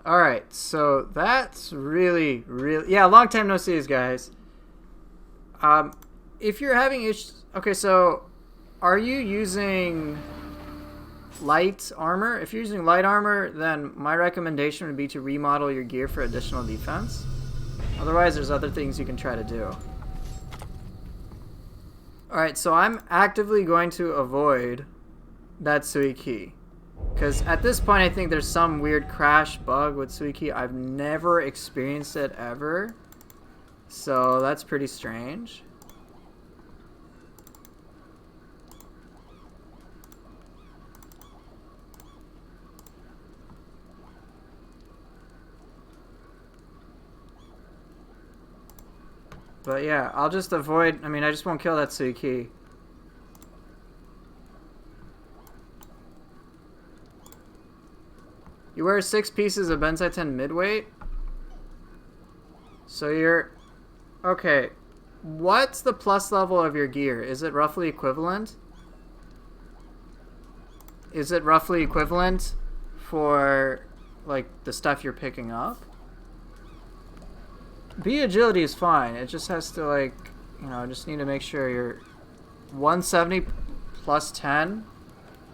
Alright, so that's really, yeah, long time no see, guys. If you're having issues... Okay, so are you using light armor? If you're using light armor, then my recommendation would be to remodel your gear for additional defense. Otherwise, there's other things you can try to do. Alright, so I'm actively going to avoid that Suiki. Because at this point, I think there's some weird crash bug with Suiki. I've never experienced it ever. So that's pretty strange. But yeah, I'll just avoid... I mean, I just won't kill that Suiki. You wear 6 pieces of Bensai 10 midweight? So you're... Okay. What's the plus level of your gear? Is it roughly equivalent? Is it roughly equivalent for, like, the stuff you're picking up? B agility is fine. It just has to, like, you know, just need to make sure you're 170 plus 10.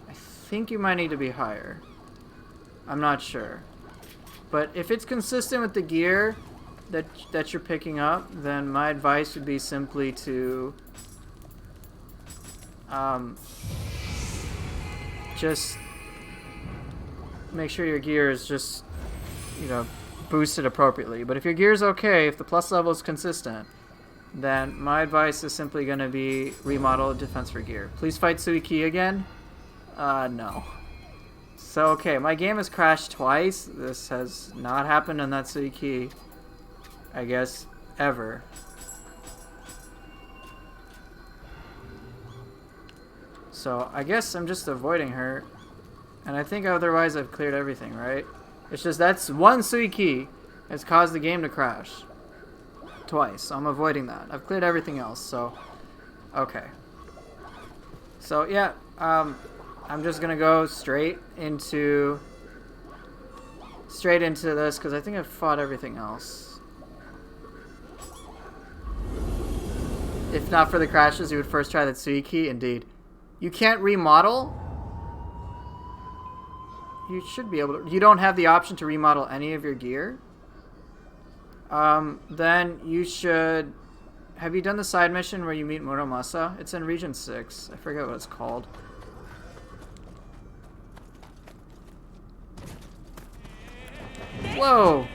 I think you might need to be higher. I'm not sure. But if it's consistent with the gear that you're picking up, then my advice would be simply to just make sure your gear is just, you know, boosted appropriately. But if your gear is okay, if the plus level is consistent, then my advice is simply going to be remodel defense for gear. Please fight Suiki again? No. So, okay, my game has crashed twice. This has not happened on that Suiki, I guess, ever. So, I guess I'm just avoiding her. And I think otherwise I've cleared everything, right? It's just that's one Suiki has caused the game to crash. Twice. So I'm avoiding that. I've cleared everything else, so... Okay. So, yeah, I'm just gonna go straight into this because I think I've fought everything else. If not for the crashes, you would first try that Suiki. Indeed. You can't remodel? You should be able to. You don't have the option to remodel any of your gear? Then you should... Have you done the side mission where you meet Muramasa? It's in Region 6. I forget what it's called. Whoa!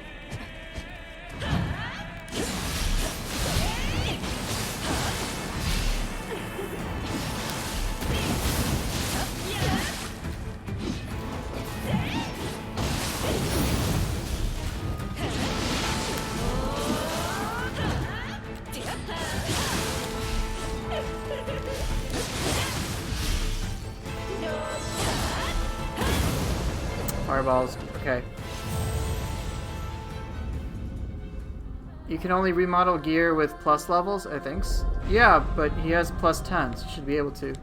Fireballs. Okay. You can only remodel gear with plus levels, I think. Yeah, but he has plus 10s. You should be able to.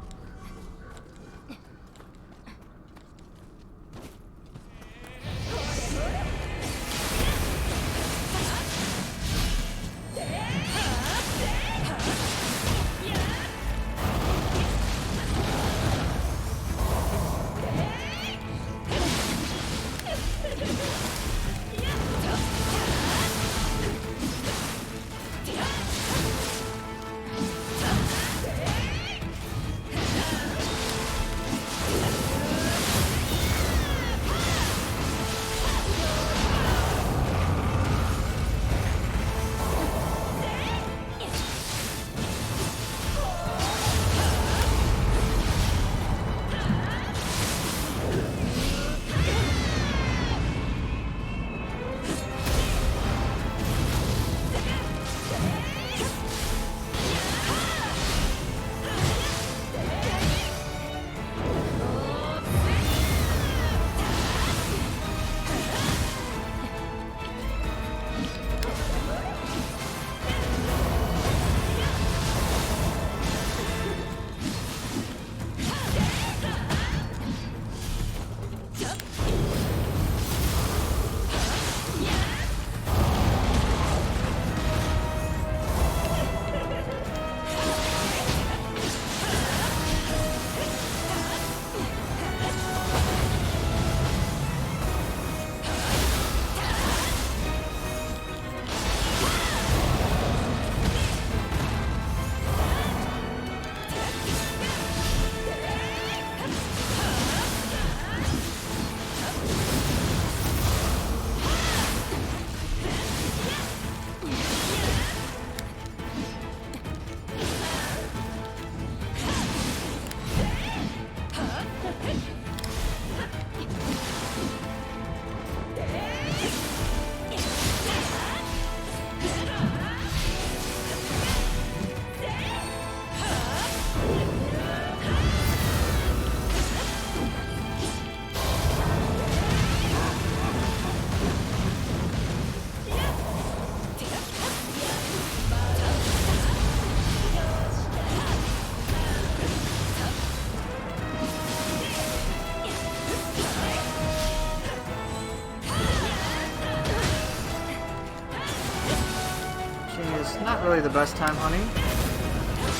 not really the best time, honey.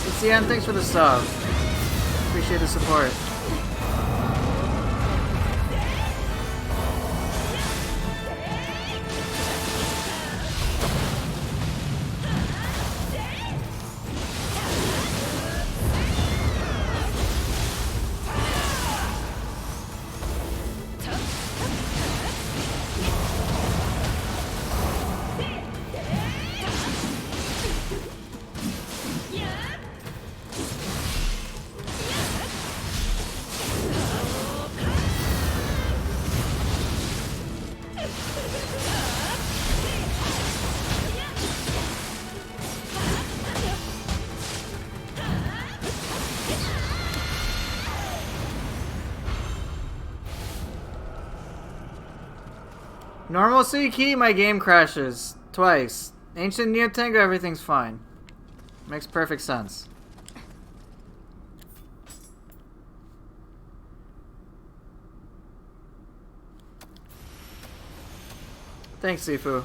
It's the end. Thanks for the sub. Appreciate the support. Normal C key, my game crashes. Twice. Ancient Nioh Tengu, everything's fine. Makes perfect sense. Thanks, Sifu.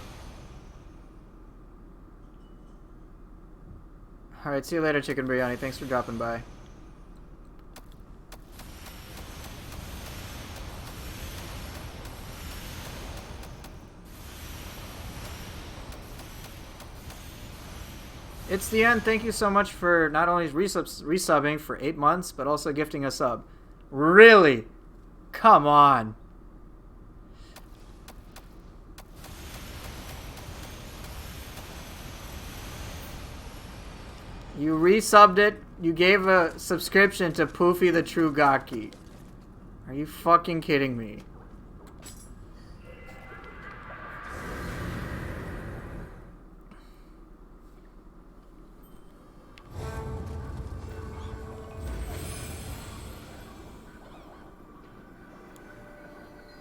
Alright, see you later, Chicken Biryani. Thanks for dropping by. It's the end. Thank you so much for not only resubbing for 8 months, but also gifting a sub. Really? Come on. You resubbed it. You gave a subscription to Poofy the True Gaki. Are you fucking kidding me?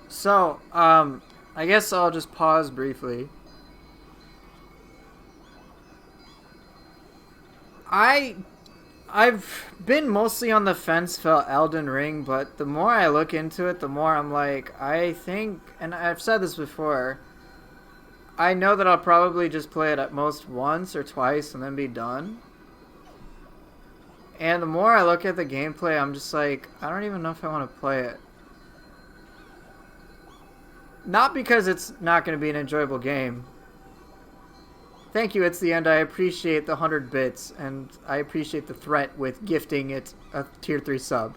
So, I guess I'll just pause briefly. I've been mostly on the fence for Elden Ring, but the more I look into it, the more I'm like, I think, and I've said this before, I know that I'll probably just play it at most once or twice and then be done. And the more I look at the gameplay, I'm just like, I don't even know if I want to play it. Not because it's not going to be an enjoyable game. Thank you, it's the end. I appreciate the 100 bits, and I appreciate the threat with gifting it a tier 3 sub.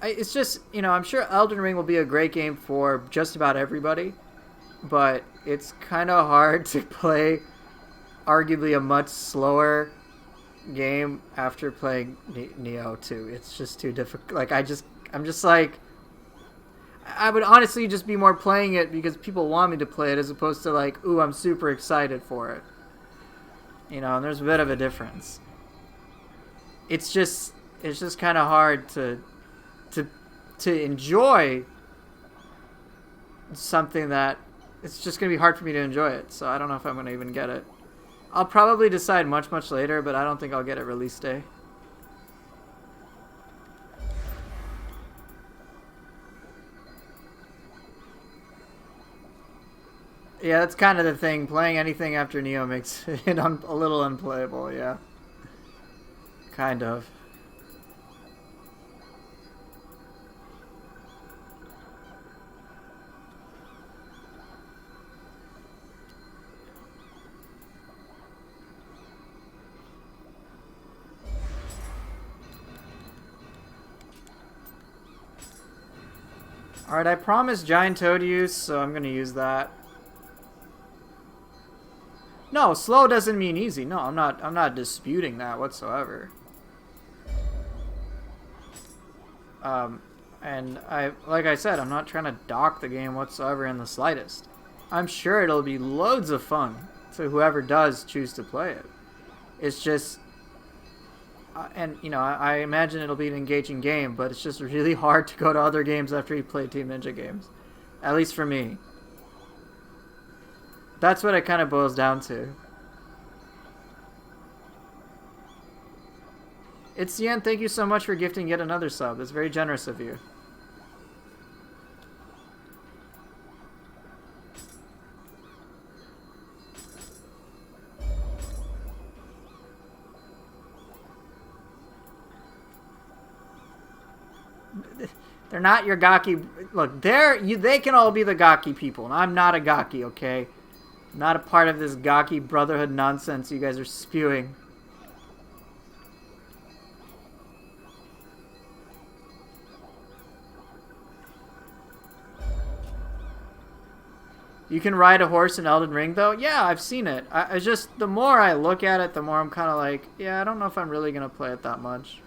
It's just, you know, I'm sure Elden Ring will be a great game for just about everybody, but it's kind of hard to play arguably a much slower game after playing Nioh 2. It's just too difficult. Like, I'm just like, I would honestly just be more playing it because people want me to play it as opposed to like, ooh, I'm super excited for it. You know, and there's a bit of a difference. It's just kind of hard to enjoy something that it's just going to be hard for me to enjoy it. So I don't know if I'm going to even get it. I'll probably decide much later, but I don't think I'll get it release day. Yeah, that's kind of the thing. Playing anything after Nioh makes it a little unplayable, yeah. Kind of. Alright, I promised Giant Toad use, so I'm going to use that. No, slow doesn't mean easy. No, I'm not disputing that whatsoever. And like I said, I'm not trying to dock the game whatsoever in the slightest. I'm sure it'll be loads of fun to whoever does choose to play it. It's just, and you know, I imagine it'll be an engaging game, but it's just really hard to go to other games after you play Team Ninja games. At least for me. That's what it kind of boils down to. It's Yen, thank you so much for gifting yet another sub. That's very generous of you. They're not your gaki. Look, they can all be the gaki people, and I'm not a gaki, okay? I'm not a part of this gaki brotherhood nonsense you guys are spewing. You can ride a horse in Elden Ring, though? Yeah, I've seen it. I just, the more I look at it, the more I'm kind of like, yeah, I don't know if I'm really going to play it that much.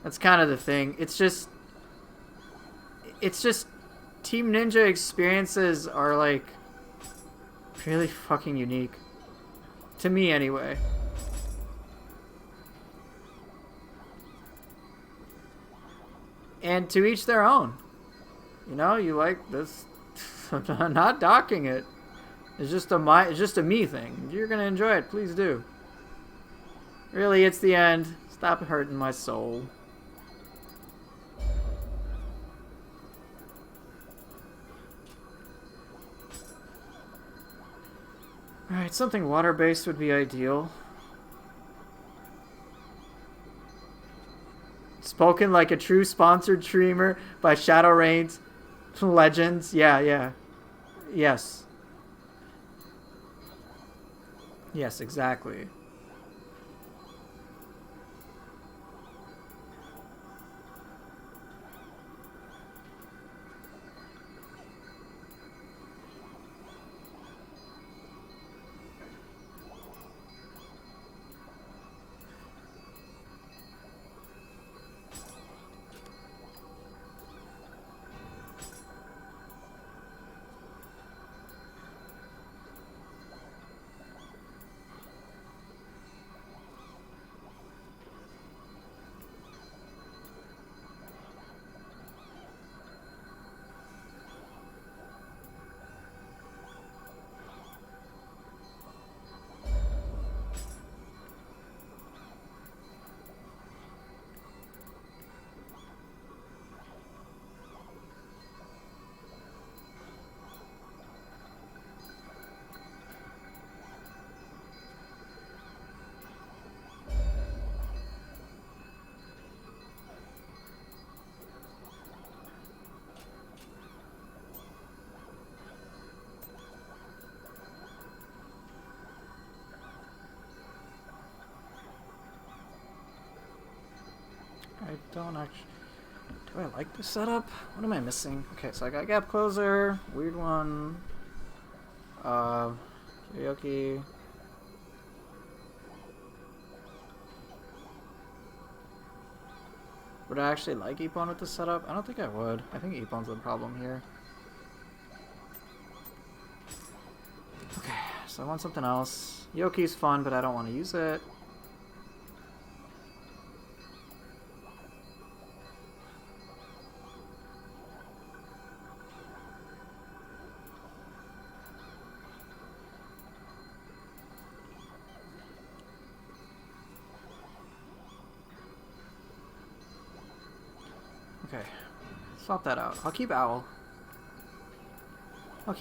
That's kind of the thing. It's just Team Ninja experiences are, like, really fucking unique. To me, anyway. And to each their own. You know, you like this... I'm not docking it. It's just a me thing. If you're gonna enjoy it, please do. Really, it's the end. Stop hurting my soul. Alright, something water-based would be ideal. Spoken like a true sponsored streamer by Shadow Reigns. Legends, yeah. Yes. Yes, exactly. I don't actually... Do I like this setup? What am I missing? Okay, so I got Gap Closer, Weird One, Karaoke. Would I actually like Epon with this setup? I don't think I would. I think Epon's the problem here. Okay, so I want something else. Yoki's fun, but I don't want to use it. Okay, swap that out. I'll keep Owl. But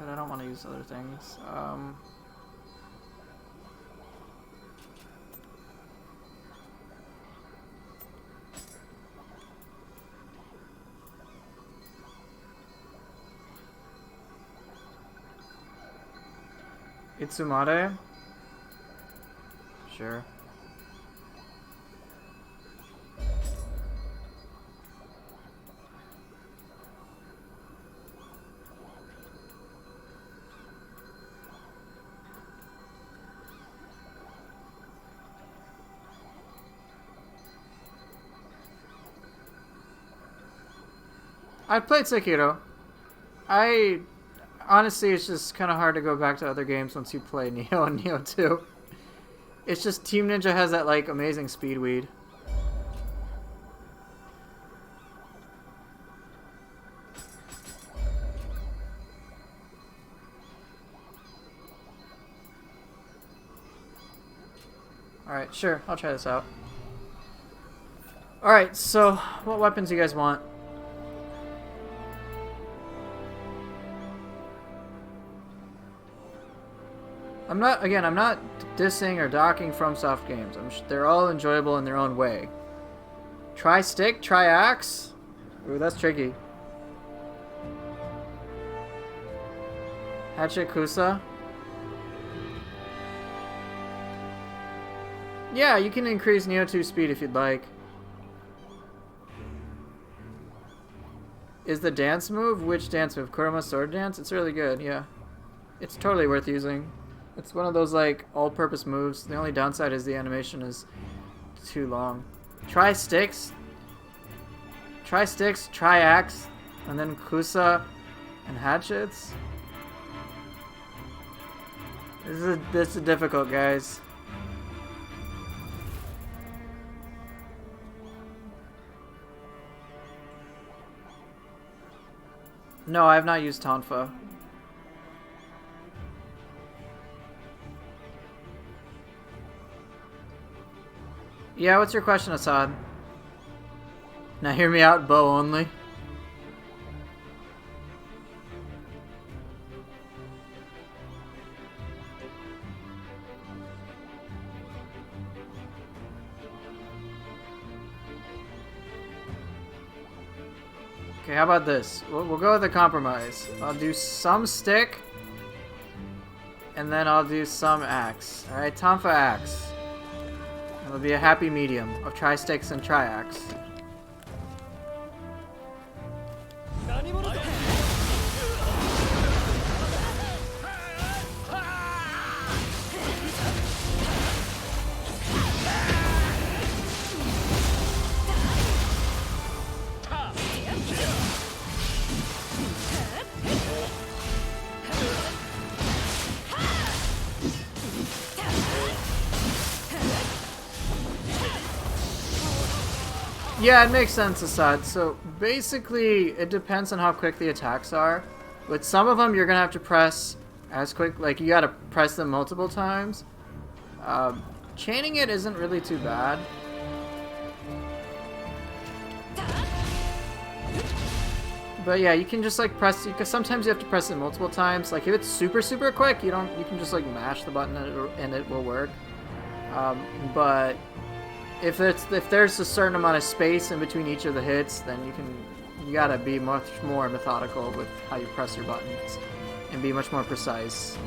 I don't want to use other things. Itsumade? Sure. I played Sekiro. Honestly, it's just kind of hard to go back to other games once you play Nioh and Nioh 2. It's just Team Ninja has that, like, amazing speed weed. Alright, sure, I'll try this out. Alright, so, what weapons do you guys want? I'm not dissing or docking FromSoft games. They're all enjoyable in their own way. Try stick, try axe. Ooh, that's tricky. Hatchet Kusa. Yeah, you can increase Nioh 2 speed if you'd like. Is the dance move? Which dance move? Kurama sword dance? It's really good, yeah. It's totally worth using. It's one of those like all-purpose moves. The only downside is the animation is too long. Try sticks. Try sticks, try axe, and then Kusa and hatchets. This is difficult, guys. No, I have not used Tonfa. Yeah, what's your question, Assad? Now hear me out, bow only. Okay, how about this? We'll go with a compromise. I'll do some stick, and then I'll do some axe. Alright, Tonfa axe. It'll be a happy medium of tri-sticks and tri-axe. Yeah, it makes sense, Assad. So basically, it depends on how quick the attacks are. With some of them, you're gonna have to press as quick, like you gotta press them multiple times. Chaining it isn't really too bad. But yeah, you can just like press, because sometimes you have to press it multiple times. Like if it's super quick, you can just like mash the button and it will work. But if there's a certain amount of space in between each of the hits, then you gotta be much more methodical with how you press your buttons and be much more precise.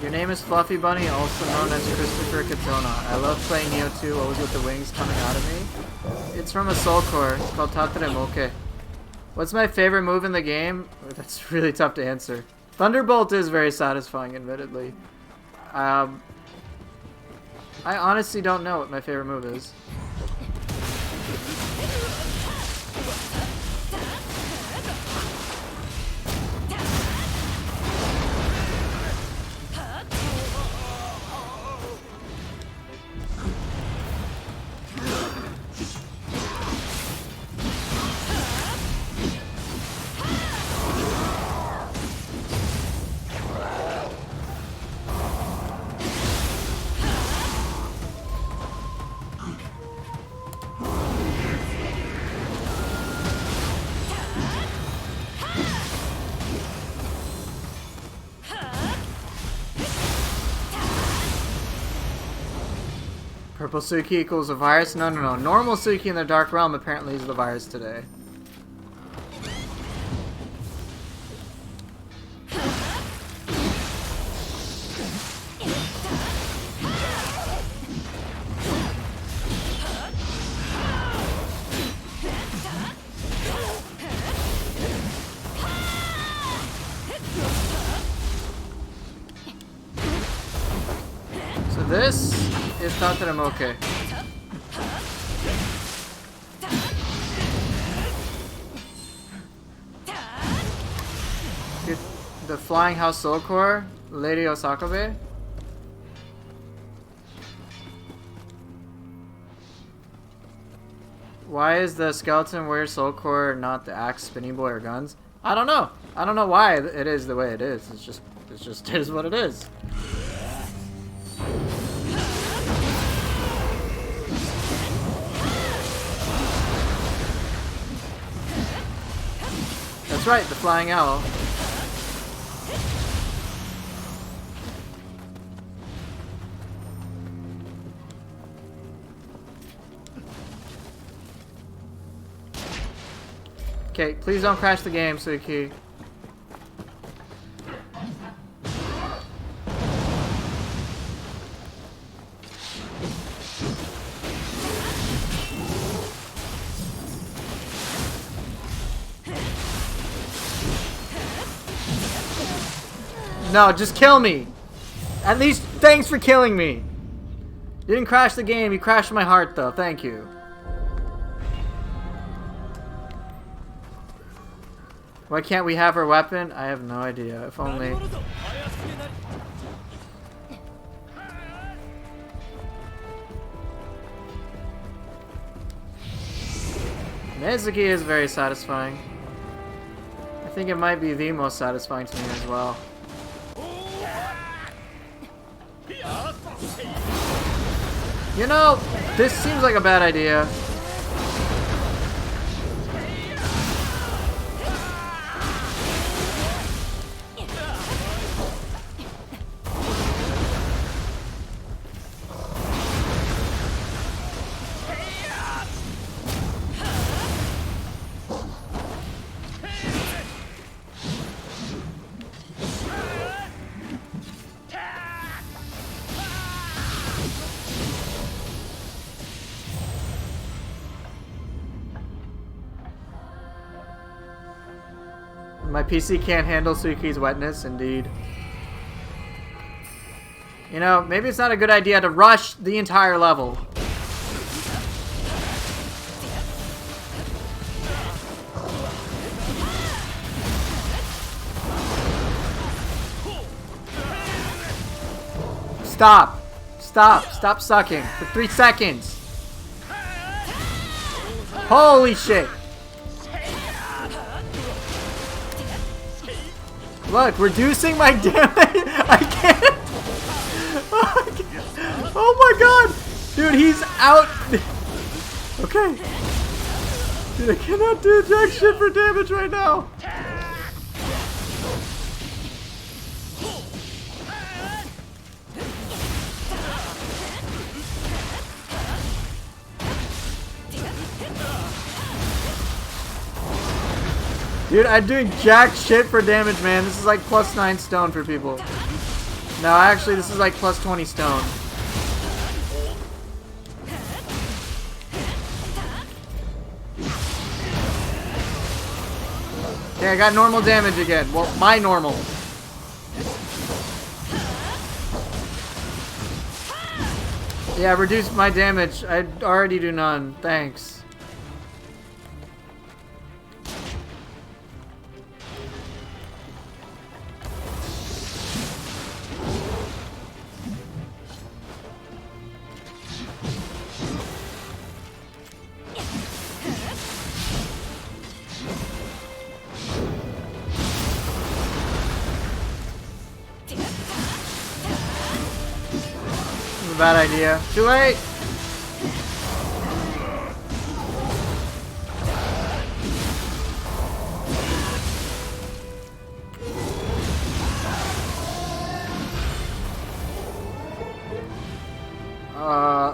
Your name is Fluffy Bunny, also known as Christopher Katona. I love playing Nioh 2, always with the wings coming out of me. It's from a soul core. It's called Tatere Moke. What's my favorite move in the game? That's really tough to answer. Thunderbolt is very satisfying, admittedly. I honestly don't know what my favorite move is. Purple Suki equals a virus? No. Normal Suki in the Dark Realm apparently is the virus today. So this is Tataremoke. Dude, the Flying House Soul Core, Lady Osakabe. Why is the Skeleton Warrior Soul Core not the Axe, Spinning Boy, or Guns? I don't know. I don't know why it is the way it is. It's just is what it is. That's right, the Flying Owl. Okay, please don't crash the game, Suki. No, just kill me. At least, thanks for killing me. You didn't crash the game, you crashed my heart though, thank you. Why can't we have her weapon? I have no idea. If only. Nezuki is very satisfying. I think it might be the most satisfying to me as well. You know, this seems like a bad idea. My PC can't handle Suki's wetness, indeed. You know, maybe it's not a good idea to rush the entire level. Stop! Stop! Stop sucking for 3 seconds! Holy shit! Look, reducing my damage. I can't. Oh my god, dude, he's out. Okay, dude, I cannot do jack shit for damage right now. Dude, I'm doing jack shit for damage, man. This is like plus 9 stone for people. No, actually, this is like plus 20 stone. Okay, I got normal damage again. Well, my normal. Yeah, reduce my damage. I already do none. Thanks. Bad idea. Too late!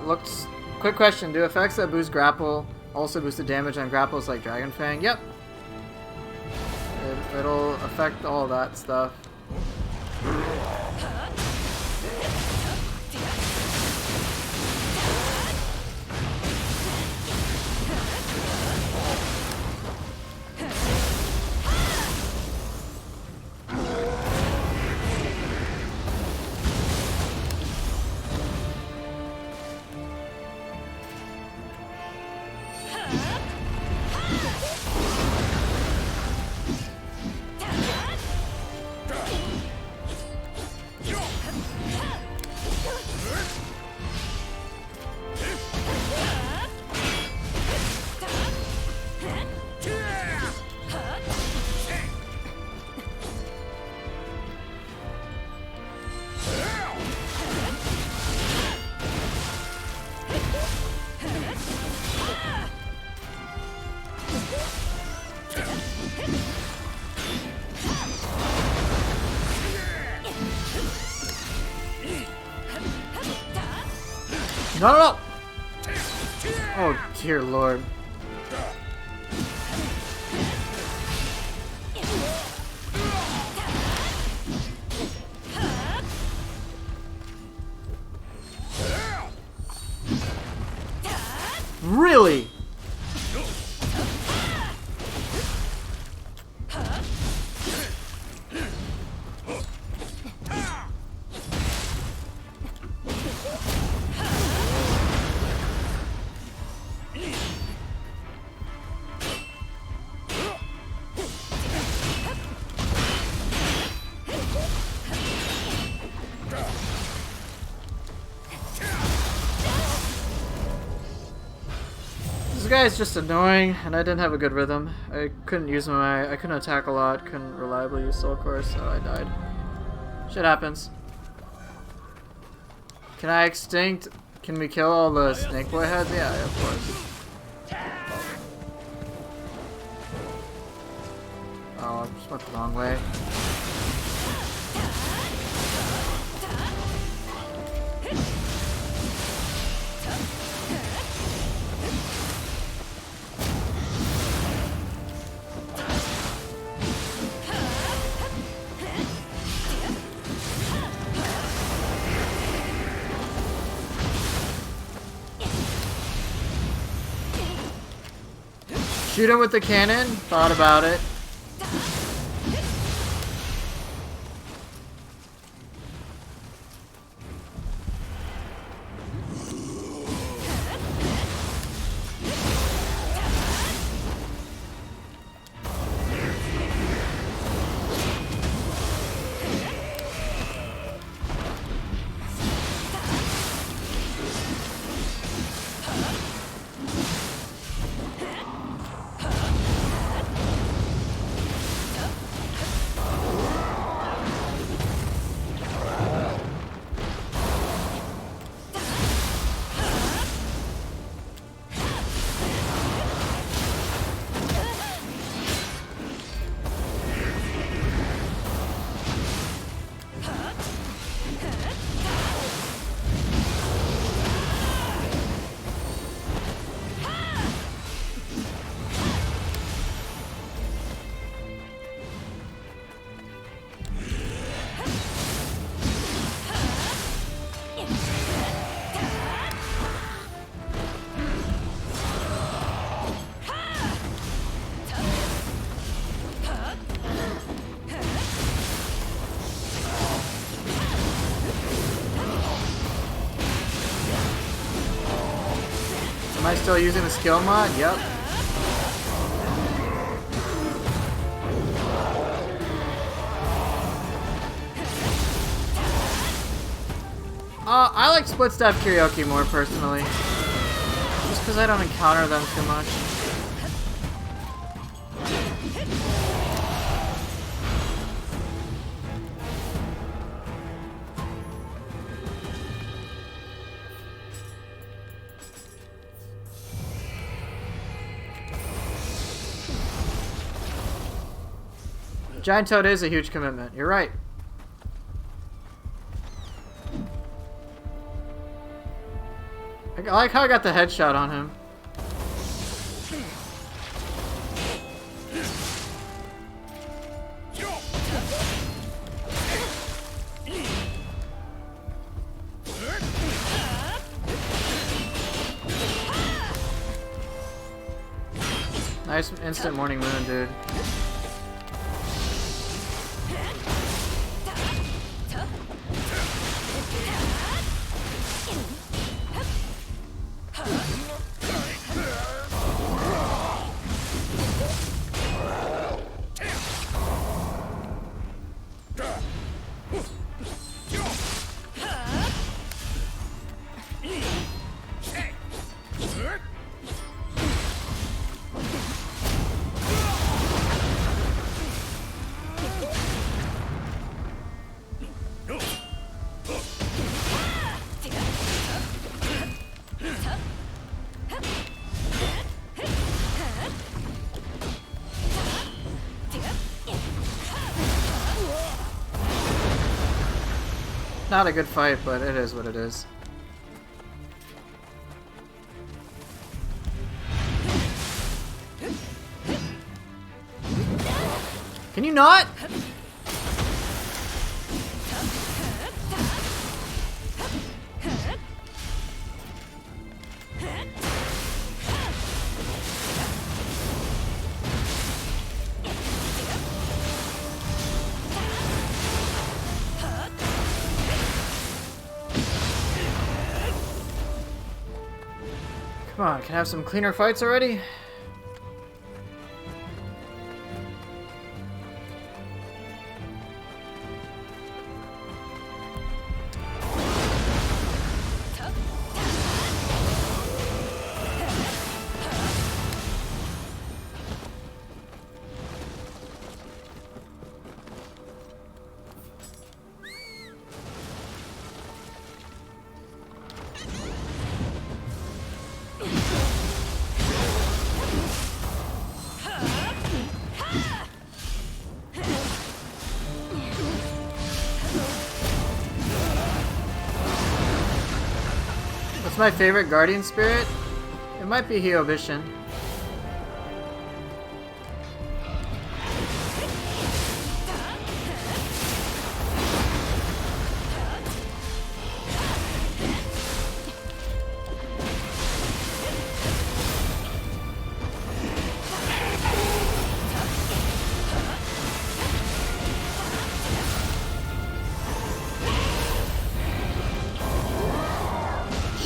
Looks... Quick question. Do effects that boost grapple also boost the damage on grapples like Dragon Fang? Yep. It'll affect all that stuff. No, no, no! Oh, dear Lord. Really? This guy is just annoying, and I didn't have a good rhythm. I couldn't use I couldn't attack a lot, couldn't reliably use Soul Core, so I died. Shit happens. Can I extinct? Can we kill all the Snake Boy heads? Yeah, of course. Oh, I just went the wrong way. Shoot him with the cannon? Thought about it. Am I still using the skill mod? Yep. I like split staff karaoke more personally. Just because I don't encounter them too much. Giant Toad is a huge commitment. You're right. I like how I got the headshot on him. Nice instant morning moon, dude. Not a good fight, but it is what it is. Can you not? Come on, can I have some cleaner fights already? What's my favorite guardian spirit? It might be Hiobishin.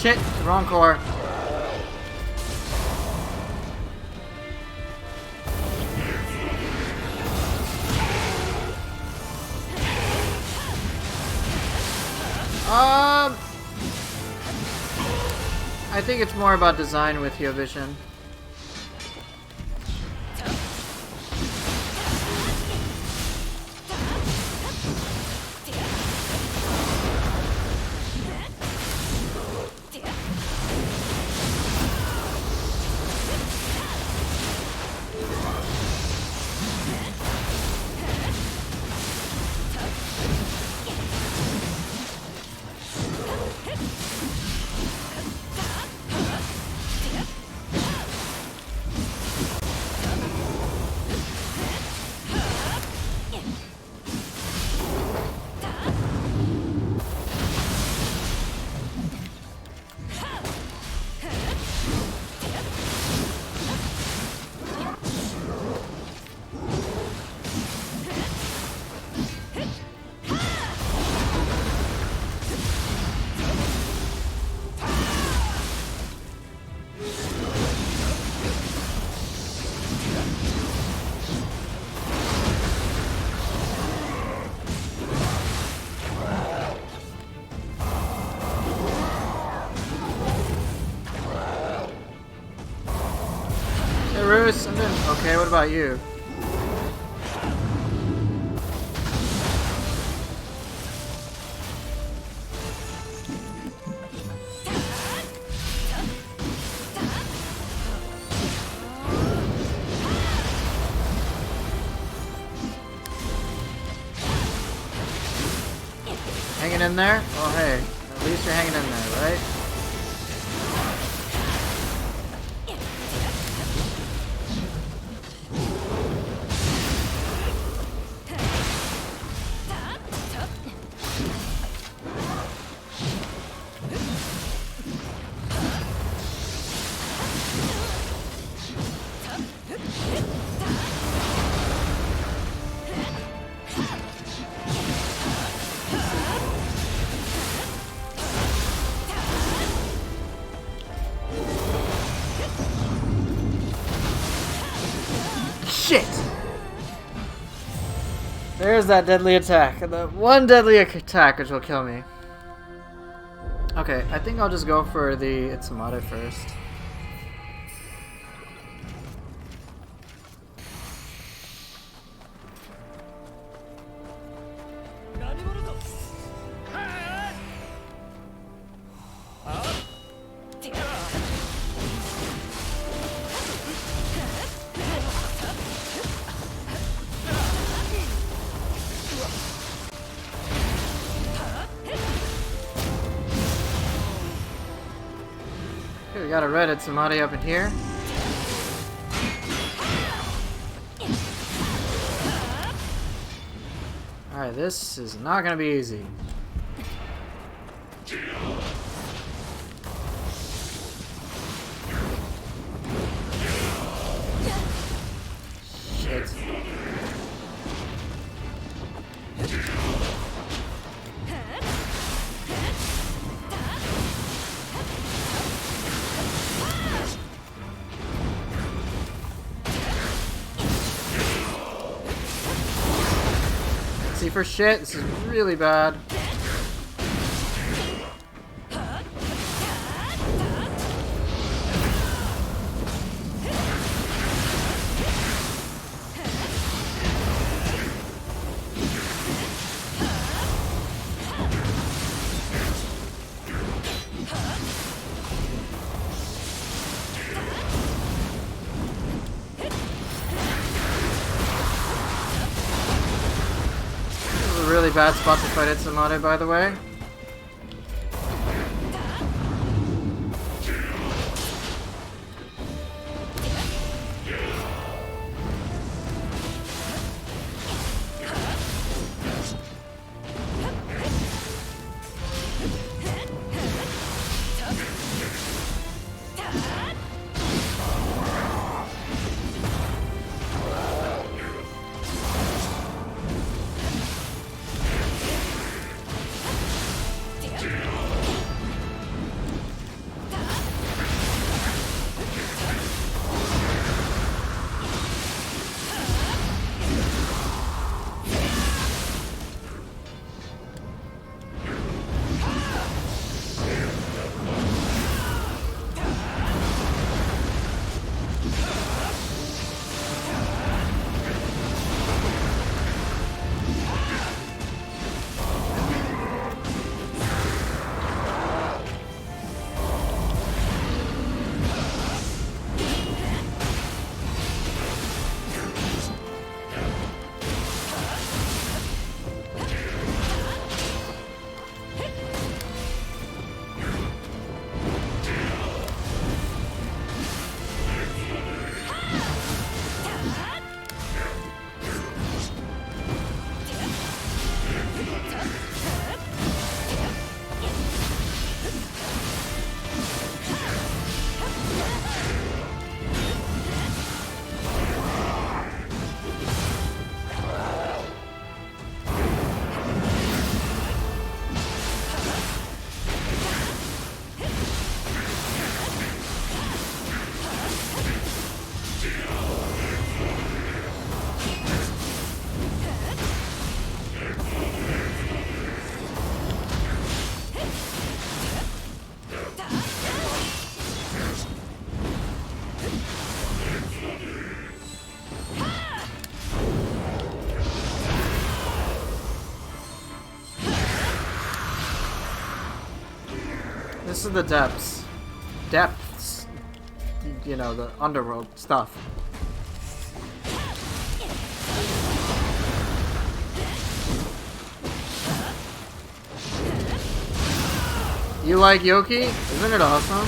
Shit, wrong core. I think it's more about design with Hiobishin. Okay, what about you? Hanging in there? Oh hey, at least you're hanging in there, right? Shit! There's that deadly attack. The one deadly attack which will kill me. Okay, I think I'll just go for the Itzumata first. We got a red Itzumata up in here. Alright, this is not gonna be easy. Shit. See for shit, this is really bad. Really bad spot to fight Itsamade, by the way. This is the depths. Depths. You know, the underworld stuff. You like Yoki? Isn't it awesome?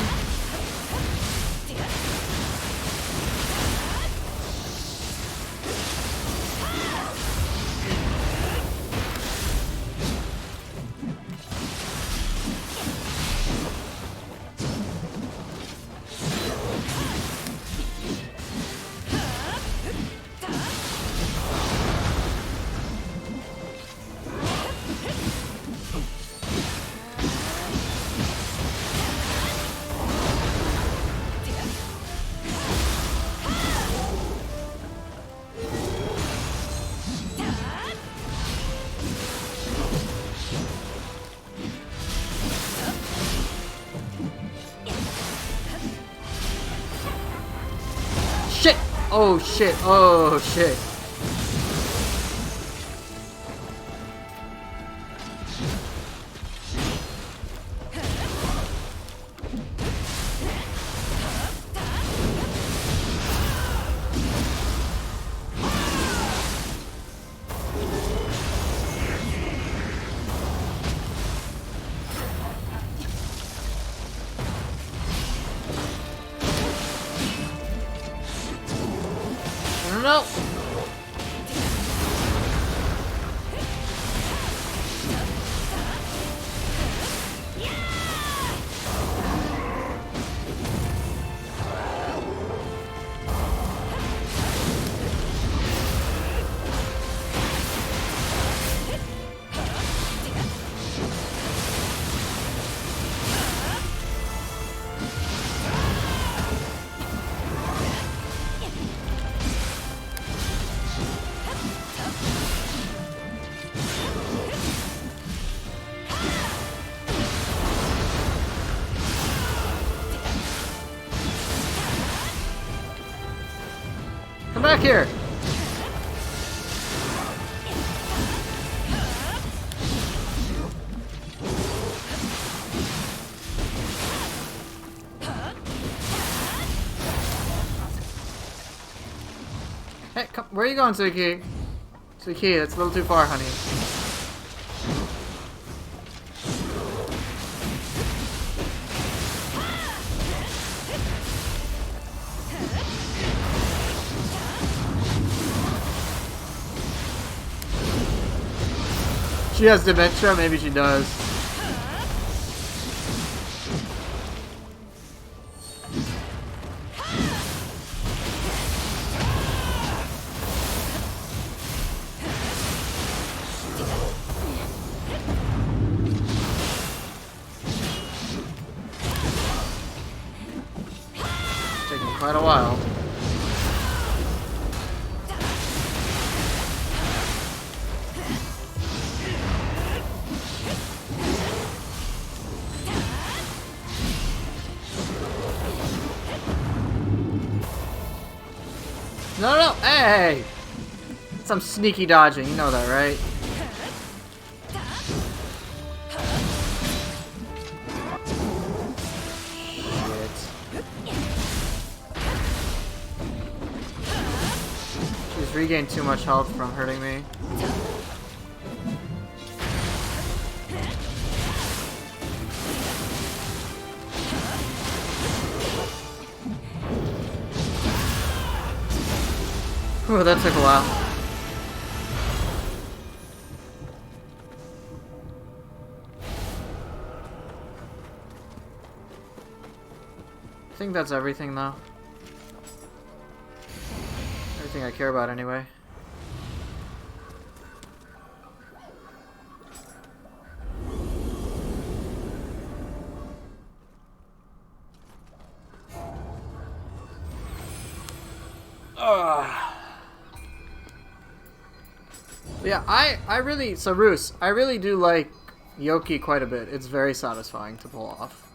Shit! Oh shit, oh shit. No! Come back here! Hey, come, where are you going, Suki? Suki, that's a little too far, honey. She has dementia? Maybe she does. Taking quite a while. No, no, no! Hey! Some sneaky dodging, you know that, right? Shit. She's regained too much health from hurting me. Ooh, that took a while. I think that's everything, though. Everything I care about, anyway. Ugh. Yeah, I really, so Roos, I really do like Yoki quite a bit. It's very satisfying to pull off.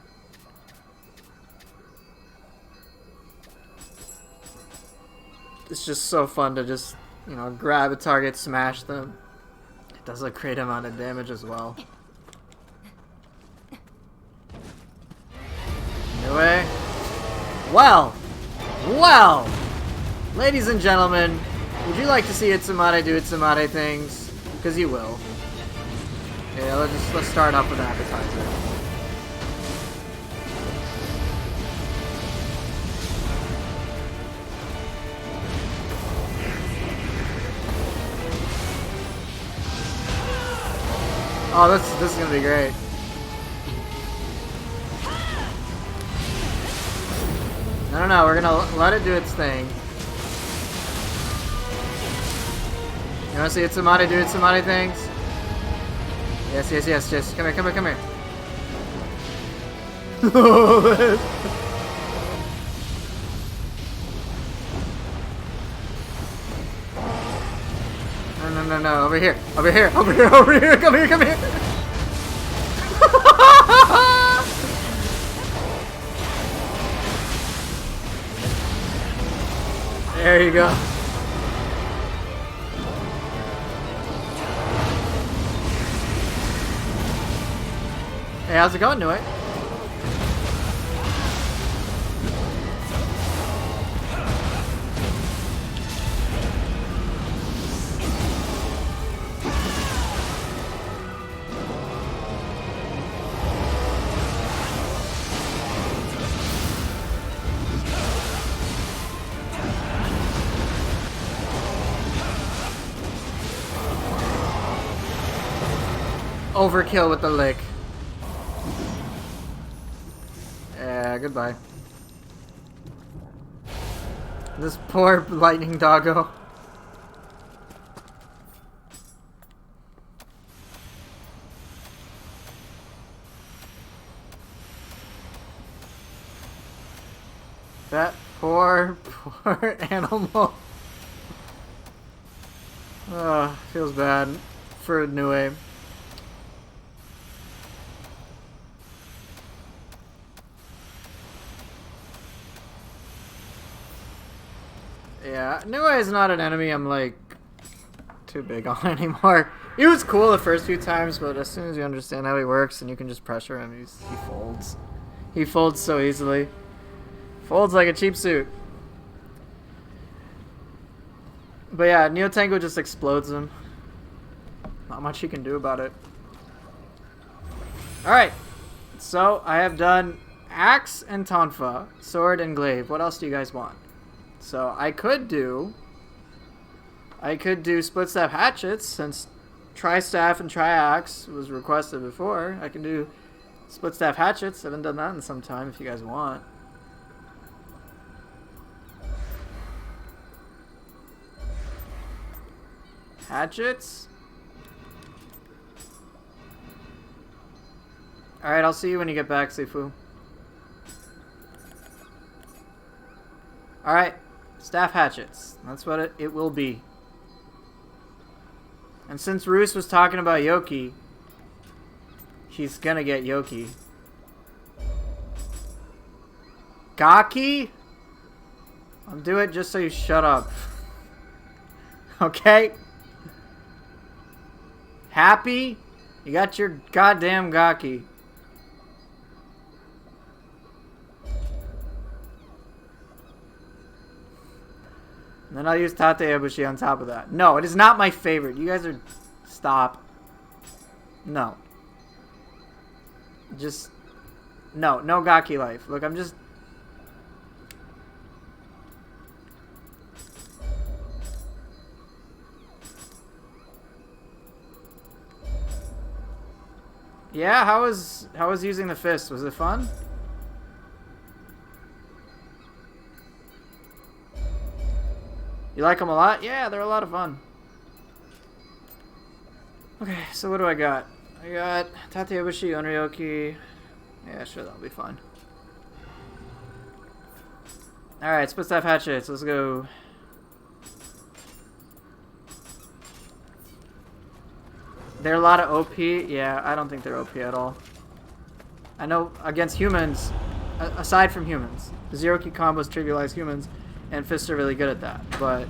It's just so fun to just, you know, grab a target, smash them. It does a great amount of damage as well. Anyway, well, ladies and gentlemen, would you like to see Itsumare do Itsumare things? Because you will. Yeah, let's start off with an appetizer. Oh, this is gonna be great. No, we're gonna let it do its thing. You wanna see Itsumare do Itsumare things? Yes. Come here. No, over here, come here. There you go. Hey, how's it going, Nioh? Overkill with the lick. Yeah, goodbye. This poor lightning doggo. That poor animal. Feels bad for Nioh. Yeah, Nioh is not an enemy I'm like too big on anymore. He was cool the first few times, but as soon as you understand how he works and you can just pressure him, he folds. He folds so easily. Folds like a cheap suit. But yeah, Nioh Tengu just explodes him. Not much he can do about it. Alright, so I have done Axe and Tonfa, Sword and Glaive. What else do you guys want? So I could do Split Staff Hatchets, since Tri-Staff and Tri-Axe was requested before. I can do Split Staff Hatchets. I haven't done that in some time if you guys want. Hatchets? Alright, I'll see you when you get back, Sifu. Alright, Staff Hatchets. That's what it will be. And since Roos was talking about Yoki, he's gonna get Yoki. Gaki? I'll do it just so you shut up. Okay? Happy? You got your goddamn Gaki. And then I'll use Tate Ibushi on top of that. No, it is not my favorite. You guys are... Stop. No. Just... No Gaki life. Look, I'm just... Yeah, how was using the fist? Was it fun? You like them a lot? Yeah, they're a lot of fun. Okay, so what do I got? I got Tate Ibushi, Onryoki. Yeah, sure, that'll be fun. Alright, Split Staff Hatchets. Let's go. They're a lot of OP. Yeah, I don't think they're OP at all. I know against humans, aside from humans, the zero key combos trivialize humans, and fists are really good at that. But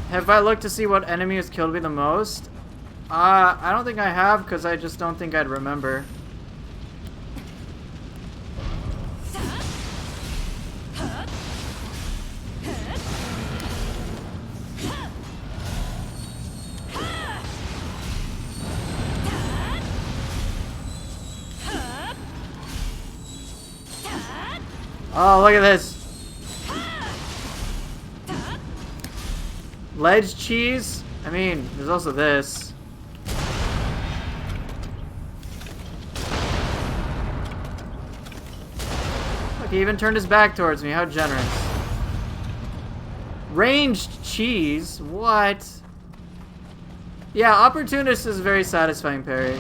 have I looked to see what enemy has killed me the most? I don't think I have, because I just don't think I'd remember. Oh, look at this. Ledge cheese? I mean, there's also this. Look, he even turned his back towards me. How generous. Ranged cheese? What? Yeah, Opportunist is a very satisfying parry.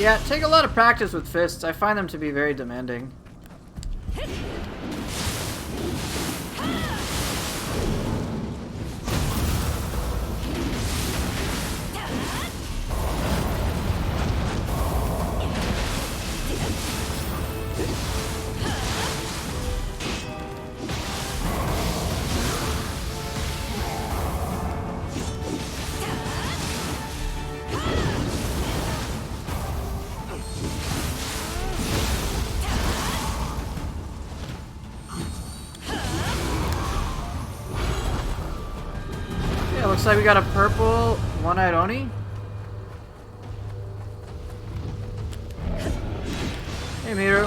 Yeah, take a lot of practice with fists. I find them to be very demanding. like we got a purple one-eyed Oni. Hey, Miru.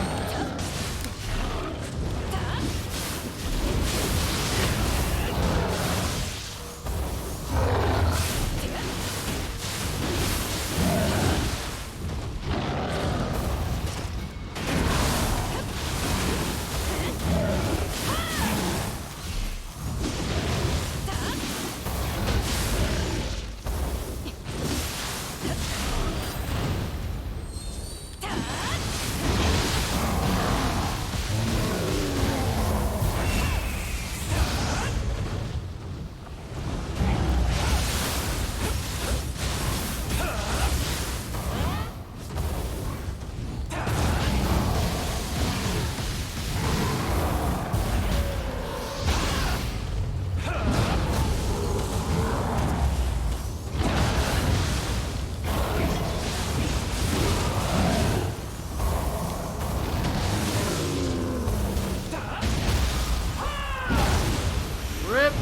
Rip.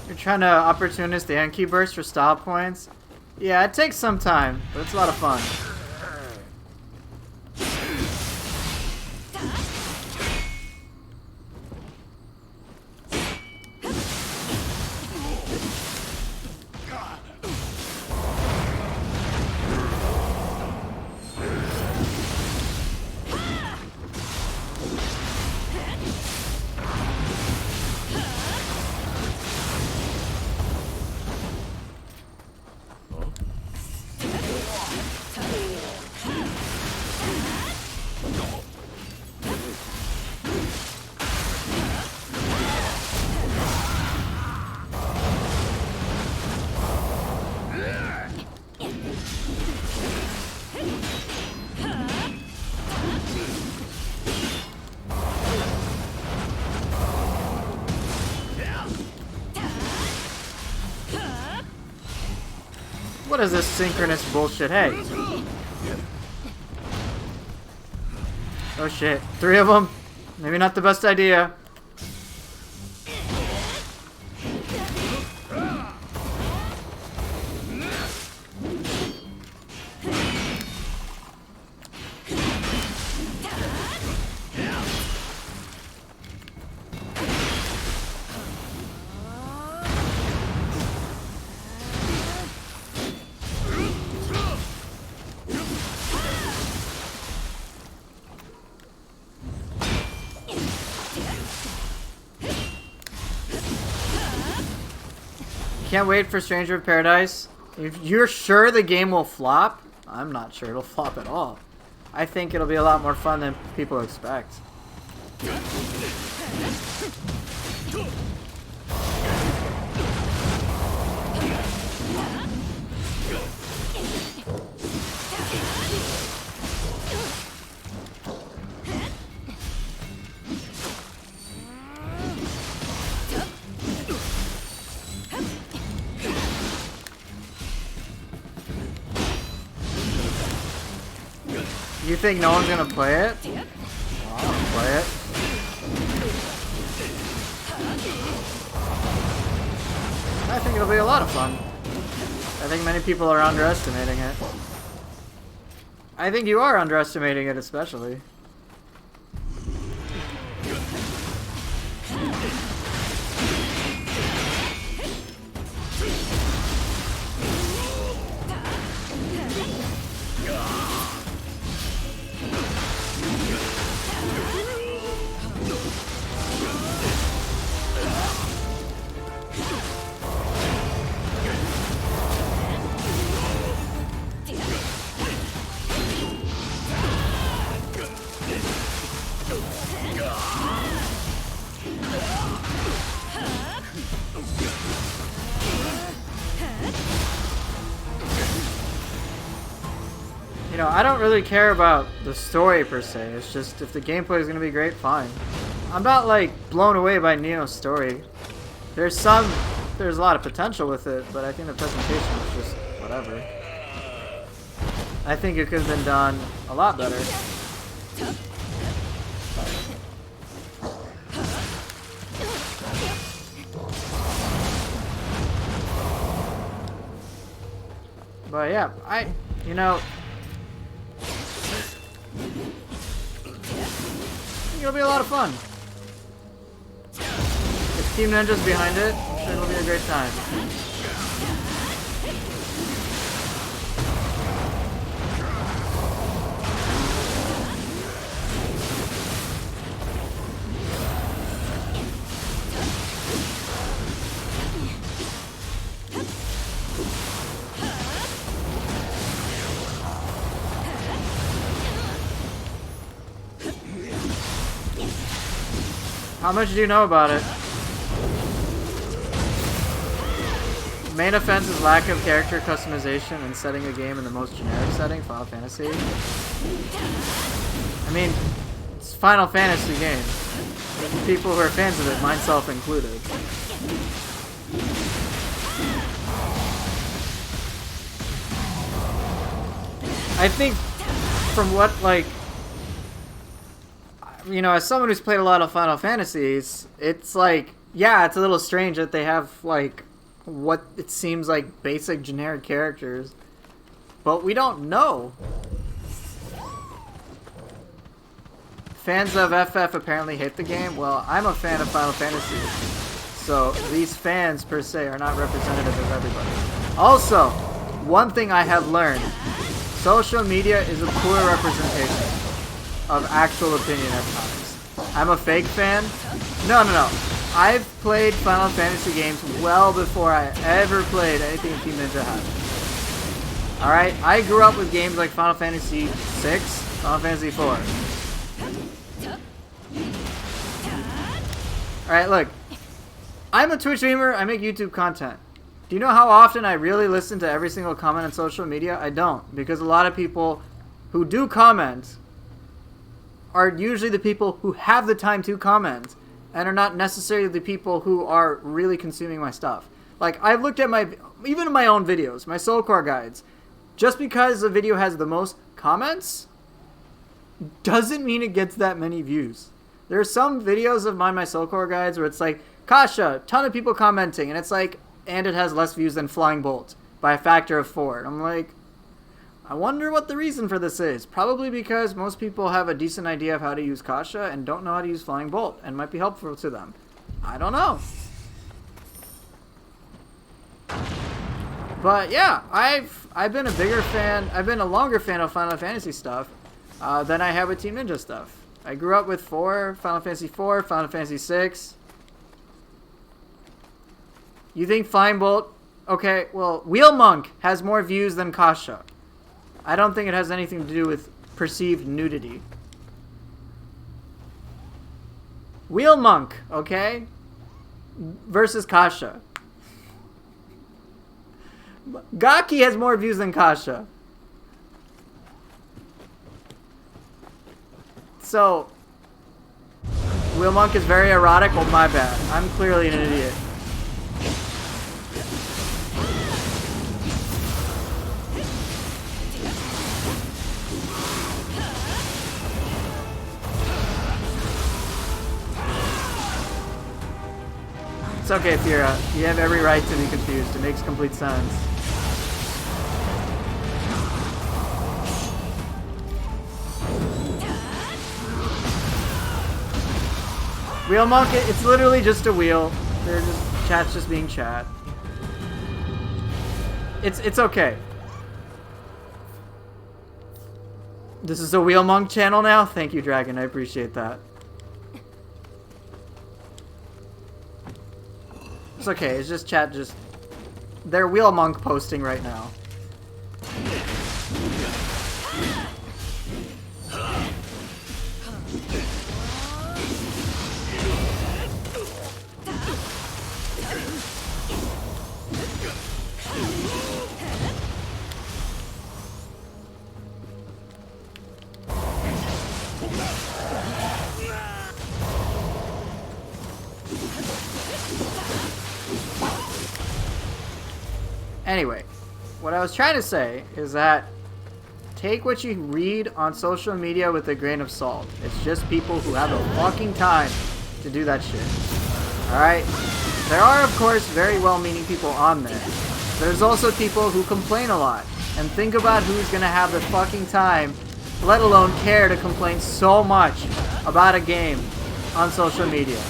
You're trying to opportunist the Enki burst for style points? Yeah, it takes some time, but it's a lot of fun. What is this synchronous bullshit? Hey! Oh shit. 3 of them? Maybe not the best idea. Can't wait for Stranger of Paradise. If you're sure the game will flop, I'm not sure it'll flop at all. I think it'll be a lot more fun than people expect. You think no one's gonna play it? Well, I'll play it. I think it'll be a lot of fun. I think many people are underestimating it. I think you are underestimating it especially. You know, I don't really care about the story per se. It's just if the gameplay is gonna be great, fine. I'm not like blown away by Nioh's story. There's a lot of potential with it, but I think the presentation is just whatever. I think it could have been done a lot better. But yeah, you know, I think it'll be a lot of fun. If Team Ninja's behind it, I'm sure it'll be a great time. How much do you know about it? Main offense is lack of character customization and setting a game in the most generic setting, Final Fantasy. I mean, it's a Final Fantasy game. People who are fans of it, myself included. I think from what, like, you know, as someone who's played a lot of Final Fantasies, it's like, yeah, it's a little strange that they have, like, what it seems like basic generic characters, but we don't know. Fans of FF apparently hate the game. Well, I'm a fan of Final Fantasy, so these fans per se are not representative of everybody. Also, one thing I have learned, social media is a poor representation of actual opinion at times. I'm a fake fan? No. I've played Final Fantasy games well before I ever played anything Team Ninja had. Alright? I grew up with games like Final Fantasy 6, Final Fantasy 4. Alright, look. I'm a Twitch streamer, I make YouTube content. Do you know how often I really listen to every single comment on social media? I don't. Because a lot of people who do comment are usually the people who have the time to comment and are not necessarily the people who are really consuming my stuff. Like, I've looked at even my own videos, my Soulcore guides. Just because a video has the most comments doesn't mean it gets that many views. There are some videos of my Soulcore guides where it's like, Kasha, ton of people commenting, and it's like, and it has less views than Flying Bolt by a factor of 4. And I'm like, I wonder what the reason for this is. Probably because most people have a decent idea of how to use Kasha and don't know how to use Flying Bolt, and might be helpful to them. I don't know. But yeah, I've been a bigger fan, I've been a longer fan of Final Fantasy stuff than I have with Team Ninja stuff. I grew up with Final Fantasy 4, Final Fantasy 6. You think Flying Bolt? Okay, well, Wheel Monk has more views than Kasha. I don't think it has anything to do with perceived nudity. Wheel Monk, okay? Versus Kasha. Gaki has more views than Kasha. So, Wheel Monk is very erotic? Well, my bad. I'm clearly an idiot. It's okay, Fira. You have every right to be confused. It makes complete sense. Wheel Monk, it's literally just a wheel. Chat's just being chat. It's okay. This is a Wheel Monk channel now? Thank you, Dragon. I appreciate that. It's okay, it's just chat they're Wheel Monk posting right now. Anyway, what I was trying to say is that take what you read on social media with a grain of salt. It's just people who have a fucking time to do that shit. Alright? There are, of course, very well-meaning people on there. There's also people who complain a lot. And think about who's gonna have the fucking time, let alone care to complain so much about a game on social media.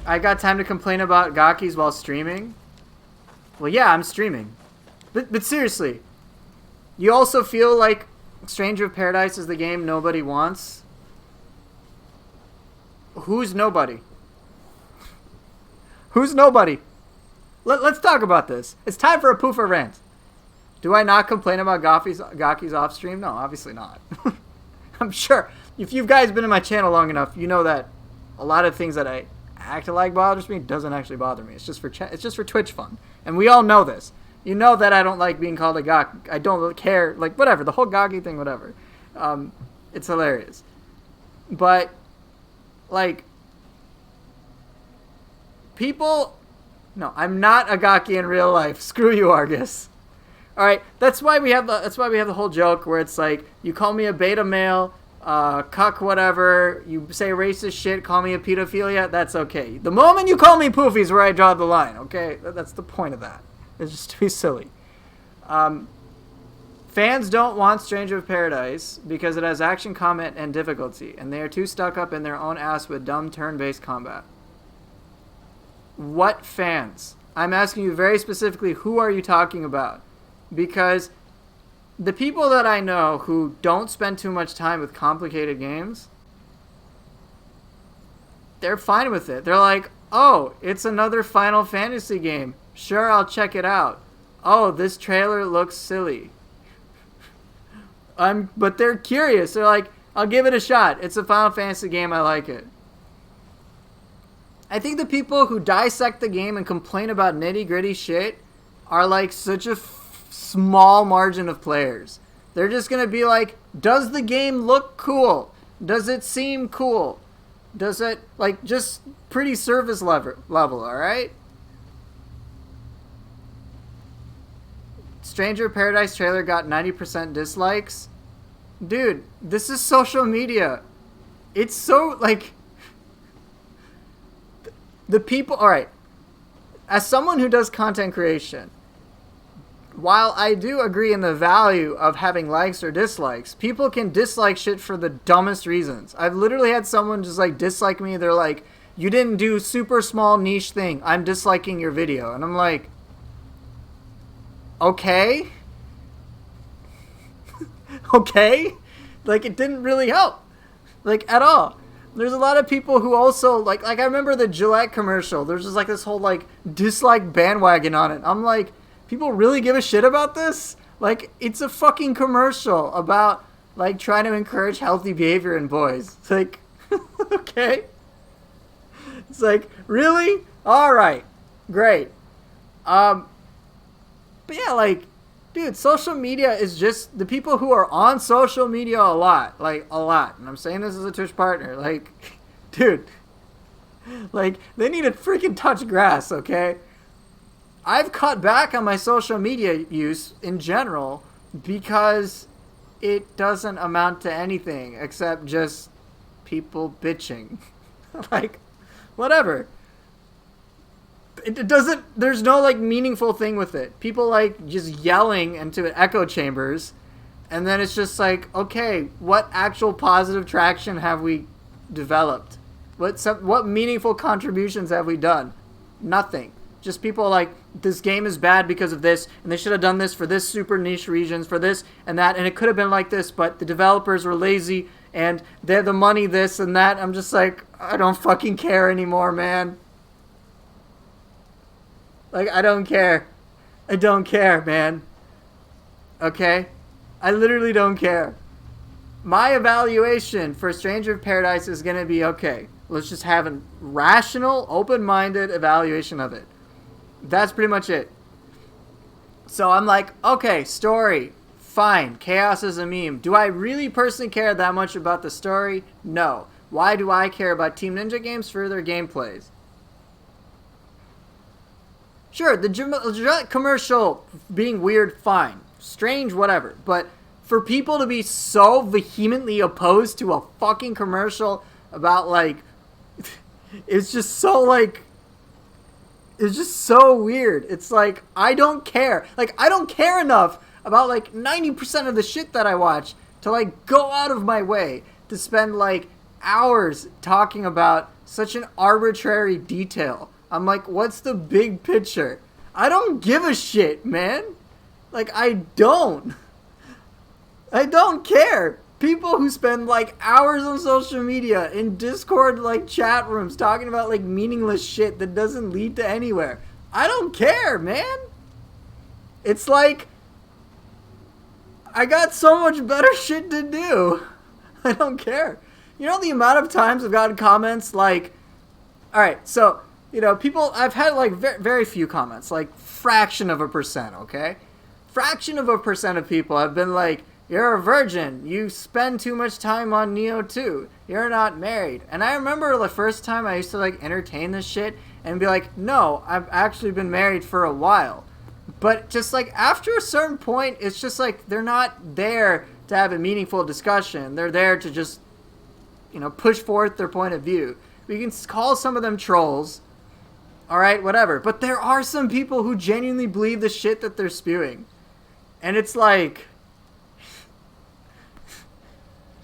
I got time to complain about gakis while streaming? Well, yeah, I'm streaming. But seriously, you also feel like Stranger of Paradise is the game nobody wants? Who's nobody? Who's nobody? Let's talk about this. It's time for a poofer rant. Do I not complain about gakis off stream? No, obviously not. I'm sure. If you guys been in my channel long enough, you know that a lot of things that I act like bothers me doesn't actually bother me. It's just for Twitch fun, and we all know this. You know that I don't like being called a gak. I don't care, like whatever, the whole gaki thing, whatever. It's hilarious, but like people. No, I'm not a gaki in real life. Screw you, Argus. All right, that's why we have the whole joke where it's like you call me a beta male. Cuck whatever, you say racist shit, call me a pedophilia, that's okay. The moment you call me poofy is where I draw the line, okay? That's the point of that. It's just to be silly. Fans don't want Stranger of Paradise because it has action, combat, and difficulty, and they are too stuck up in their own ass with dumb turn-based combat. What fans? I'm asking you very specifically, who are you talking about? Because the people that I know who don't spend too much time with complicated games, they're fine with it. They're like, oh, it's another Final Fantasy game. Sure, I'll check it out. Oh, this trailer looks silly. But they're curious. They're like, I'll give it a shot. It's a Final Fantasy game. I like it. I think the people who dissect the game and complain about nitty-gritty shit are like such a small margin of players. They're just gonna be like, does the game look cool? Does it seem cool? Does it, like, just pretty surface level, alright? Stranger of Paradise trailer got 90% dislikes. Dude, this is social media. It's so, like, the people, alright, as someone who does content creation, while I do agree in the value of having likes or dislikes, people can dislike shit for the dumbest reasons. I've literally had someone just like dislike me. They're like, you didn't do super small niche thing. I'm disliking your video. And I'm like, okay. Okay. Like, it didn't really help. Like, at all. There's a lot of people who also, like I remember the Gillette commercial. There's just like this whole like dislike bandwagon on it. I'm like, people really give a shit about this? Like, it's a fucking commercial about, like, trying to encourage healthy behavior in boys. It's like, okay. It's like, really? Alright. Great. But yeah, like, dude, social media is just, the people who are on social media a lot. Like, a lot. And I'm saying this as a Twitch partner. Like, dude. Like, they need to freaking touch grass, okay? I've cut back on my social media use in general because it doesn't amount to anything except just people bitching. Like, whatever. It doesn't, there's no like meaningful thing with it. People like just yelling into echo chambers, and then it's just like, okay, what actual positive traction have we developed? What meaningful contributions have we done? Nothing. Just people like, this game is bad because of this, and they should have done this for this super niche regions, for this and that, and it could have been like this, but the developers were lazy, and they're the money this and that. I'm just like, I don't fucking care anymore, man. Like, I don't care. I don't care, man. Okay? I literally don't care. My evaluation for Stranger of Paradise is going to be, okay, let's just have a rational, open-minded evaluation of it. That's pretty much it. So I'm like, okay, story, fine. Chaos is a meme. Do I really personally care that much about the story? No. Why do I care about Team Ninja games? For their gameplays. Sure, the Gillette commercial being weird, fine. Strange, whatever. But for people to be so vehemently opposed to a fucking commercial about, like... it's just so, like... It's just so weird. It's like, I don't care. Like, I don't care enough about, like, 90% of the shit that I watch to, like, go out of my way to spend, like, hours talking about such an arbitrary detail. I'm like, what's the big picture? I don't give a shit, man. Like, I don't care. People who spend, like, hours on social media in Discord, like, chat rooms talking about, like, meaningless shit that doesn't lead to anywhere. I don't care, man. It's like, I got so much better shit to do. I don't care. You know the amount of times I've gotten comments like, alright, so, you know, people, I've had, like, very few comments, like, fraction of a percent, okay? Fraction of a percent of people have been like, you're a virgin. You spend too much time on Nioh 2. You're not married. And I remember the first time I used to, like, entertain this shit and be like, no, I've actually been married for a while. But just, like, after a certain point, it's just, like, they're not there to have a meaningful discussion. They're there to just, you know, push forth their point of view. We can call some of them trolls. Alright, whatever. But there are some people who genuinely believe the shit that they're spewing. And it's like...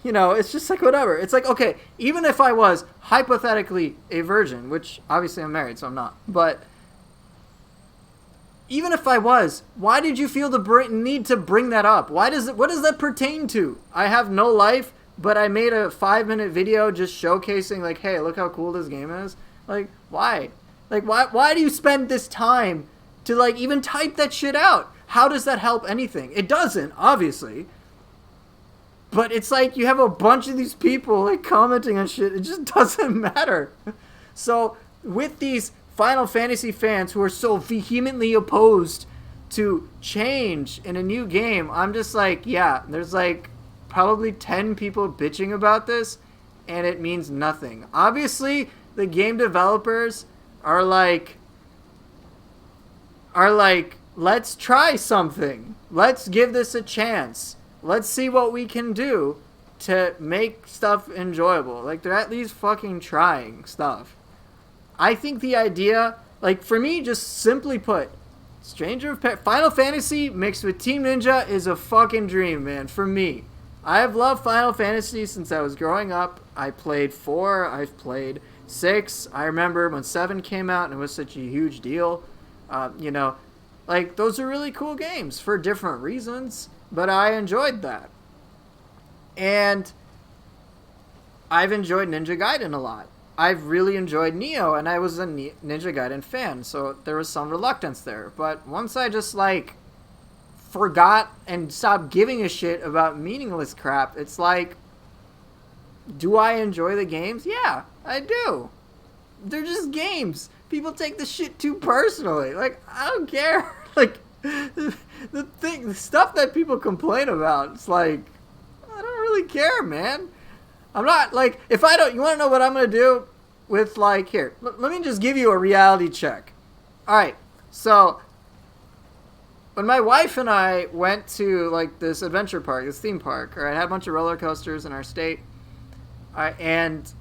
You know, it's just like, whatever. It's like, okay, even if I was hypothetically a virgin, which obviously I'm married, so I'm not, but even if I was, why did you feel the need to bring that up? What does that pertain to? I have no life, but I made a 5-minute video just showcasing, like, hey, look how cool this game is. Like, why? Like, why do you spend this time to, like, even type that shit out? How does that help anything? It doesn't, obviously. But it's like you have a bunch of these people, like, commenting on shit. It just doesn't matter. So with these Final Fantasy fans who are so vehemently opposed to change in a new game, I'm just like, yeah, there's like probably 10 people bitching about this, and it means nothing. Obviously, the game developers are like, let's try something. Let's give this a chance. Let's see what we can do to make stuff enjoyable. Like, they're at least fucking trying stuff. I think the idea, like, for me, just simply put, Final Fantasy mixed with Team Ninja is a fucking dream, man, for me. I have loved Final Fantasy since I was growing up. I played 4, I've played 6. I remember when 7 came out and it was such a huge deal. You know, like, those are really cool games for different reasons. But I enjoyed that. And I've enjoyed Ninja Gaiden a lot. I've really enjoyed Nioh, and I was a Ninja Gaiden fan, so there was some reluctance there. But once I just, like, forgot and stopped giving a shit about meaningless crap, it's like, do I enjoy the games? Yeah, I do. They're just games. People take the shit too personally. Like, I don't care. Like... the stuff that people complain about, it's like, I don't really care, man. I'm not, like, if I don't, you want to know what I'm going to do with, like, here, let me just give you a reality check. Alright, so, when my wife and I went to, like, this adventure park, this theme park, alright, had a bunch of roller coasters in our state, alright, and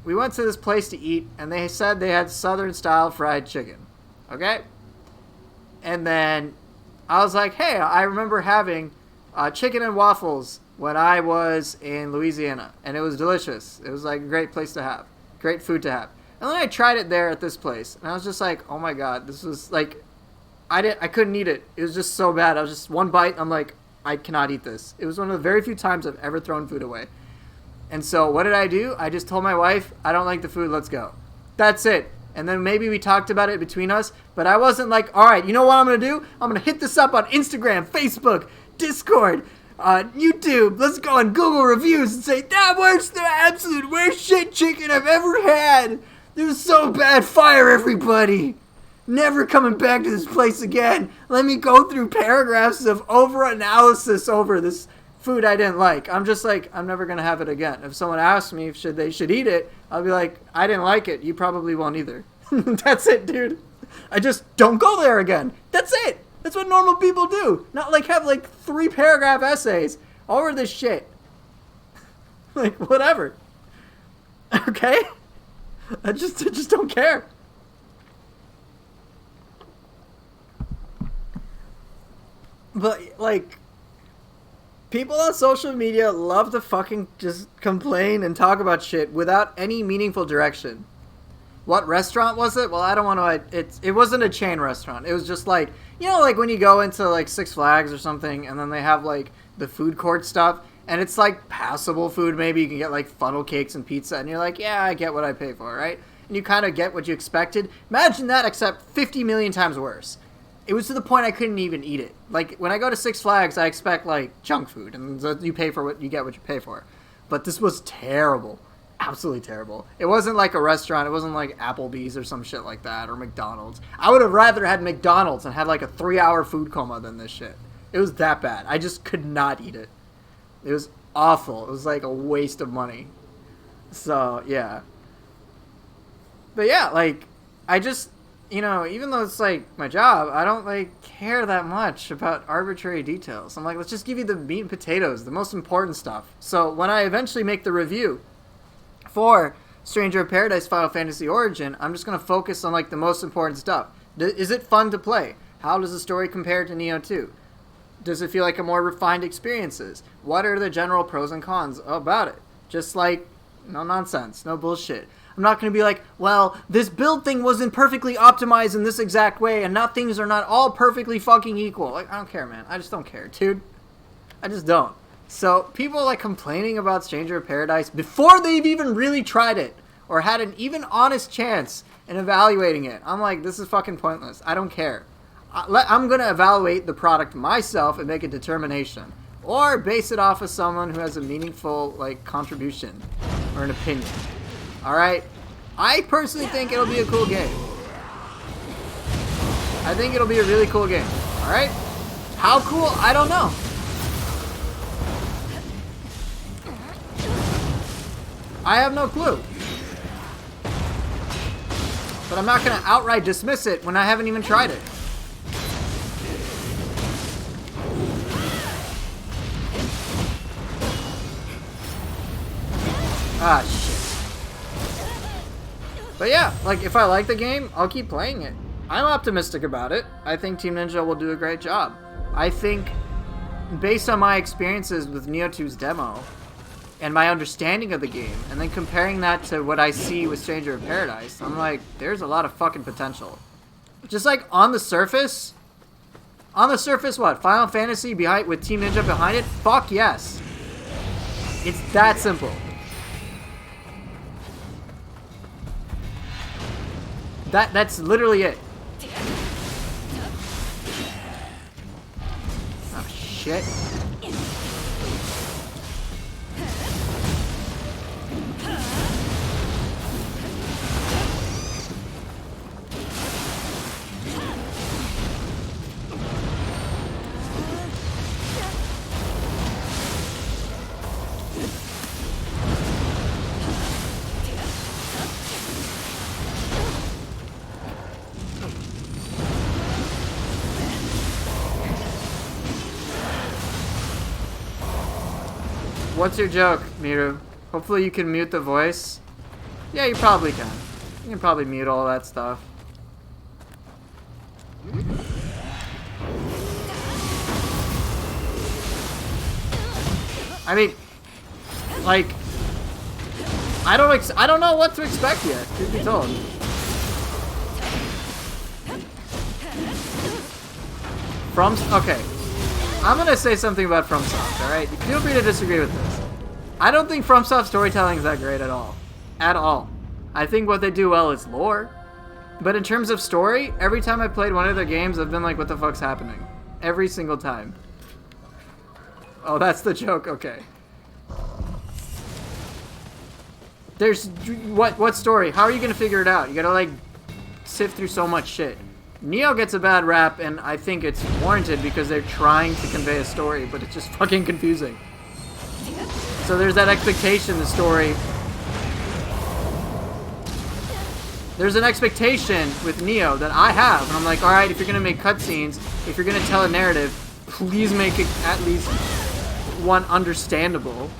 we went to this place to eat, and they said they had Southern-style fried chicken, okay? And then I was like, hey, I remember having chicken and waffles when I was in Louisiana, and it was delicious. It was like a great place to have, great food to have. And then I tried it there at this place, and I was just like, oh my god, this was like, I couldn't eat it. It was just so bad. I was just one bite, I'm like, I cannot eat this. It was one of the very few times I've ever thrown food away. And so what did I do? I just told my wife, I don't like the food, let's go. That's it. And then maybe we talked about it between us, but I wasn't like, all right, you know what I'm going to do? I'm going to hit this up on Instagram, Facebook, Discord, YouTube. Let's go on Google reviews and say, that was the absolute worst shit chicken I've ever had. It was so bad. Fire everybody. Never coming back to this place again. Let me go through paragraphs of over-analysis over this food I didn't like. I'm just like, I'm never going to have it again. If someone asks me if they should eat it, I'll be like, I didn't like it. You probably won't either. That's it, dude. I just don't go there again. That's it. That's what normal people do. Not like have like 3-paragraph essays over this shit. Like, whatever. Okay? I just don't care. But, like, people on social media love to fucking just complain and talk about shit without any meaningful direction. What restaurant was it? Well, I don't want to... It wasn't a chain restaurant. It was just like... You know, like when you go into like Six Flags or something and then they have like the food court stuff and it's like passable food. Maybe you can get like funnel cakes and pizza and you're like, yeah, I get what I pay for, right? And you kind of get what you expected. Imagine that except 50 million times worse. It was to the point I couldn't even eat it. Like when I go to Six Flags, I expect like junk food and you pay for what you get what you pay for. But this was terrible. Absolutely terrible. It wasn't like a restaurant. It wasn't like Applebee's or some shit like that or McDonald's. I would have rather had McDonald's and had like a 3-hour food coma than this shit. It was that bad. I just could not eat it. It was awful. It was like a waste of money. So, yeah. But yeah, like, I just, you know, even though it's like my job, I don't like care that much about arbitrary details. I'm like, let's just give you the meat and potatoes, the most important stuff. So when I eventually make the review for Stranger of Paradise Final Fantasy Origin, I'm just going to focus on like the most important stuff. Is it fun to play? How does the story compare to Nioh 2? Does it feel like a more refined experiences? What are the general pros and cons about it? Just like, no nonsense, no bullshit. I'm not going to be like, well, this build thing wasn't perfectly optimized in this exact way and not things are not all perfectly fucking equal. Like, I don't care, man. I just don't care, dude. I just don't. So, people like complaining about Stranger of Paradise before they've even really tried it or had an even honest chance in evaluating it. I'm like, this is fucking pointless. I don't care. I'm going to evaluate the product myself and make a determination. Or base it off of someone who has a meaningful, like, contribution or an opinion. Alright? I personally think it'll be a cool game. I think it'll be a really cool game. Alright? How cool? I don't know. I have no clue. But I'm not going to outright dismiss it when I haven't even tried it. Ah, shit. But yeah, like, if I like the game, I'll keep playing it. I'm optimistic about it. I think Team Ninja will do a great job. I think, based on my experiences with Nioh 2's demo, and my understanding of the game, and then comparing that to what I see with Stranger of Paradise, I'm like, there's a lot of fucking potential. Just like on the surface, what? Final Fantasy with Team Ninja behind it? Fuck yes. It's that simple. That's literally it. Oh shit. What's your joke, Miru? Hopefully you can mute the voice. Yeah, you probably can. You can probably mute all that stuff. I mean, like, I don't know what to expect yet, truth be told. Okay. I'm gonna say something about FromSoft, alright? Feel free to disagree with this. I don't think FromSoft storytelling is that great at all. At all. I think what they do well is lore. But in terms of story, every time I played one of their games, I've been like, what the fuck's happening? Every single time. Oh, that's the joke? Okay. There's... What story? How are you gonna figure it out? You gotta, like, sift through so much shit. Nioh gets a bad rap, and I think it's warranted because they're trying to convey a story, but it's just fucking confusing. So there's that expectation, the story. There's an expectation with Nioh that I have, and I'm like, alright, if you're gonna make cutscenes, if you're gonna tell a narrative, please make it at least one understandable.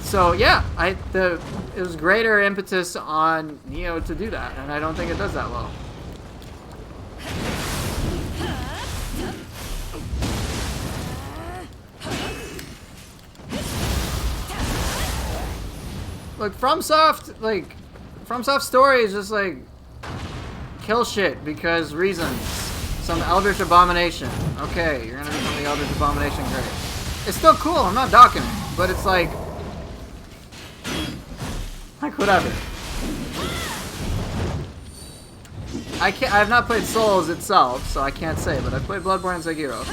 So yeah, it was greater impetus on Nioh to do that, and I don't think it does that well. Look, FromSoft's story is just like kill shit because reasons. Some Eldritch Abomination. Okay, you're gonna become the Eldritch Abomination, great. It's still cool, I'm not docking it, but it's like whatever. I have not played Souls itself, so I can't say, but I've played Bloodborne and Sekiro.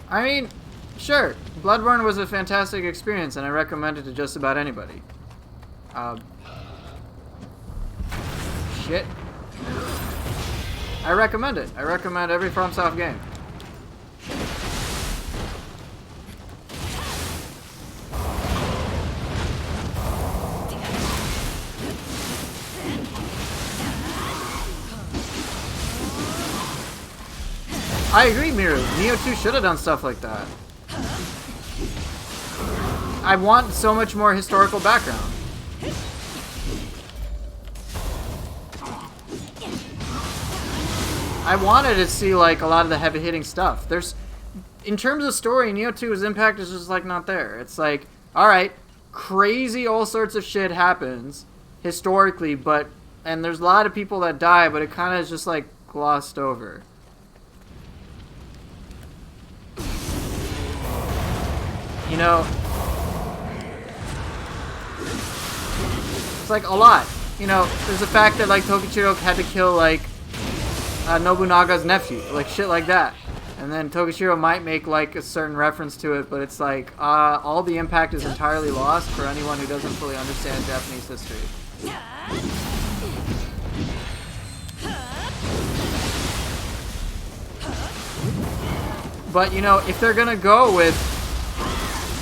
I mean, sure, Bloodborne was a fantastic experience, and I recommend it to just about anybody. Shit. I recommend it. I recommend every FromSoft game. I agree, Miru. Nioh 2 should have done stuff like that. I want so much more historical background. I wanted to see like a lot of the heavy-hitting stuff. In terms of story, Nioh 2's impact is just like not there. It's like, alright, crazy all sorts of shit happens historically, and there's a lot of people that die, but it kind of is just like glossed over. You know, it's like a lot. You know, there's the fact that like Tokichiro had to kill like Nobunaga's nephew, like shit like that. And then Tokichiro might make like a certain reference to it, but it's like all the impact is entirely lost for anyone who doesn't fully understand Japanese history. But you know, if they're gonna go with,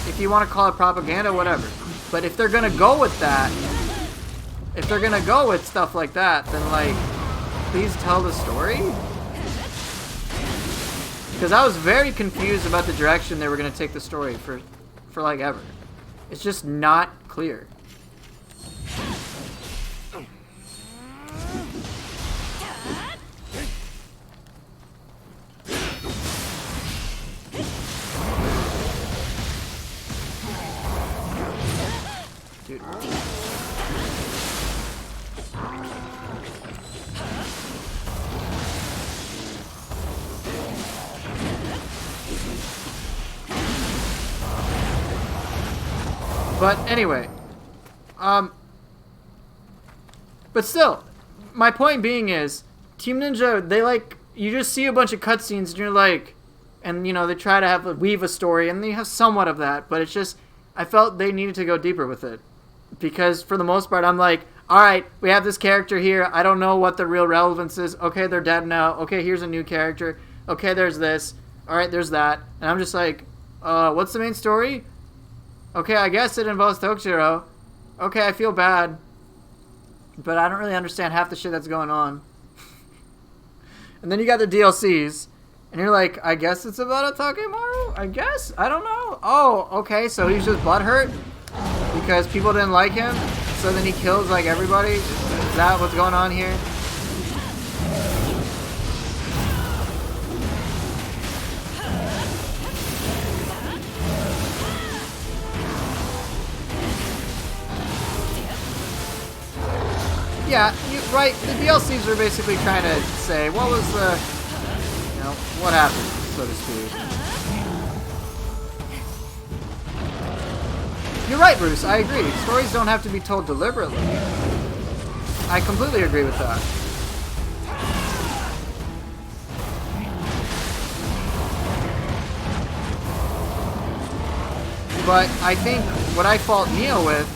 if you want to call it propaganda, whatever. But if they're gonna go with that, if they're gonna go with stuff like that, then like, please tell the story. Because I was very confused about the direction they were gonna take the story for like ever. It's just not clear. Dude. But anyway, but still, my point being is, Team Ninja, they like, you just see a bunch of cutscenes and you're like, and you know, they try to weave a story and they have somewhat of that, but it's just, I felt they needed to go deeper with it. Because for the most part, I'm like, alright, we have this character here, I don't know what the real relevance is, okay, they're dead now, okay, here's a new character, okay, there's this, alright, there's that, and I'm just like, what's the main story? Okay, I guess it involves Tokichiro. Okay, I feel bad. But I don't really understand half the shit that's going on. And then you got the DLCs. And you're like, I guess it's about Takemaru? I guess? I don't know. Oh, okay, so he's just butthurt? Because people didn't like him? So then he kills, like, everybody? Is that what's going on here? Yeah, right. The DLCs are basically trying to say, what was the, you know, what happened, so to speak. You're right, Bruce. I agree. Stories don't have to be told deliberately. I completely agree with that. But I think what I fault Nioh with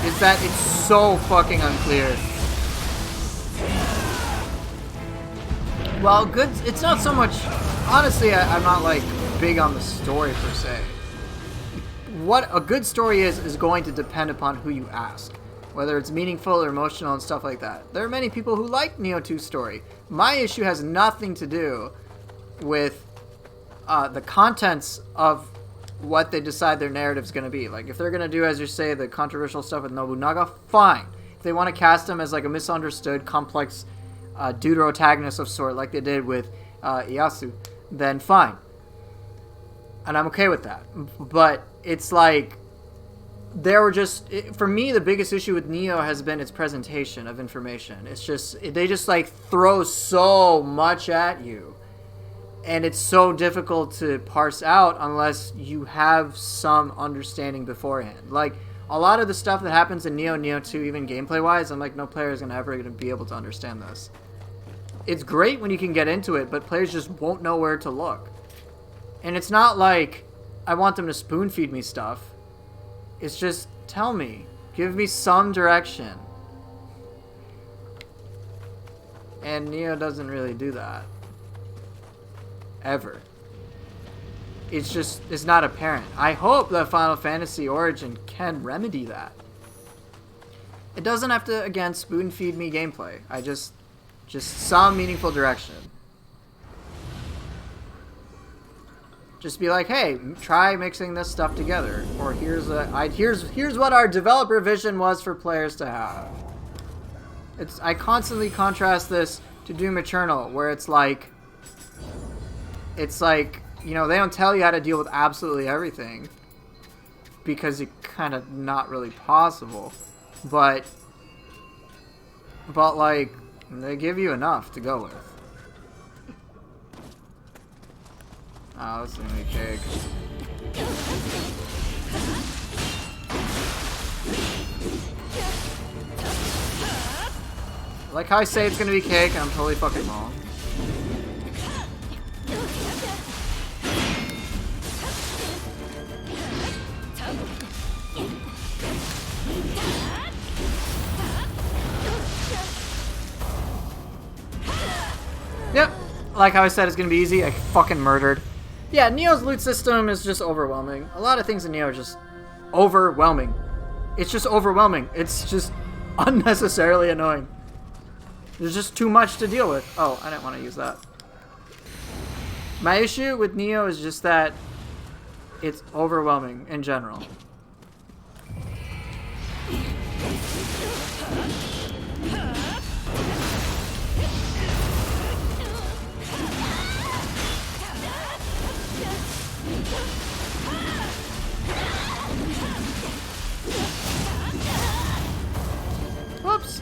is that it's so fucking unclear. Well, good. It's not so much. Honestly, I'm not like big on the story per se. What a good story is going to depend upon who you ask, whether it's meaningful or emotional and stuff like that. There are many people who like Nioh 2's story. My issue has nothing to do with the contents of what they decide their narrative's going to be. Like, if they're going to do, as you say, the controversial stuff with Nobunaga, fine. If they want to cast him as like a misunderstood, complex deuterotagonist of sort, like they did with Ieyasu, then fine. And I'm okay with that. But it's like, there were just, for me, the biggest issue with Nioh has been its presentation of information. It's just, they just like throw so much at you. And it's so difficult to parse out unless you have some understanding beforehand. Like, a lot of the stuff that happens in Nioh 2, even gameplay-wise, I'm like, no player is ever going to be able to understand this. It's great when you can get into it, but players just won't know where to look. And it's not like I want them to spoon-feed me stuff. It's just, tell me. Give me some direction. And Nioh doesn't really do that. Ever. It's just, it's not apparent. I hope that Final Fantasy Origin can remedy that. It doesn't have to, again, spoon-feed me gameplay. Just some meaningful direction. Just be like, hey, try mixing this stuff together. Or here's what our developer vision was for players to have. I constantly contrast this to Doom Eternal, where it's like, you know, they don't tell you how to deal with absolutely everything, because it's kind of not really possible. But like, they give you enough to go with. Oh, this is gonna be cake. Like how I say it's gonna be cake, and I'm totally fucking wrong. Yep, like how I said it's gonna be easy, I fucking murdered. Yeah, Nioh's loot system is just overwhelming. A lot of things in Nioh are just overwhelming. It's just overwhelming. It's just unnecessarily annoying. There's just too much to deal with. Oh, I didn't want to use that. My issue with Nioh is just that it's overwhelming in general. Whoops.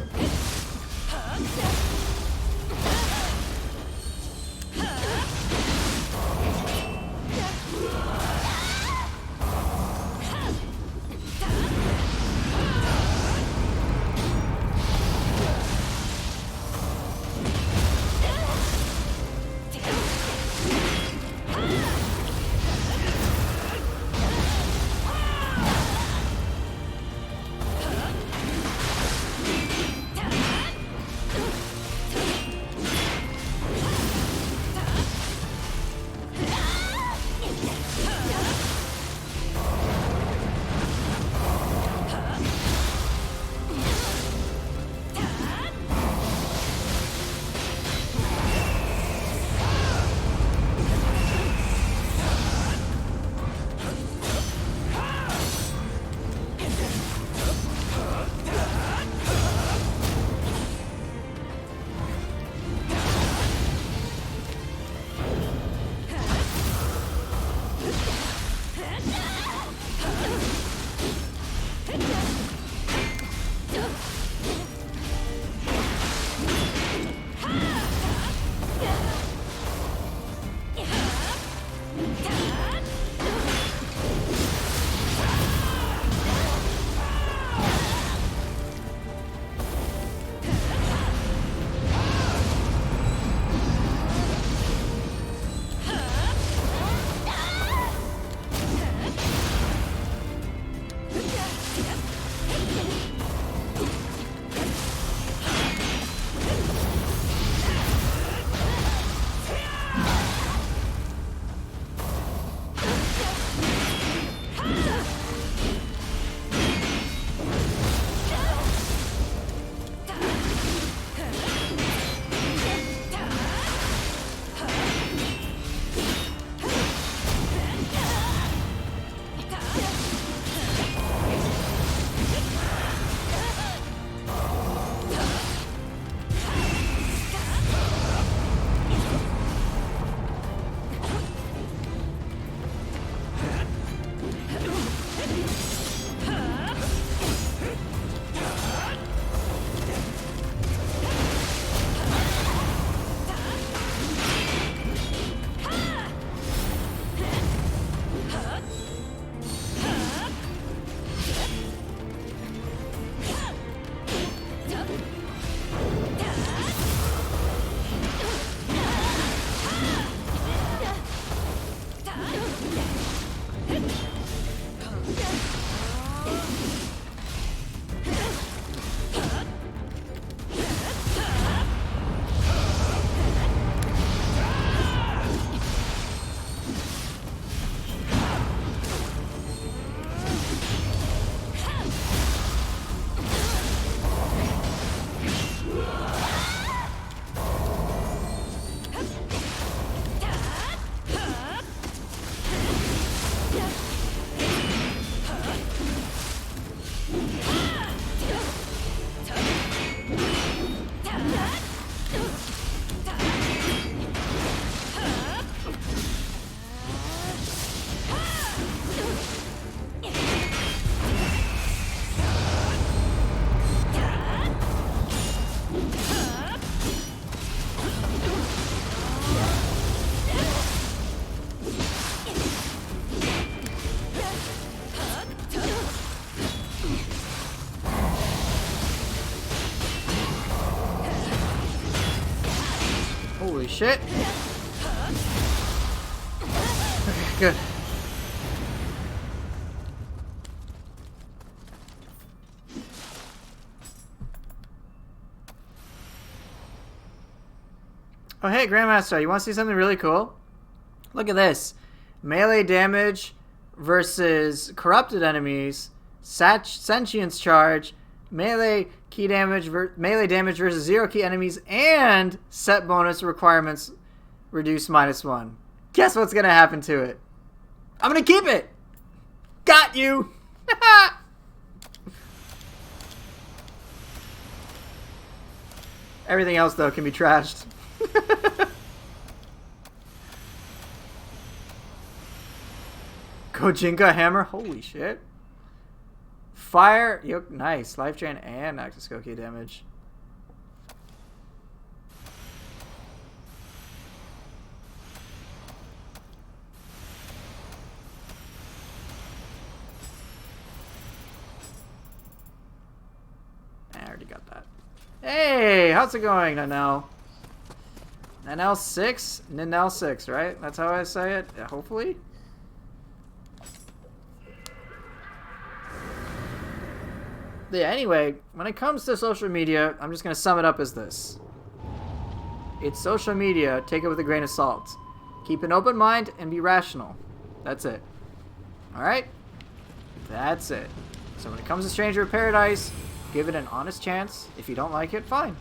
shit. Okay, good. Oh, hey, Grandmaster, you want to see something really cool? Look at this. Melee damage versus corrupted enemies, sentience charge, melee damage versus zero key enemies, and set bonus requirements reduce -1. Guess what's going to happen to it? I'm going to keep it! Got you! Everything else, though, can be trashed. Kojinka hammer, holy shit. Fire, yoke, nice. Life drain and Axis Koki damage. I already got that. Hey, how's it going, Nioh? Nioh 6? Nioh 6, right? That's how I say it? Yeah, hopefully? Yeah, anyway, when it comes to social media, I'm just going to sum it up as this. It's social media, take it with a grain of salt. Keep an open mind and be rational. That's it. Alright? That's it. So when it comes to Stranger of Paradise, give it an honest chance. If you don't like it, fine.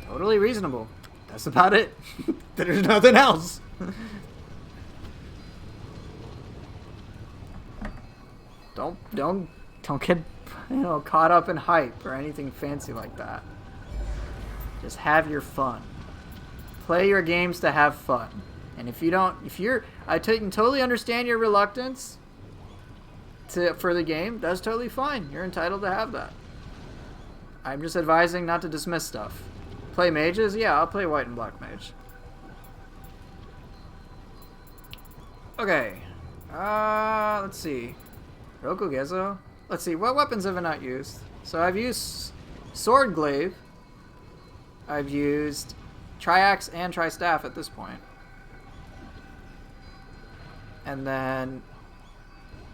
Totally reasonable. That's about it. There's nothing else. Don't get, caught up in hype or anything fancy like that. Just have your fun. Play your games to have fun. And I can totally understand your reluctance for the game. That's totally fine. You're entitled to have that. I'm just advising not to dismiss stuff. Play mages? Yeah, I'll play white and black mage. Okay. Let's see. Rokugezo? Let's see, what weapons have I not used? So I've used Sword Glaive. I've used Triaxe and Tristaff at this point. And then,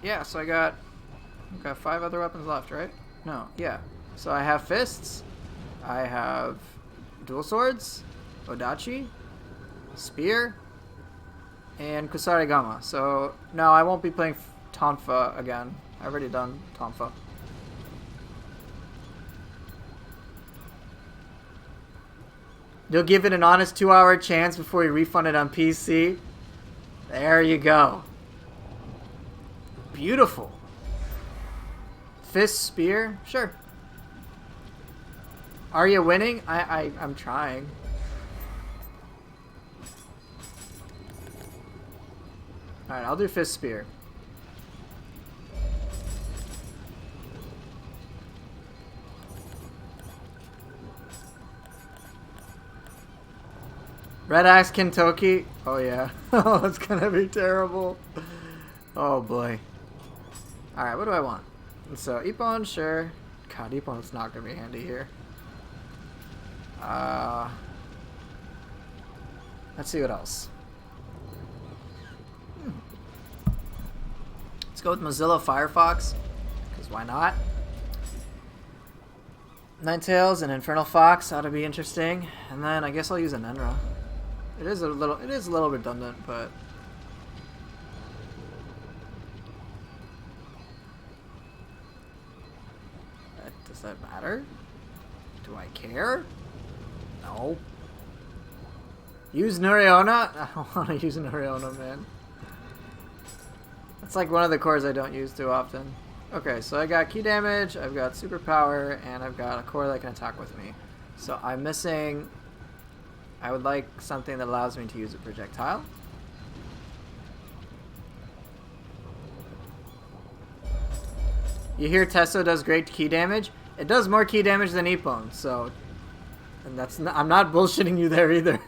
yeah, so I got 5 other weapons left, right? No, yeah. So I have Fists. I have Dual Swords, Odachi, Spear, and Kusarigama. So, no, I won't be playing Tonfa again. I've already done Tonfa. You'll give it an honest 2-hour chance before you refund it on PC? There you go. Beautiful. Fist, Spear? Sure. Are you winning? I'm trying. Alright, I'll do Fist, Spear. Red Axe Kentucky. Oh yeah. Oh, it's gonna be terrible. Oh boy. Alright, what do I want? So, Ippon, sure. God, Ippon's not gonna be handy here. Let's see what else. Let's go with Mozilla Firefox. Because why not? Ninetales and Infernal Fox ought to be interesting. And then I guess I'll use a Nenra. It is a little redundant, but does that matter? Do I care? No. Use Nuriona? I don't want to use Nuriona, man. That's like one of the cores I don't use too often. Okay, so I got key damage, I've got superpower, and I've got a core that can attack with me. So I'm missing... I would like something that allows me to use a projectile. You hear Tesso does great key damage? It does more key damage than Ippon, so... And that's not, I'm not bullshitting you there either.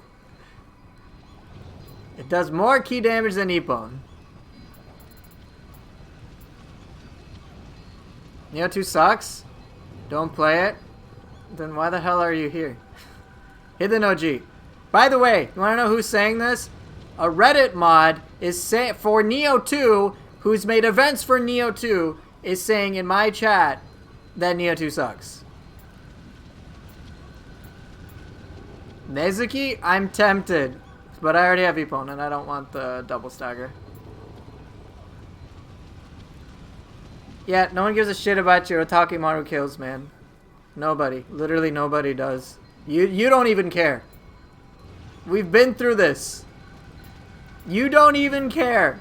It does more key damage than Ippon. Nioh 2 sucks? Don't play it? Then why the hell are you here? Hidden OG. By the way, you want to know who's saying this? A Reddit mod is for Nioh 2, who's made events for Nioh 2, is saying in my chat that Nioh 2 sucks. Nezuki, I'm tempted, but I already have Epon and I don't want the double stagger. Yeah, no one gives a shit about your Otakimaru kills, man. Nobody. Literally nobody does. You don't even care. We've been through this. You don't even care.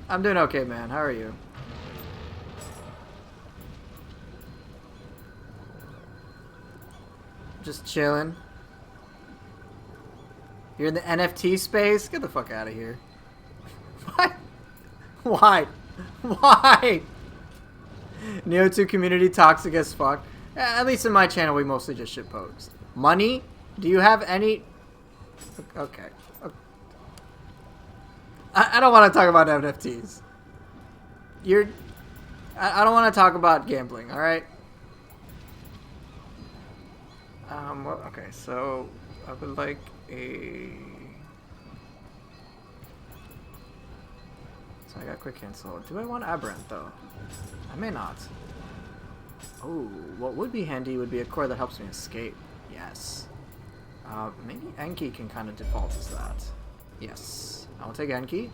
I'm doing okay, man. How are you? Just chilling. You're in the NFT space? Get the fuck out of here. What? Why? Why? Nioh 2 community toxic as fuck. At least in my channel, we mostly just shitpost. Money? Do you have any? Okay. I don't want to talk about NFTs. I don't want to talk about gambling, alright? Well, okay, so I would like a... So I got quick cancel. Do I want Aberrant, though? I may not. Oh, what would be handy would be a core that helps me escape. Yes. Maybe Enki can kind of default as that. Yes. I'll take Enki.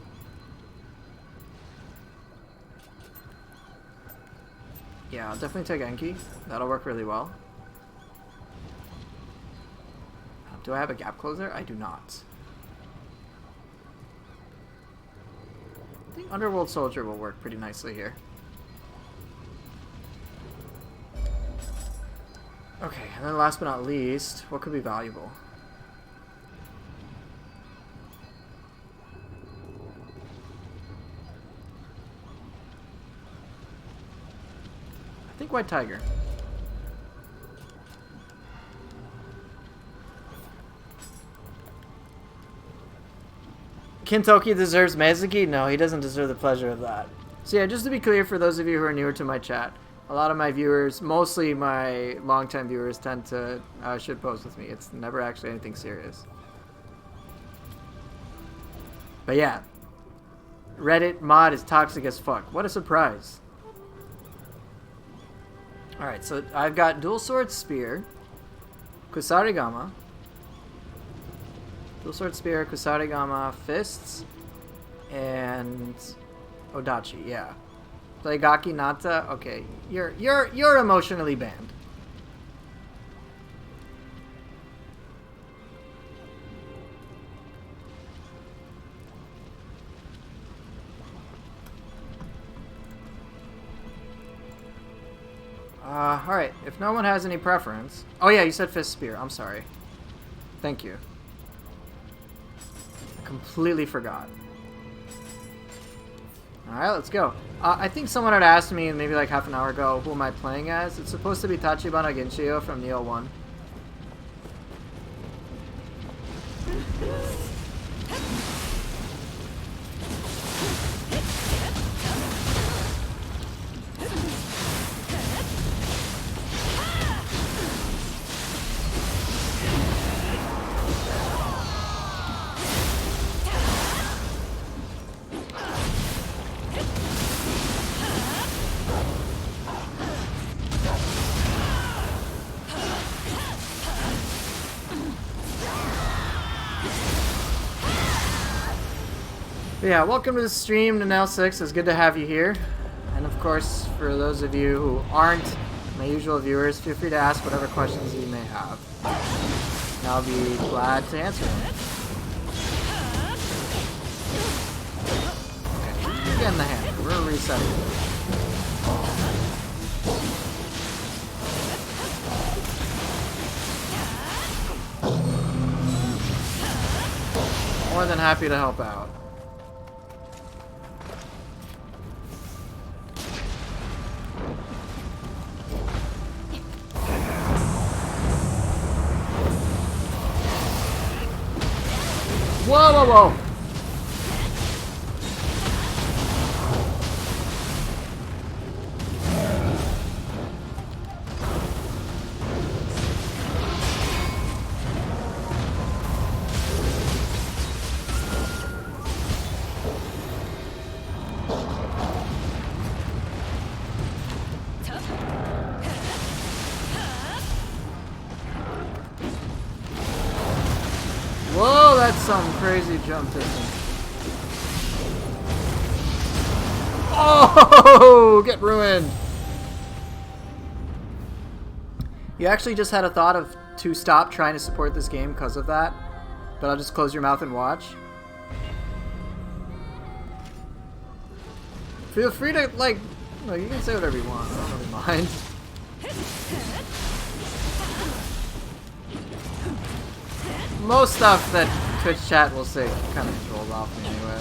Yeah, I'll definitely take Enki. That'll work really well. Do I have a gap closer? I do not. I think Underworld Soldier will work pretty nicely here. Okay, and then last but not least, what could be valuable? I think White Tiger. Kintoki deserves Mezuki? No, he doesn't deserve the pleasure of that. So yeah, just to be clear for those of you who are newer to my chat, a lot of my viewers, mostly my longtime viewers, tend to shitpost with me. It's never actually anything serious. But yeah, Reddit mod is toxic as fuck. What a surprise. Alright, so I've got Dual Sword Spear, Kusarigama, Dual Sword Spear, Kusarigama, Fists, and Odachi, yeah. Play Gaki Nata? Okay. You're emotionally banned. Alright. If no one has any preference... Oh yeah, you said Fist Spear. I'm sorry. Thank you. I completely forgot. Alright, let's go. I think someone had asked me maybe like half an hour ago, who am I playing as? It's supposed to be Tachibana Genshio from Nioh 1. Yeah, welcome to the stream, Nioh6. It's good to have you here. And of course, for those of you who aren't my usual viewers, feel free to ask whatever questions you may have. And I'll be glad to answer them. Okay, get in the hammer. We're resetting. More than happy to help out. Whoa, whoa, whoa! that's some crazy jump distance. Oh, get ruined. You actually just had a thought of to stop trying to support this game because of that, but I'll just close your mouth and watch. Feel free to, like, no, you can say whatever you want. I don't really mind. Most stuff that Twitch chat will say kind of rolls off me anyway.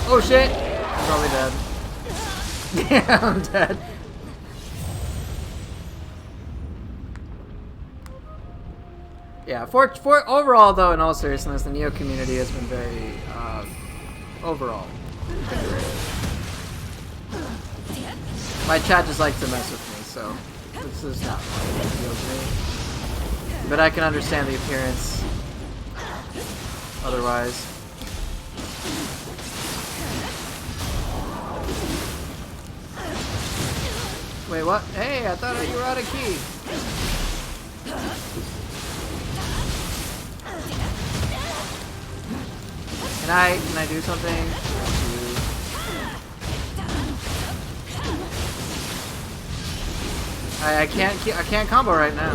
Oh shit! I'm probably dead. Yeah, I'm dead. Yeah, for overall though, in all seriousness, the Nioh community has been very, overall, invigorating. My chat just likes to mess with me, so this is not a big deal to me. But I can understand the appearance otherwise. Wait, what? Hey, I thought you were out of key. Can I do something? I can't combo right now.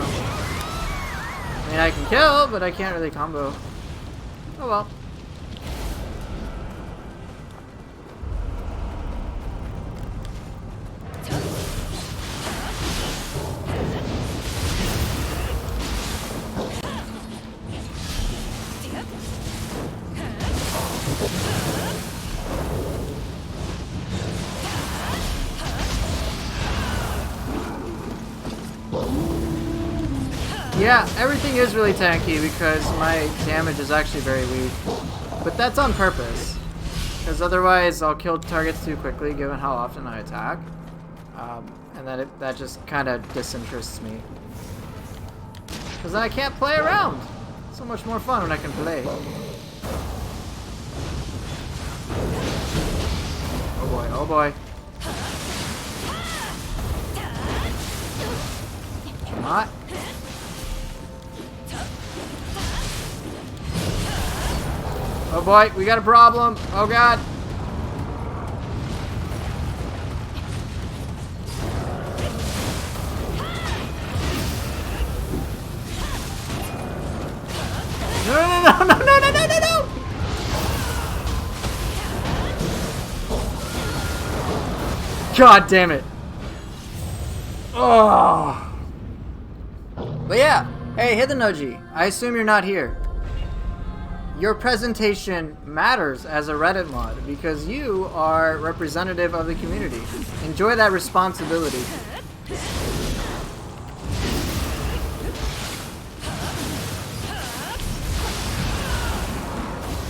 I mean, I can kill, but I can't really combo. Oh well. Yeah, everything is really tanky because my damage is actually very weak. But that's on purpose. Because otherwise I'll kill targets too quickly given how often I attack. And that just kind of disinterests me. Because then I can't play around. It's so much more fun when I can play. Oh boy, oh boy. Not. Oh boy, we got a problem. Oh god. No, no, no, no, no, no, no, no, no! God damn it. Oh. But yeah. Hey, Hidden Noji. I assume you're not here. Your presentation matters as a Reddit mod because you are representative of the community. Enjoy that responsibility.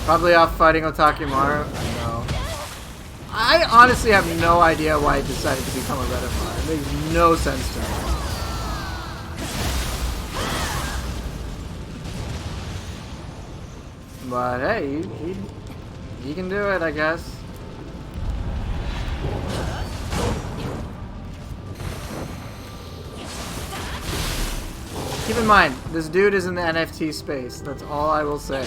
Probably off fighting Otakimaru. I know. I honestly have no idea why he decided to become a Reddit mod. It makes no sense to me. But hey, he can do it, I guess. Keep in mind, this dude is in the NFT space. That's all I will say.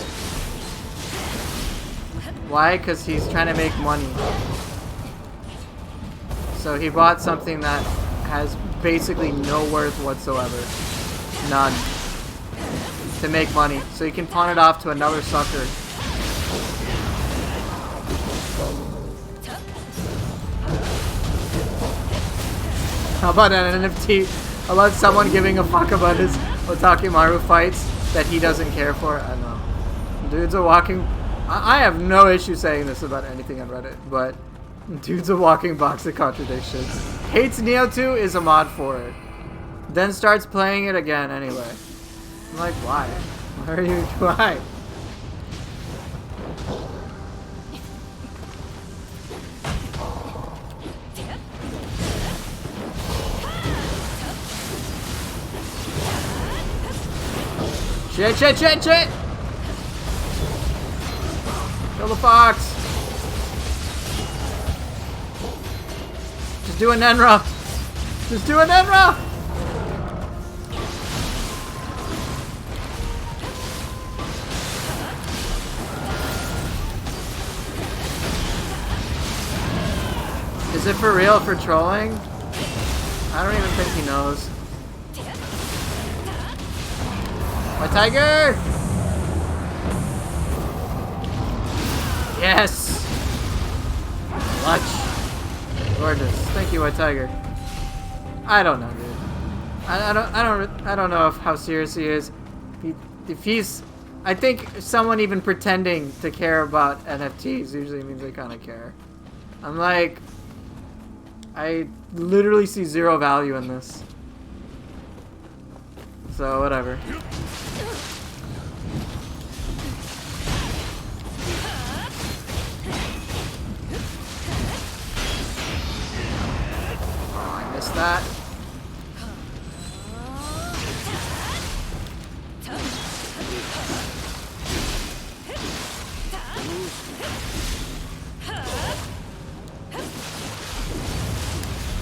Why? Because he's trying to make money. So he bought something that has basically no worth whatsoever. None. To make money, so you can pawn it off to another sucker. How about an NFT? How about someone giving a fuck about his Otakimaru fights that he doesn't care for? I don't know. Dude's a walking... I have no issue saying this about anything on Reddit, but dude's a walking box of contradictions. Hates Nioh 2, is a mod for it. Then starts playing it again anyway. I'm like, why? Why are you... Why? Shit, shit, shit, shit! Kill the fox! Just do a Nenra! Just do a Nenra! Is it for real, for trolling? I don't even think he knows. My tiger! Yes! Clutch. Gorgeous. Thank you, White Tiger. I don't know, dude. I don't know how serious he is. If he's, I think someone even pretending to care about NFTs usually means they kind of care. I'm like, I literally see zero value in this. So whatever. Oh, I missed that.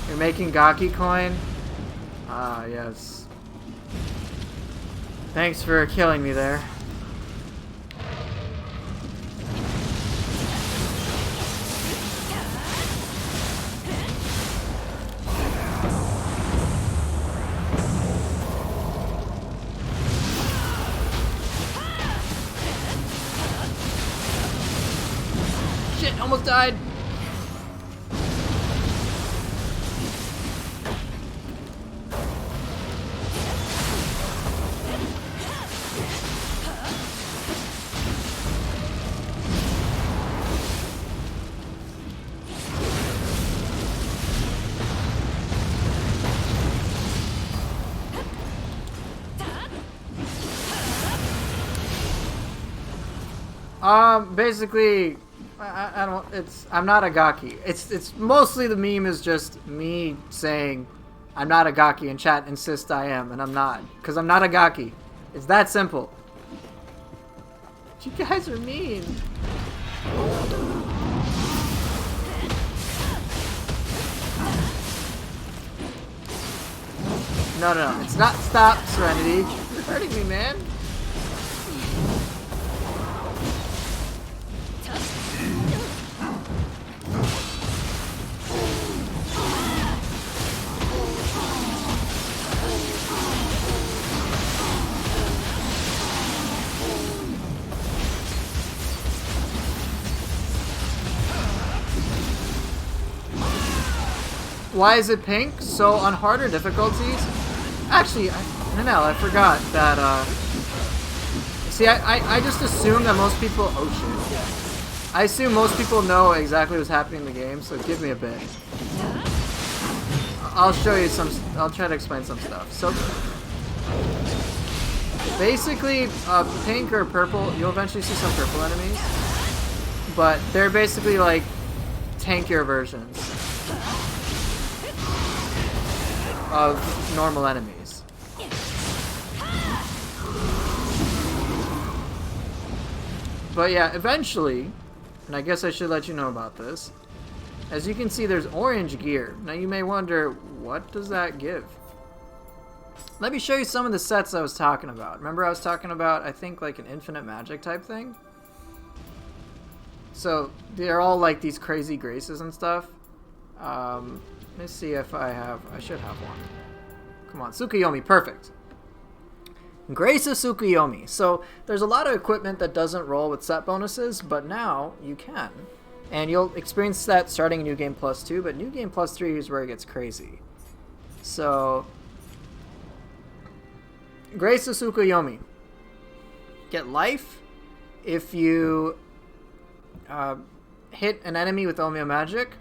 You're making Gaki coin? Ah, yes. Thanks for killing me there. Shit, almost died. Basically, I don't, I'm not a Gaki. It's mostly the meme is just me saying I'm not a Gaki and chat insists I am, and I'm not. Because I'm not a Gaki. It's that simple. You guys are mean. No, it's not stop, Serenity. You're hurting me, man. Why is it pink? So on harder difficulties, actually, I forgot that. See, I just assume that most people. Oh shit! I assume most people know exactly what's happening in the game. So give me a bit. I'll show you some. I'll try to explain some stuff. So basically, pink or purple. You'll eventually see some purple enemies, but they're basically like tankier versions of normal enemies. But yeah, eventually, and I guess I should let you know about this, as you can see there's orange gear. Now you may wonder, what does that give? Let me show you some of the sets I was talking about. Remember I was talking about, I think, like an infinite magic type thing? So they're all like these crazy graces and stuff. Let me see if I should have one. Come on, Tsukuyomi, perfect. Grace of Tsukuyomi. So there's a lot of equipment that doesn't roll with set bonuses, but now you can. And you'll experience that starting New Game Plus 2, but New Game Plus 3 is where it gets crazy. So, Grace of Tsukuyomi. Get life if you hit an enemy with Omeo Magic.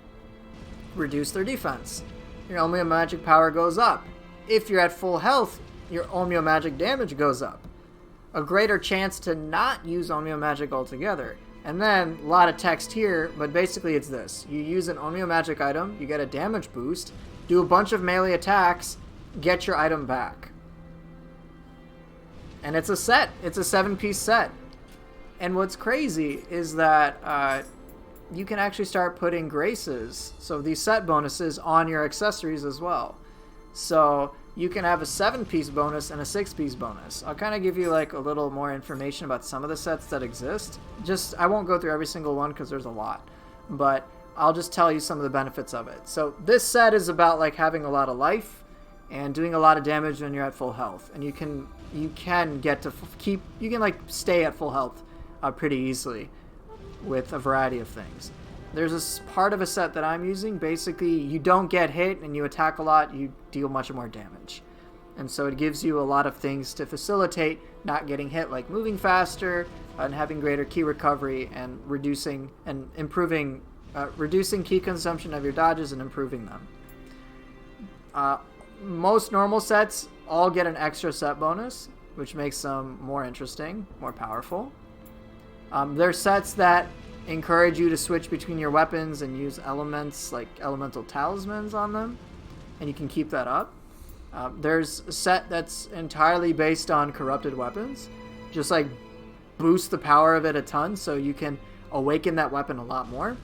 Reduce their defense. Your Omeo Magic power goes up. If you're at full health, your Omeo Magic damage goes up. A greater chance to not use Omeo Magic altogether. And then, a lot of text here, but basically it's this. You use an Omeo Magic item, you get a damage boost, do a bunch of melee attacks, get your item back. And it's a set. It's a 7-piece set. And what's crazy is that you can actually start putting graces, so these set bonuses, on your accessories as well. So you can have a 7-piece bonus and a 6-piece bonus. I'll kind of give you like a little more information about some of the sets that exist. I won't go through every single one because there's a lot. But I'll just tell you some of the benefits of it. So this set is about like having a lot of life and doing a lot of damage when you're at full health, and you can get to you can like stay at full health pretty easily with a variety of things. There's this part of a set that I'm using. Basically, you don't get hit and you attack a lot, you deal much more damage. And so it gives you a lot of things to facilitate not getting hit, like moving faster and having greater key recovery and reducing key consumption of your dodges and improving them. Most normal sets all get an extra set bonus, which makes them more interesting, more powerful. There's sets that encourage you to switch between your weapons and use elements like elemental talismans on them, and you can keep that up. There's a set that's entirely based on corrupted weapons, just like boost the power of it a ton so you can awaken that weapon a lot more.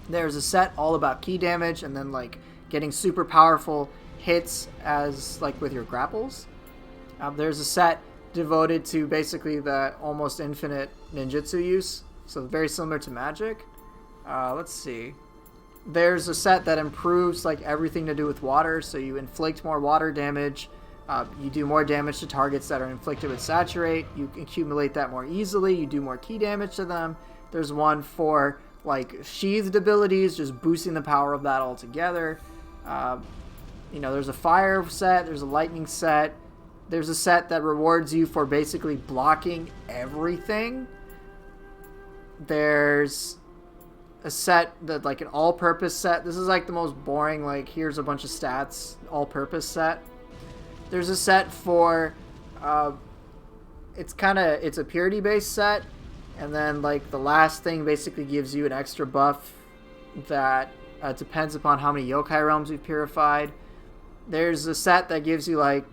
There's a set all about key damage and then like getting super powerful hits as like with your grapples. There's a set devoted to basically the almost infinite ninjutsu use, so very similar to magic. Let's see. There's a set that improves like everything to do with water, so you inflict more water damage. You do more damage to targets that are inflicted with saturate. You accumulate that more easily. You do more key damage to them. There's one for like sheathed abilities, just boosting the power of that altogether. There's a fire set. There's a lightning set. There's a set that rewards you for basically blocking everything. There's a set that like an all-purpose set. This is like the most boring, like here's a bunch of stats, all-purpose set. There's a set for it's a purity based set, and then like the last thing basically gives you an extra buff that depends upon how many yokai realms you've purified. There's a set that gives you like,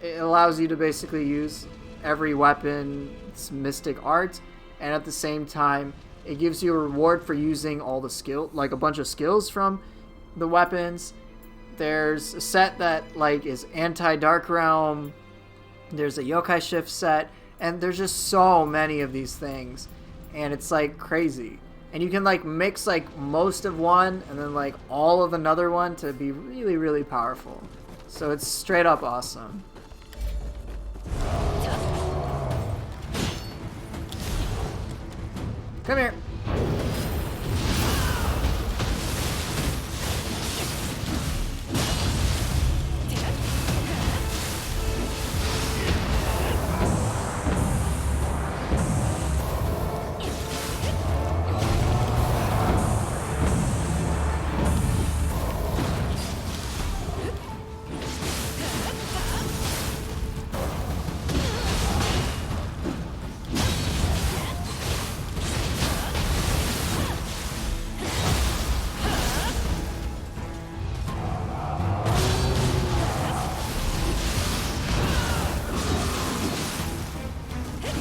it allows you to basically use every weapon's mystic art, and at the same time it gives you a reward for using all the skill, like a bunch of skills from the weapons. There's a set that like is anti-dark realm. There's a yokai shift set, and there's just so many of these things, and it's like crazy. And you can like mix like most of one and then like all of another one to be really, really powerful. So it's straight up awesome. Come here.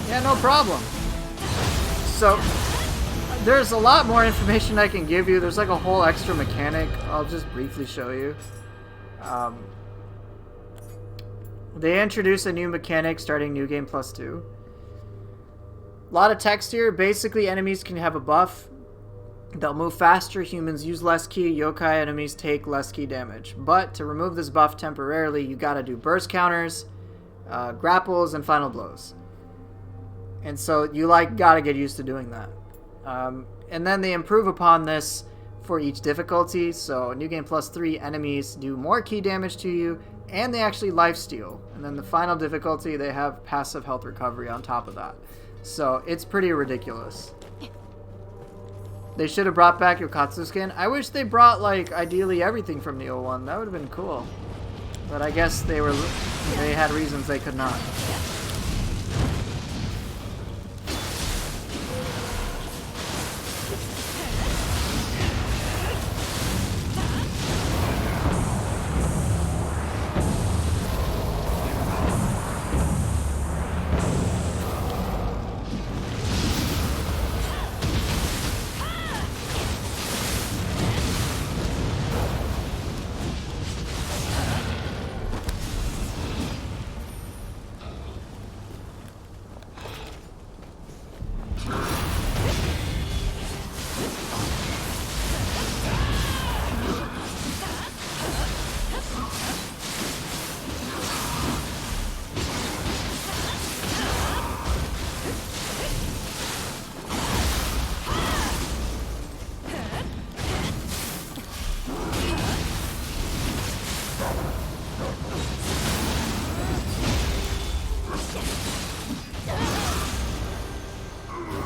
Yeah, no problem. So, there's a lot more information I can give you. There's like a whole extra mechanic. I'll just briefly show you. They introduce a new mechanic starting New Game Plus 2. A lot of text here. Basically, enemies can have a buff. They'll move faster, humans use less ki, yokai enemies take less ki damage. But to remove this buff temporarily, you gotta do burst counters, grapples, and final blows. And so you like gotta get used to doing that. And then they improve upon this for each difficulty. So New Game Plus 3 enemies do more ki damage to you, and they actually lifesteal. And then the final difficulty, they have passive health recovery on top of that. So it's pretty ridiculous. They should have brought back Yokatsu skin. I wish they brought like ideally everything from Nioh 1. That would have been cool. But I guess they had reasons they could not.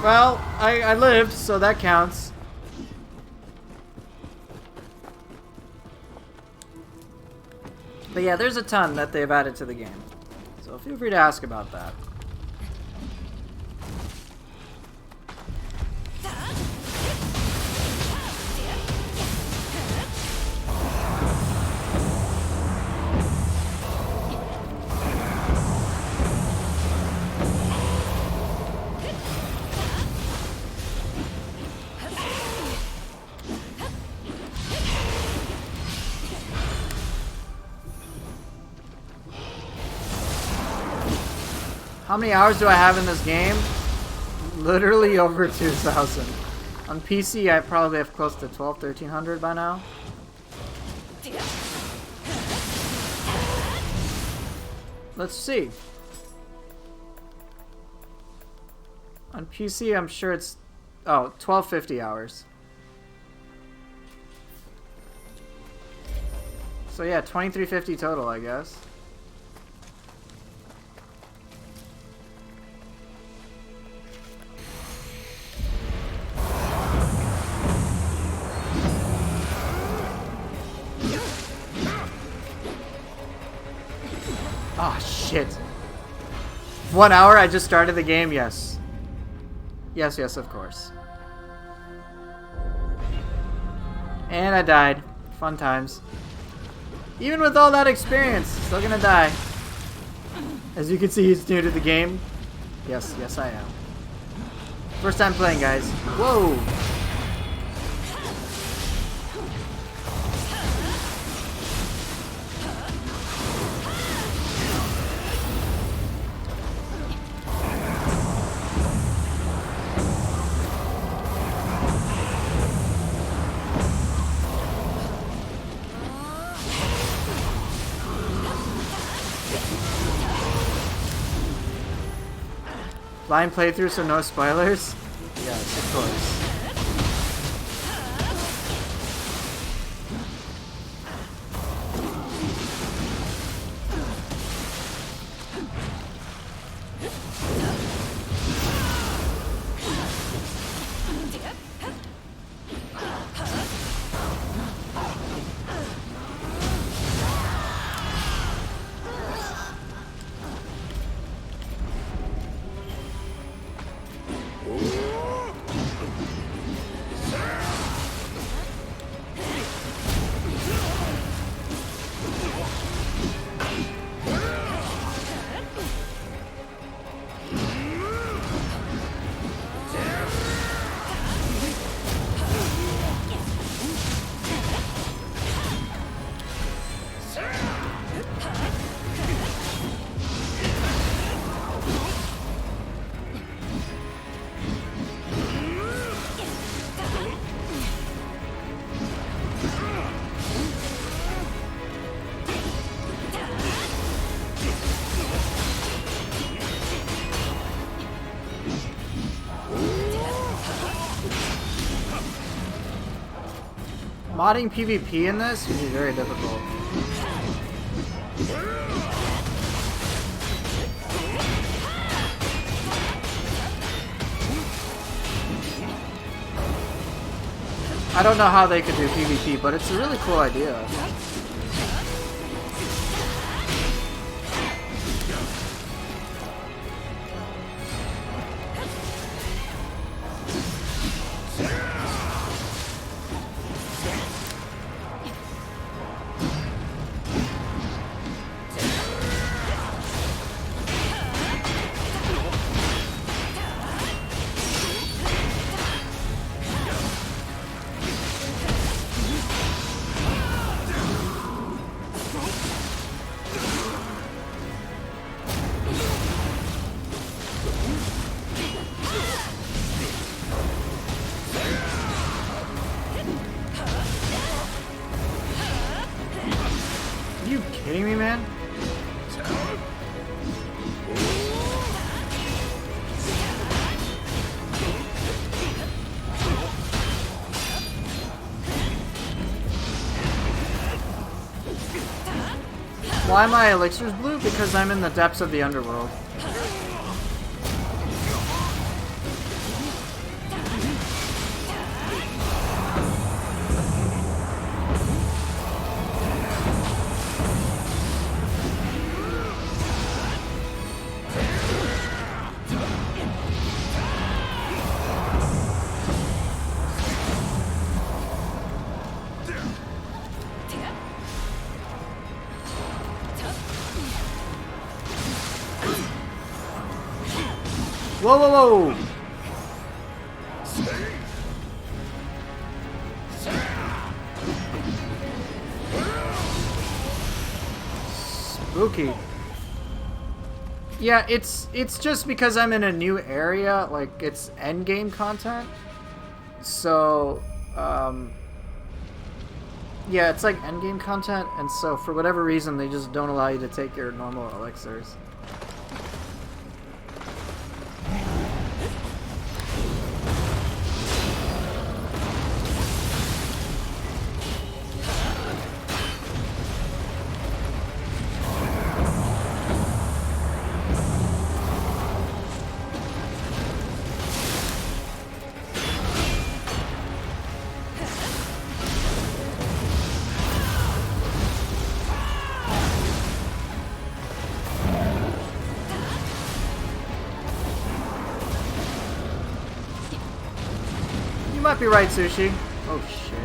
Well, I lived, so that counts. But yeah, there's a ton that they've added to the game. So feel free to ask about that. How many hours do I have in this game? Literally over 2,000. On PC, I probably have close to 1,1300 by now. Let's see. On PC, I'm sure it's... Oh, 1,250 hours. So yeah, 2,350 total, I guess. Oh, shit. 1 hour? I just started the game? Yes. Yes, yes, of course. And I died. Fun times. Even with all that experience, still gonna die. As you can see, he's new to the game. Yes, yes, I am. First time playing, guys. Whoa! Blind playthrough, so no spoilers? Yes, of course. Modding PvP in this would be very difficult. I don't know how they could do PvP, but it's a really cool idea. Are you kidding me, man? Why are my elixirs blue? Because I'm in the depths of the underworld. Whoa, whoa, whoa! Spooky. Yeah, it's just because I'm in a new area, like it's endgame content. So, yeah, it's like endgame content, and so for whatever reason, they just don't allow you to take your normal elixirs. You might be right, Sushi. Oh, shit.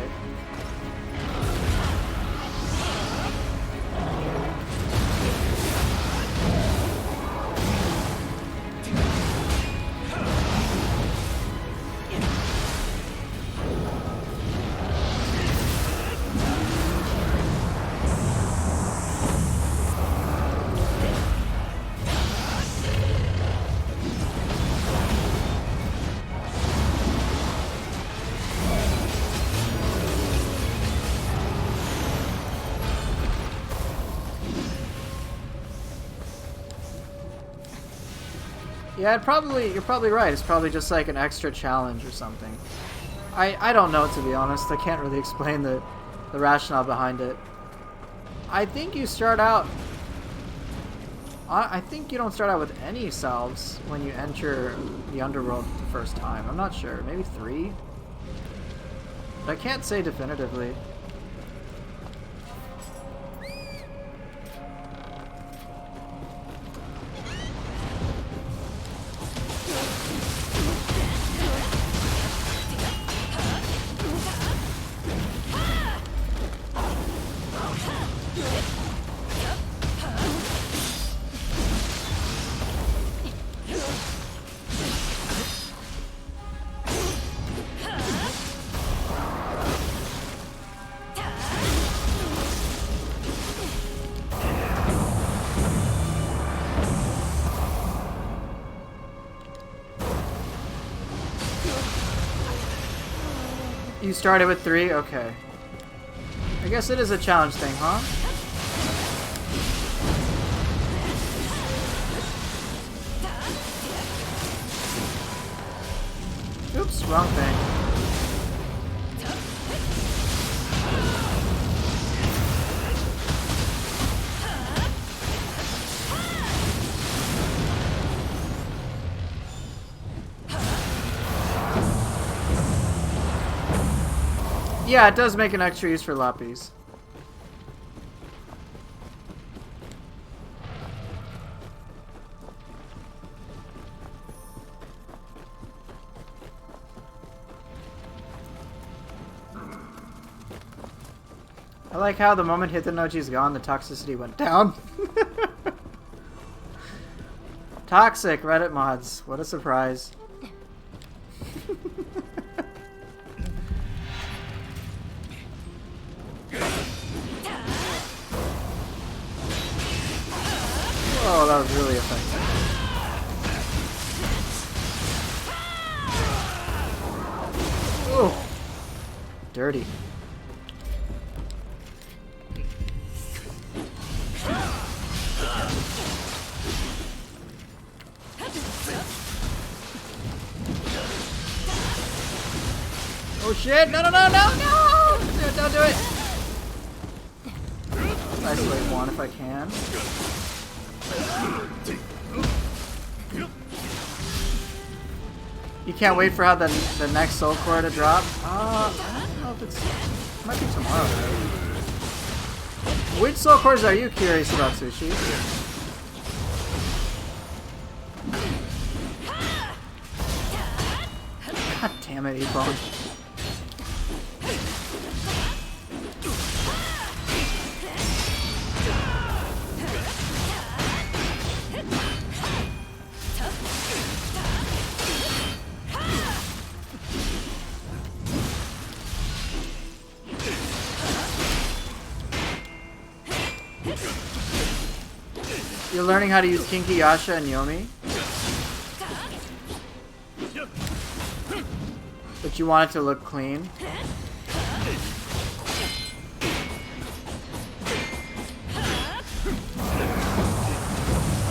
Yeah, you're probably right. It's probably just like an extra challenge or something. I don't know, to be honest. I can't really explain the rationale behind it. I think you start out... I think you don't start out with any salves when you enter the underworld the first time. I'm not sure. Maybe 3? But I can't say definitively. You started with 3? Okay. I guess it is a challenge thing, huh? Oops, wrong thing. Yeah, it does make an extra use for Lapis. I like how the moment Hitenoji's gone, the toxicity went down. Toxic Reddit mods. What a surprise. Oh, that was really effective. Oh, dirty. Oh shit! No, no, no, no, no! Don't do it! Isolate one if I can. You can't wait for how the next soul core to drop? I don't know if it might be tomorrow, right? Which soul cores are you curious about, Sushi? God damn it, E-Bone. You're learning how to use Kinky, Yasha, and Yomi. But you want it to look clean.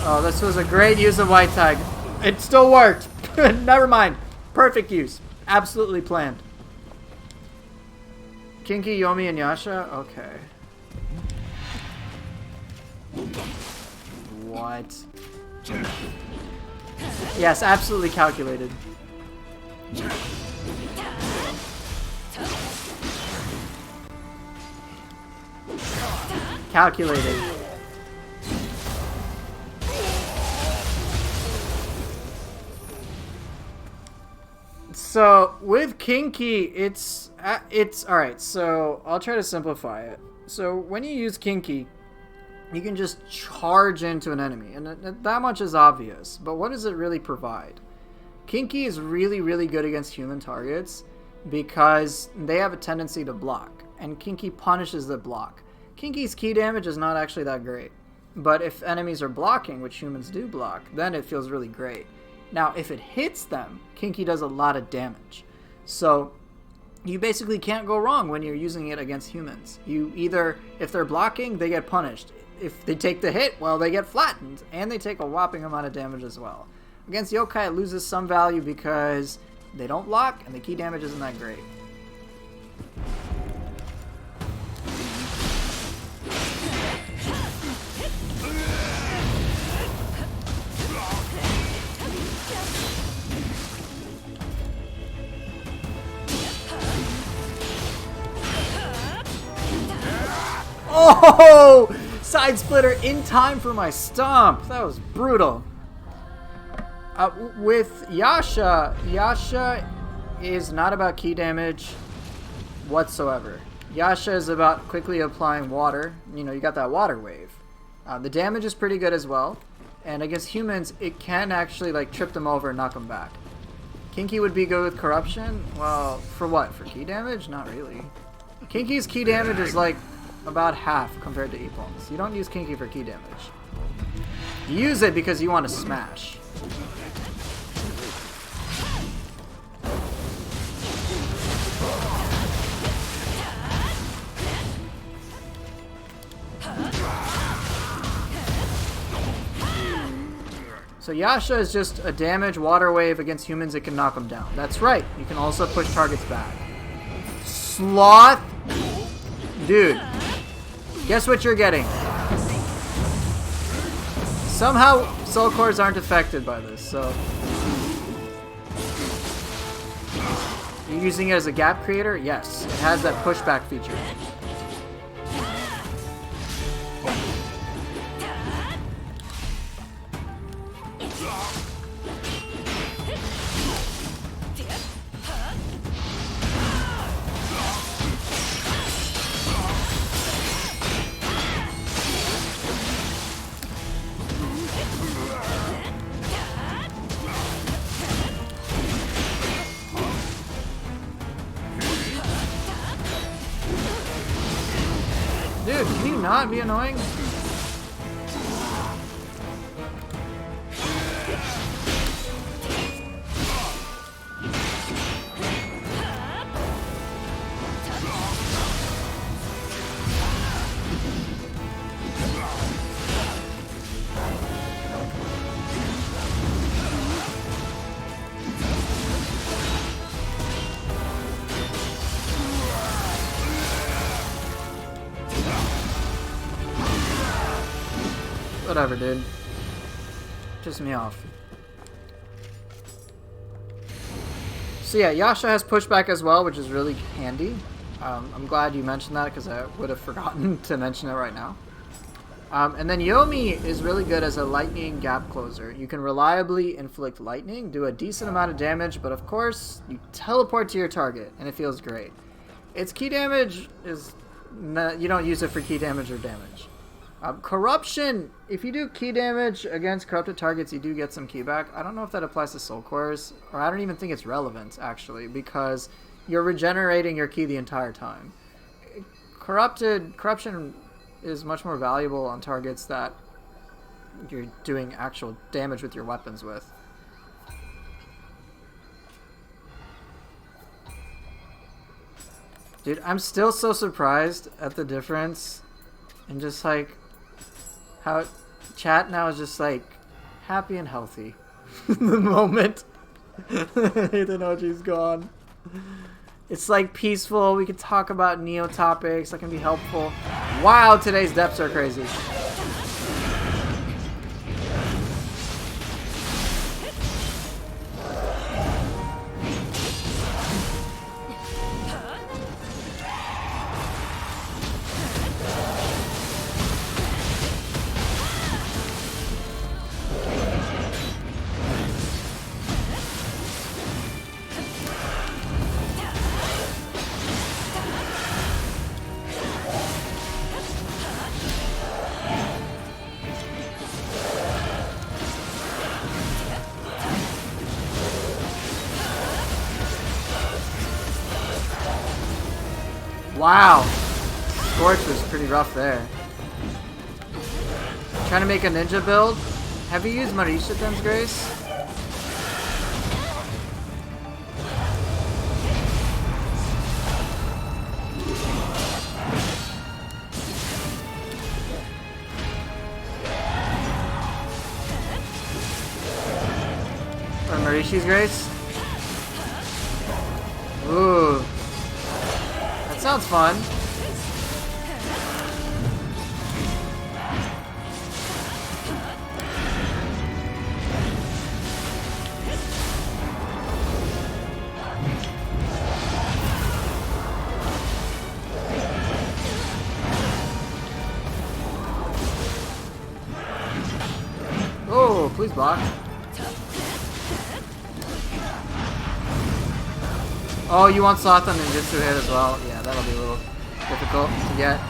Oh, this was a great use of White Tag. It still worked. Never mind. Perfect use. Absolutely planned. Kinky, Yomi, and Yasha? Okay. What? Yes, absolutely calculated. Calculated. So with Kinky, it's all right. So I'll try to simplify it. So when you use Kinky, you can just charge into an enemy, and that much is obvious. But what does it really provide? Kinky is really, really good against human targets because they have a tendency to block, and Kinky punishes the block. Kinky's key damage is not actually that great, but if enemies are blocking, which humans do block, then it feels really great. Now, if it hits them, Kinky does a lot of damage. So you basically can't go wrong when you're using it against humans. You either, if they're blocking, they get punished. If they take the hit, well, they get flattened, and they take a whopping amount of damage as well. Against Yokai, it loses some value because they don't block, and the key damage isn't that great. Oh! Side splitter in time for my stomp. That was brutal. With Yasha, Yasha is not about key damage whatsoever. Yasha is about quickly applying water. You know, you got that water wave. The damage is pretty good as well. And against humans, it can actually like trip them over and knock them back. Kinky would be good with corruption. Well, for what? For key damage? Not really. Kinky's key damage is like about half compared to Epong's. You don't use Kinky for key damage. You use it because you want to smash. So Yasha is just a damage water wave against humans. It can knock them down. That's right. You can also push targets back. Sloth? Dude. Guess what you're getting? Somehow soul cores aren't affected by this, so... You're using it as a gap creator? Yes. It has that pushback feature. Dude, can you not be annoying? Whatever, dude. Piss me off. So yeah, Yasha has pushback as well, which is really handy. I'm glad you mentioned that because I would have forgotten to mention it right now. And then Yomi is really good as a lightning gap closer. You can reliably inflict lightning, do a decent amount of damage, but of course, you teleport to your target, and it feels great. Its key damage is... you don't use it for key damage or damage. Corruption, if you do key damage against corrupted targets, you do get some key back. I don't know if that applies to soul cores, or I don't even think it's relevant, actually, because you're regenerating your key the entire time. Corruption is much more valuable on targets that you're doing actual damage with your weapons with. Dude, I'm still so surprised at the difference and just like how chat now is just like happy and healthy. The moment Nathan OG's gone. It's like peaceful. We can talk about Nioh topics that can be helpful. Wow, today's depths are crazy. Wow, Scorch was pretty rough there. Trying to make a ninja build. Have you used Marisha Then's Grace? Or Marishi's Grace? Ooh. Sounds fun. Oh, please block. Oh, you want Sloth on Ninjutsu hit as well? Yeah, that'll be a little difficult to get.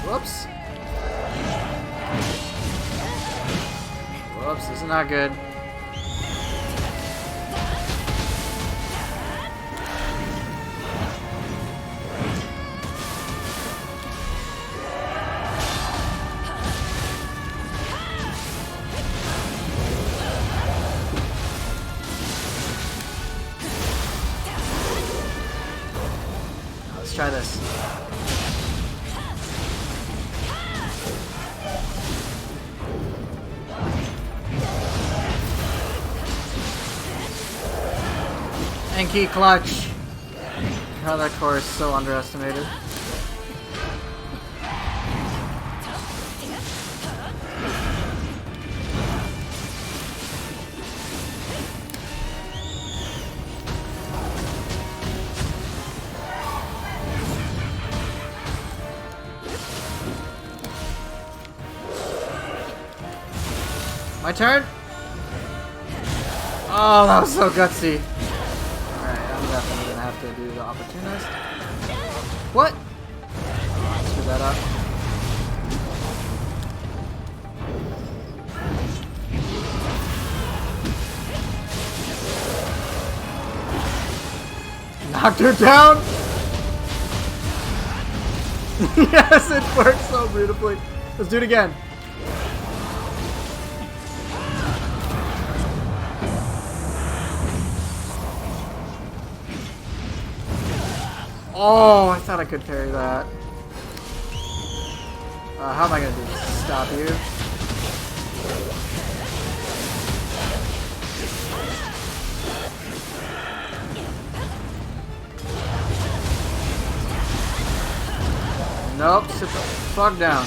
Whoops. Whoops, this is not good. Let's try this. Enki clutch. God, that core is so underestimated. My turn? Oh, that was so gutsy. Alright, I'm definitely gonna have to do the opportunist. What? Oh, screw that up. Knocked her down! Yes, it worked so beautifully. Let's do it again. Oh, I thought I could parry that. How am I gonna do this? Stop you. Nope, sit the fuck down.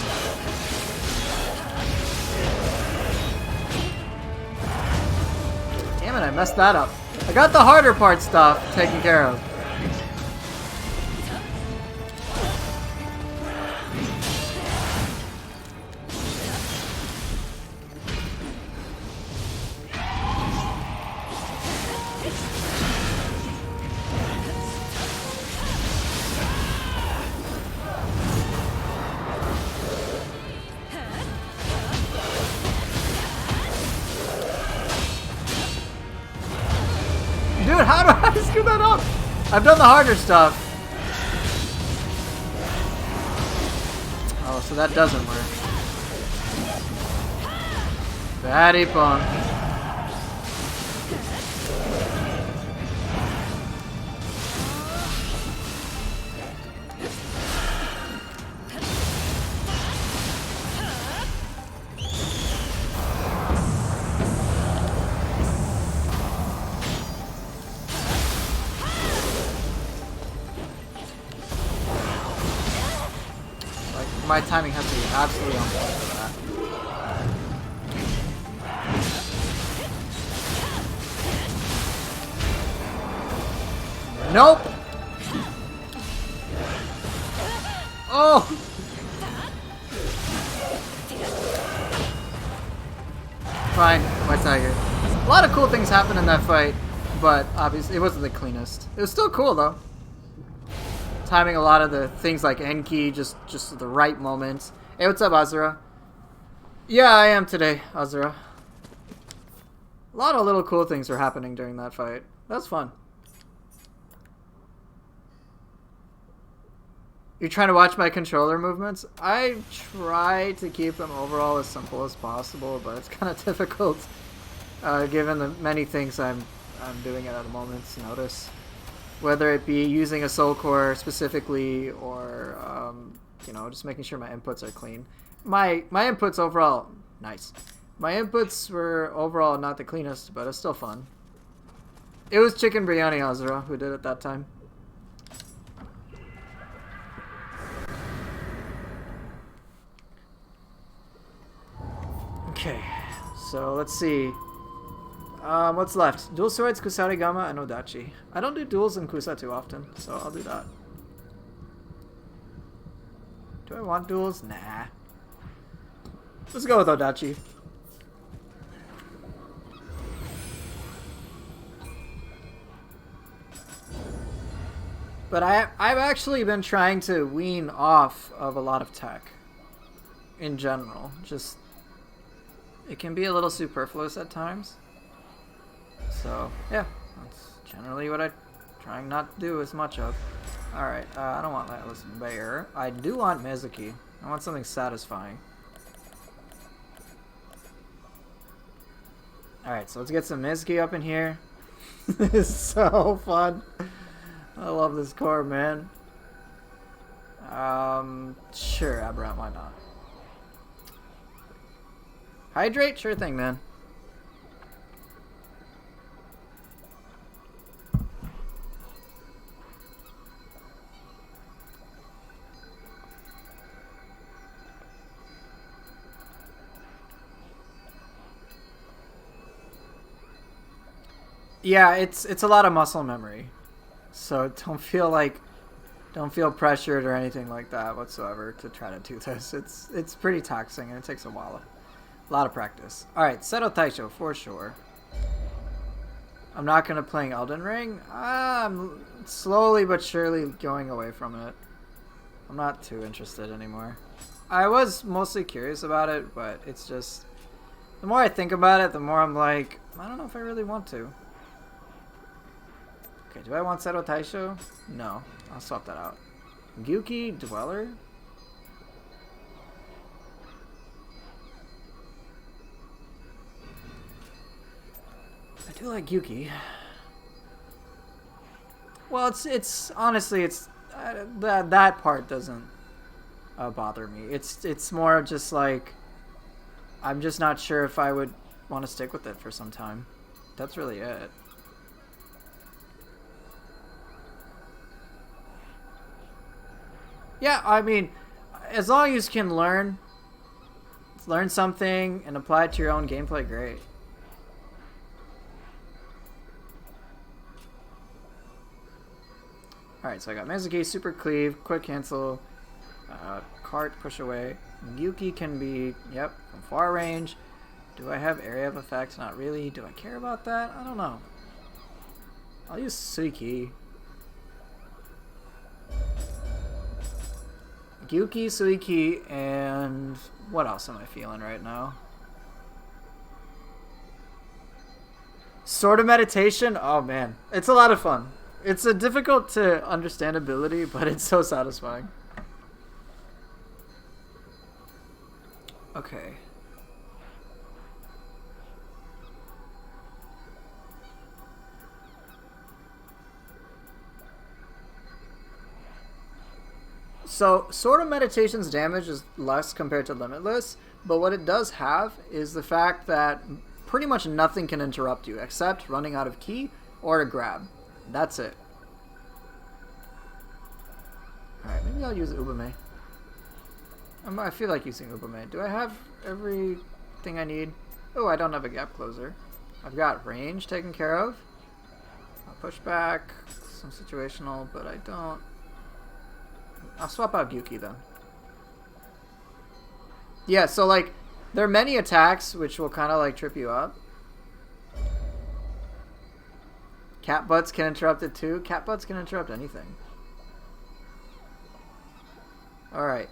Damn it, I messed that up. I got the harder part stuff taken care of. Dude, how do I screw that up? I've done the harder stuff. Oh, so that doesn't work. Bad Ippon. My timing has to be absolutely on point for that. Nope! Oh! Fine, my tiger. A lot of cool things happened in that fight, but obviously it wasn't the cleanest. It was still cool though. Timing a lot of the things like Enki, just at the right moments. Hey, what's up, Azura? Yeah, I am today, Azura. A lot of little cool things were happening during that fight. That's fun. You're trying to watch my controller movements? I try to keep them overall as simple as possible, but it's kind of difficult given the many things I'm doing at the moment's notice. Whether it be using a soul core specifically or, you know, just making sure my inputs are clean. My inputs overall, nice. My inputs were overall not the cleanest, but it's still fun. It was Chicken Biryani Azura who did it that time. Okay, so let's see. What's left? Dual swords, Kusari Gama, and Odachi. I don't do duels in Kusa too often, so I'll do that. Do I want duels? Nah. Let's go with Odachi. But I've actually been trying to wean off of a lot of tech. In general. Just, it can be a little superfluous at times. So, yeah, that's generally what I'm trying not to do as much of. Alright, I don't want Lightless Bear. I do want Mizuki. I want something satisfying. Alright, so let's get some Mizuki up in here. This is so fun. I love this core, man. Sure, Aberrant, why not? Hydrate? Sure thing, man. Yeah, it's a lot of muscle memory, so don't feel pressured or anything like that whatsoever to try to do this. It's pretty taxing and it takes a while, a lot of practice. All right, Seto Taisho for sure. I'm not gonna play Elden Ring. I'm slowly but surely going away from it. I'm not too interested anymore. I was mostly curious about it, but it's just the more I think about it, the more I'm like, I don't know if I really want to. Okay, do I want Seto Taisho? No. I'll swap that out. Gyuki Dweller? I do like Gyuki. Well, it's honestly, it's that part doesn't bother me. It's more of just like, I'm just not sure if I would want to stick with it for some time. That's really it. Yeah, I mean, as long as you can learn something and apply it to your own gameplay, great. Alright, so I got Mizuki, Super Cleave, Quick Cancel, Cart, Push Away. Yuki can be, yep, from far range. Do I have Area of Effect? Not really. Do I care about that? I don't know. I'll use Suiki. Gyuki, Suiki, and what else am I feeling right now? Sword of Meditation? Oh man, it's a lot of fun. It's a difficult to understand ability, but it's so satisfying. Okay. So, Sword of Meditation's damage is less compared to Limitless, but what it does have is the fact that pretty much nothing can interrupt you except running out of ki or a grab. That's it. Alright, maybe I'll use Ubame. I feel like using Ubame. Do I have everything I need? Oh, I don't have a gap closer. I've got range taken care of. I'll push back, some situational, but I don't. I'll swap out Gyuki then. Yeah, so like, there are many attacks which will kind of like trip you up. Cat butts can interrupt it too. Cat butts can interrupt anything. Alright.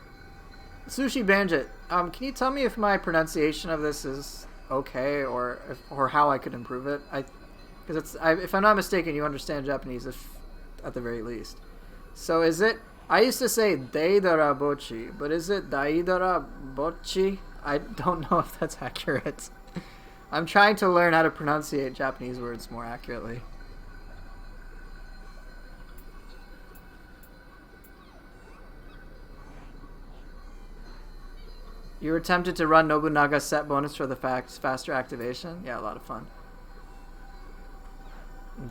Sushi Bandit, can you tell me if my pronunciation of this is okay or how I could improve it? Because if I'm not mistaken, you understand Japanese at the very least. So is it... I used to say Deidara Bochi, but is it Daidara Bochi? I don't know if that's accurate. I'm trying to learn how to pronunciate Japanese words more accurately. You were tempted to run Nobunaga's set bonus for the faster activation? Yeah, a lot of fun.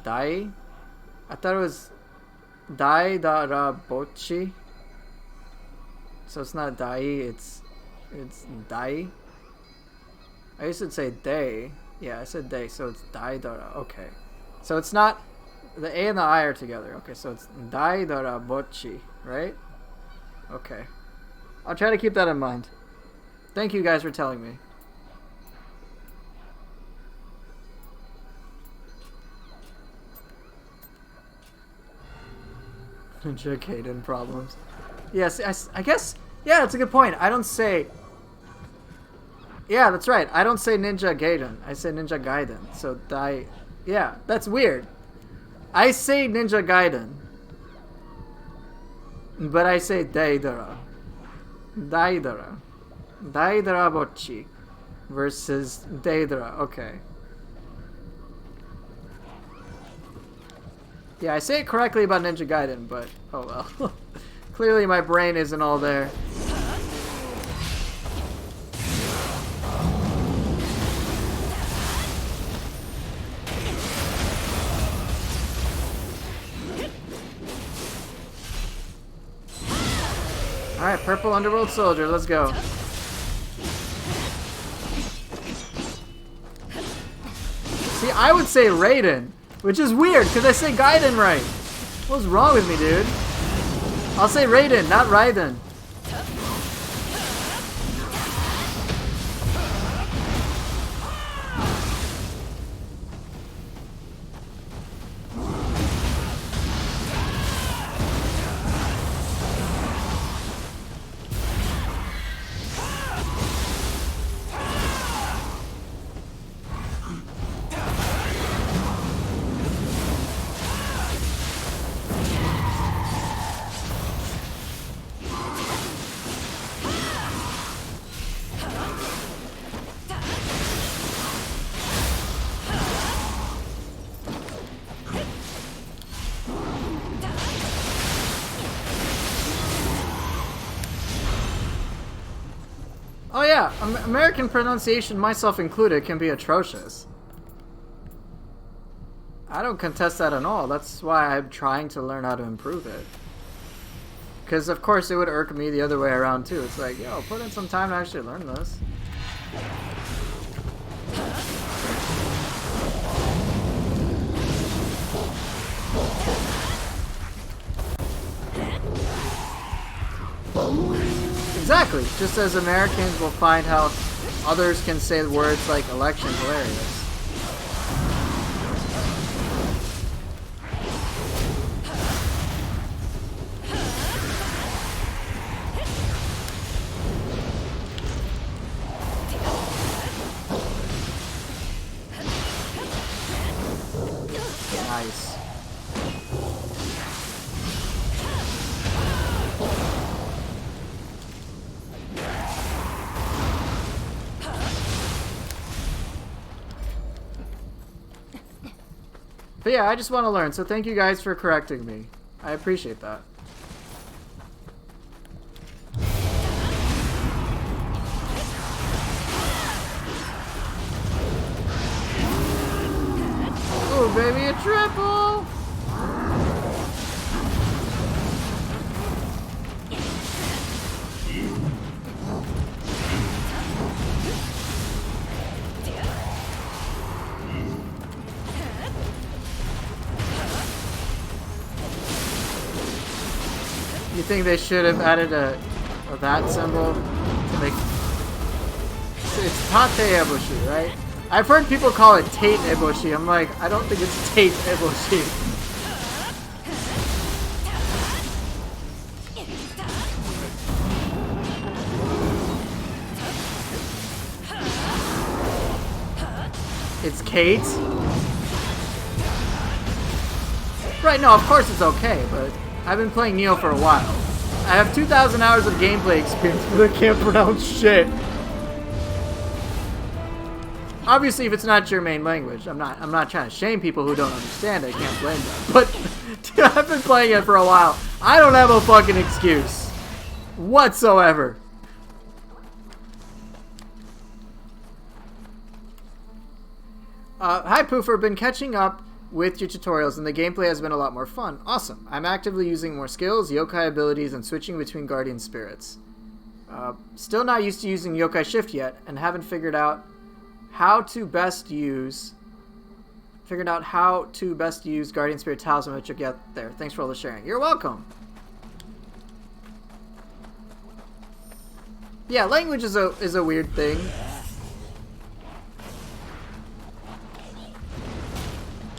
Dai? I thought it was Daidara Bochi. So it's not Dai, it's Dai. I used to say Day. Yeah, I said Day, so it's Daidara. Okay. So it's not... The A and the I are together. Okay, so it's Daidara Bochi, right? Okay. I'll try to keep that in mind. Thank you guys for telling me. Ninja Gaiden problems. Yes, I guess... Yeah, that's a good point. I don't say... Yeah, that's right. I don't say Ninja Gaiden. I say Ninja Gaiden. So, Yeah, that's weird. I say Ninja Gaiden. But I say Daidara. Daidara. Daidara Bochi versus Daidara. Okay. Yeah, I say it correctly about Ninja Gaiden, but oh well. Clearly my brain isn't all there. Alright, Purple Underworld Soldier, let's go. See, I would say Raiden, which is weird, because I say Gaiden right. What's wrong with me, dude? I'll say Raiden, not Raiden. Oh yeah, American pronunciation, myself included, can be atrocious. I don't contest that at all. That's why I'm trying to learn how to improve it. Because of course it would irk me the other way around too. It's like, yo, put in some time to actually learn this. Exactly. Just as Americans will find how others can say words like election hilarious. Nice. But yeah, I just want to learn, so thank you guys for correcting me. I appreciate that. Ooh, baby, a triple! You think they should have added a that symbol to make... It's Tate Eboshi, right? I've heard people call it Tate Eboshi. I'm like, I don't think it's Tate Eboshi. It's Kate? Right, no, of course it's okay, but I've been playing Nioh for a while. I have 2,000 hours of gameplay experience, but I can't pronounce shit. Obviously, if it's not your main language, I'm not trying to shame people who don't understand it. I can't blame them. But dude, I've been playing it for a while. I don't have a fucking excuse whatsoever. Hi Poofer, been catching up with your tutorials and the gameplay has been a lot more fun. Awesome. I'm actively using more skills, yokai abilities, and switching between guardian spirits. Still not used to using yokai shift yet, and haven't figured out how to best use guardian spirit talisman, which you'll get there. Thanks for all the sharing. You're welcome. Yeah, language is a weird thing.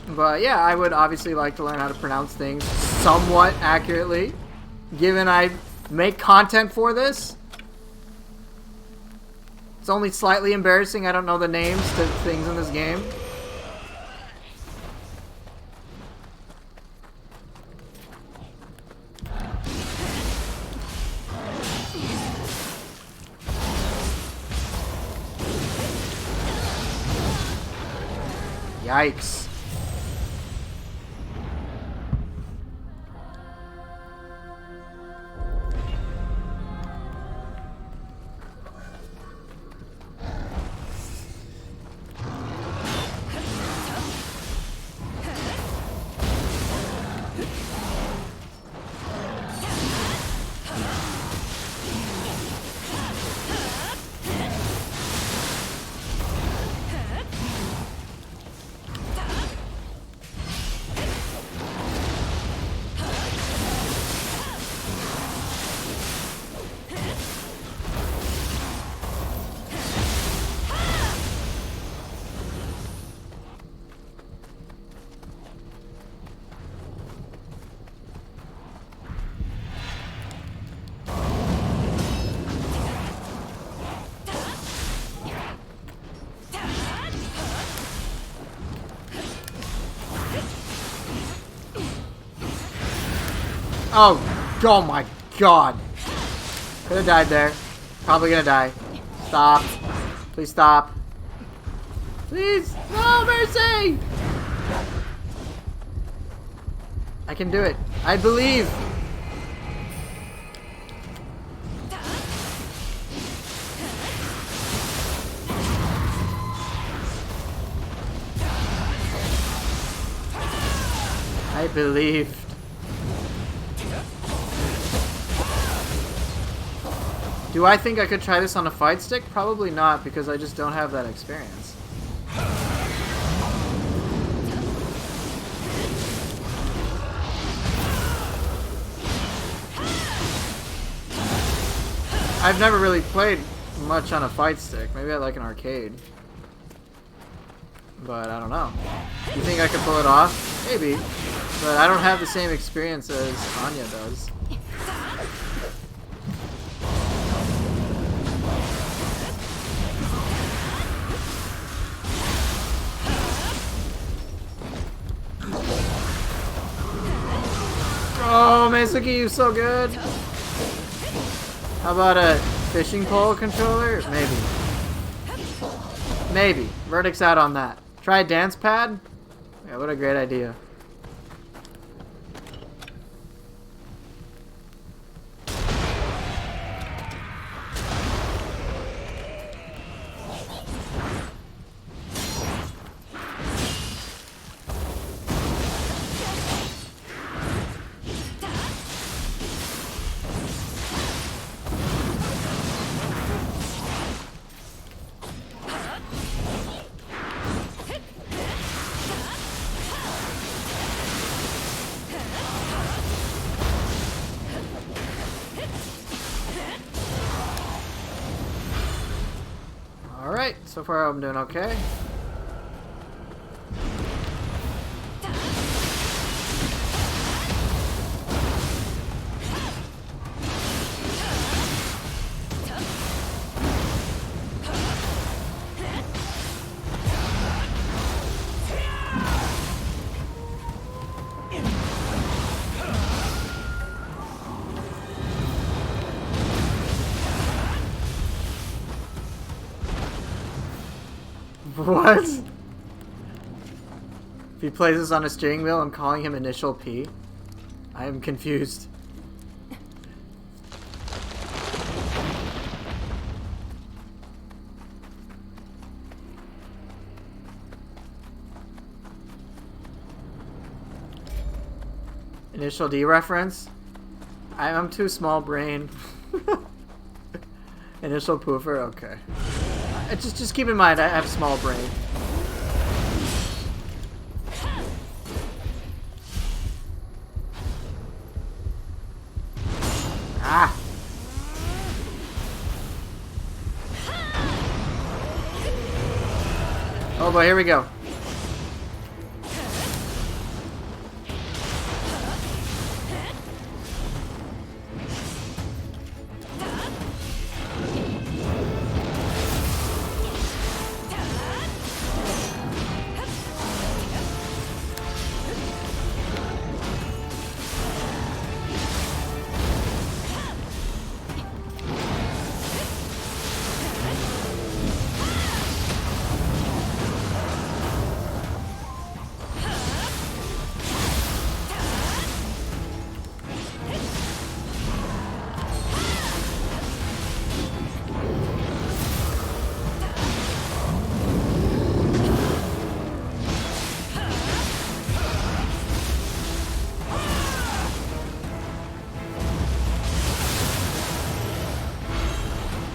But yeah, I would obviously like to learn how to pronounce things somewhat accurately, given I make content for this. It's only slightly embarrassing I don't know the names to things in this game. Yikes. Oh my god. Could have died there. Probably gonna die. Stop. Please stop. Please. No mercy. I can do it. I believe. I believe. Do I think I could try this on a fight stick? Probably not, because I just don't have that experience. I've never really played much on a fight stick. Maybe I like an arcade. But I don't know. You think I could pull it off? Maybe. But I don't have the same experience as Anya does. Oh, Meisuke, you're so good. How about a fishing pole controller? Maybe. Maybe. Verdict's out on that. Try a dance pad? Yeah, what a great idea. Alright, so far I'm doing okay. What? If he plays this on a steering wheel, I'm calling him Initial P. I am confused. Initial D reference? I'm too small brain. Initial poofer? Okay. Just keep in mind, I have small brain. Ah! Oh boy, here we go.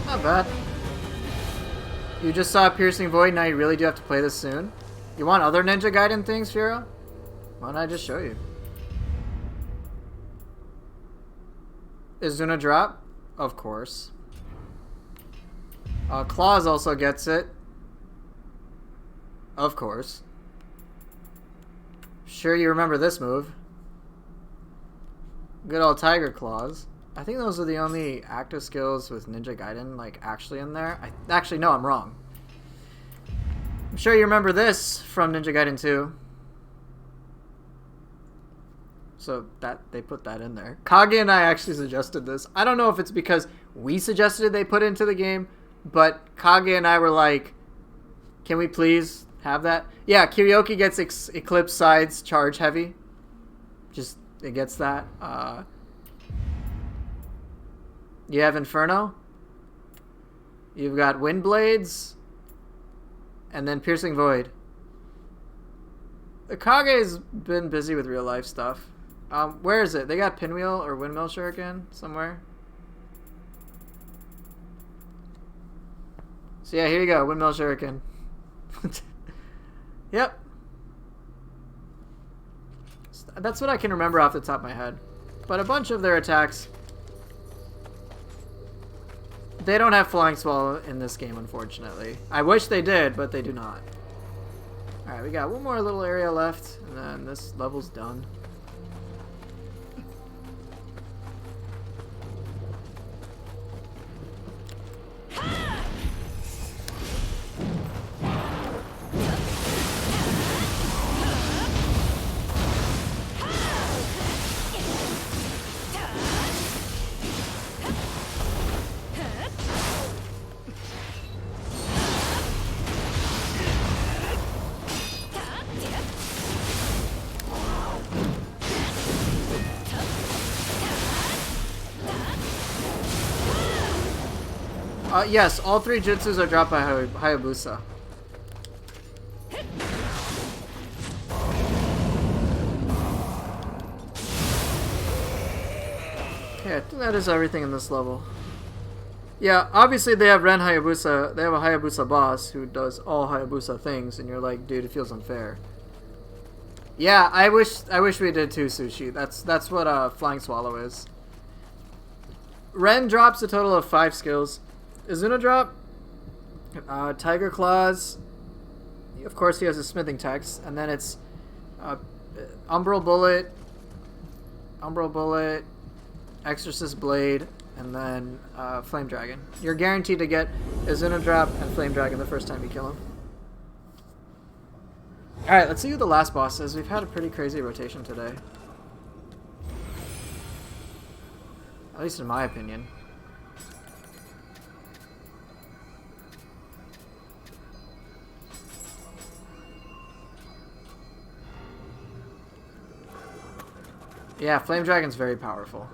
Not bad. You just saw Piercing Void, now you really do have to play this soon? You want other Ninja Gaiden things, Firo? Why don't I just show you? Is Zuna drop? Of course. Claws also gets it. Of course. Sure you remember this move. Good old Tiger Claws. I think those are the only active skills with Ninja Gaiden, like, actually in there. Actually, no, I'm wrong. I'm sure you remember this from Ninja Gaiden 2. So they put that in there. Kage and I actually suggested this. I don't know if it's because we suggested they put it into the game, but Kage and I were like, can we please have that? Yeah, Kiryoki gets Eclipse Sides Charge Heavy. Just, it gets that. You have Inferno. You've got Wind Blades. And then Piercing Void. The Kage's been busy with real life stuff. Where is it? They got Pinwheel or Windmill Shuriken somewhere. So yeah, here you go. Windmill Shuriken. Yep. That's what I can remember off the top of my head. But a bunch of their attacks... They don't have Flying Swallow in this game, unfortunately. I wish they did, but they do not. Alright, we got one more little area left, and then this level's done. Yes, all 3 jutsus are dropped by Hayabusa. Okay, I think that is everything in this level. Yeah, obviously they have Ren Hayabusa. They have a Hayabusa boss who does all Hayabusa things, and you're like, dude, it feels unfair. Yeah, I wish we did too, Sushi. That's what Flying Swallow is. Ren drops a total of 5 skills. Izuna drop, Tiger Claws. Of course, he has a smithing text, and then it's Umbral Bullet, Exorcist Blade, and then Flame Dragon. You're guaranteed to get Izuna drop and Flame Dragon the first time you kill him. Alright, let's see who the last boss is. We've had a pretty crazy rotation today. At least in my opinion. Yeah, Flame Dragon's very powerful.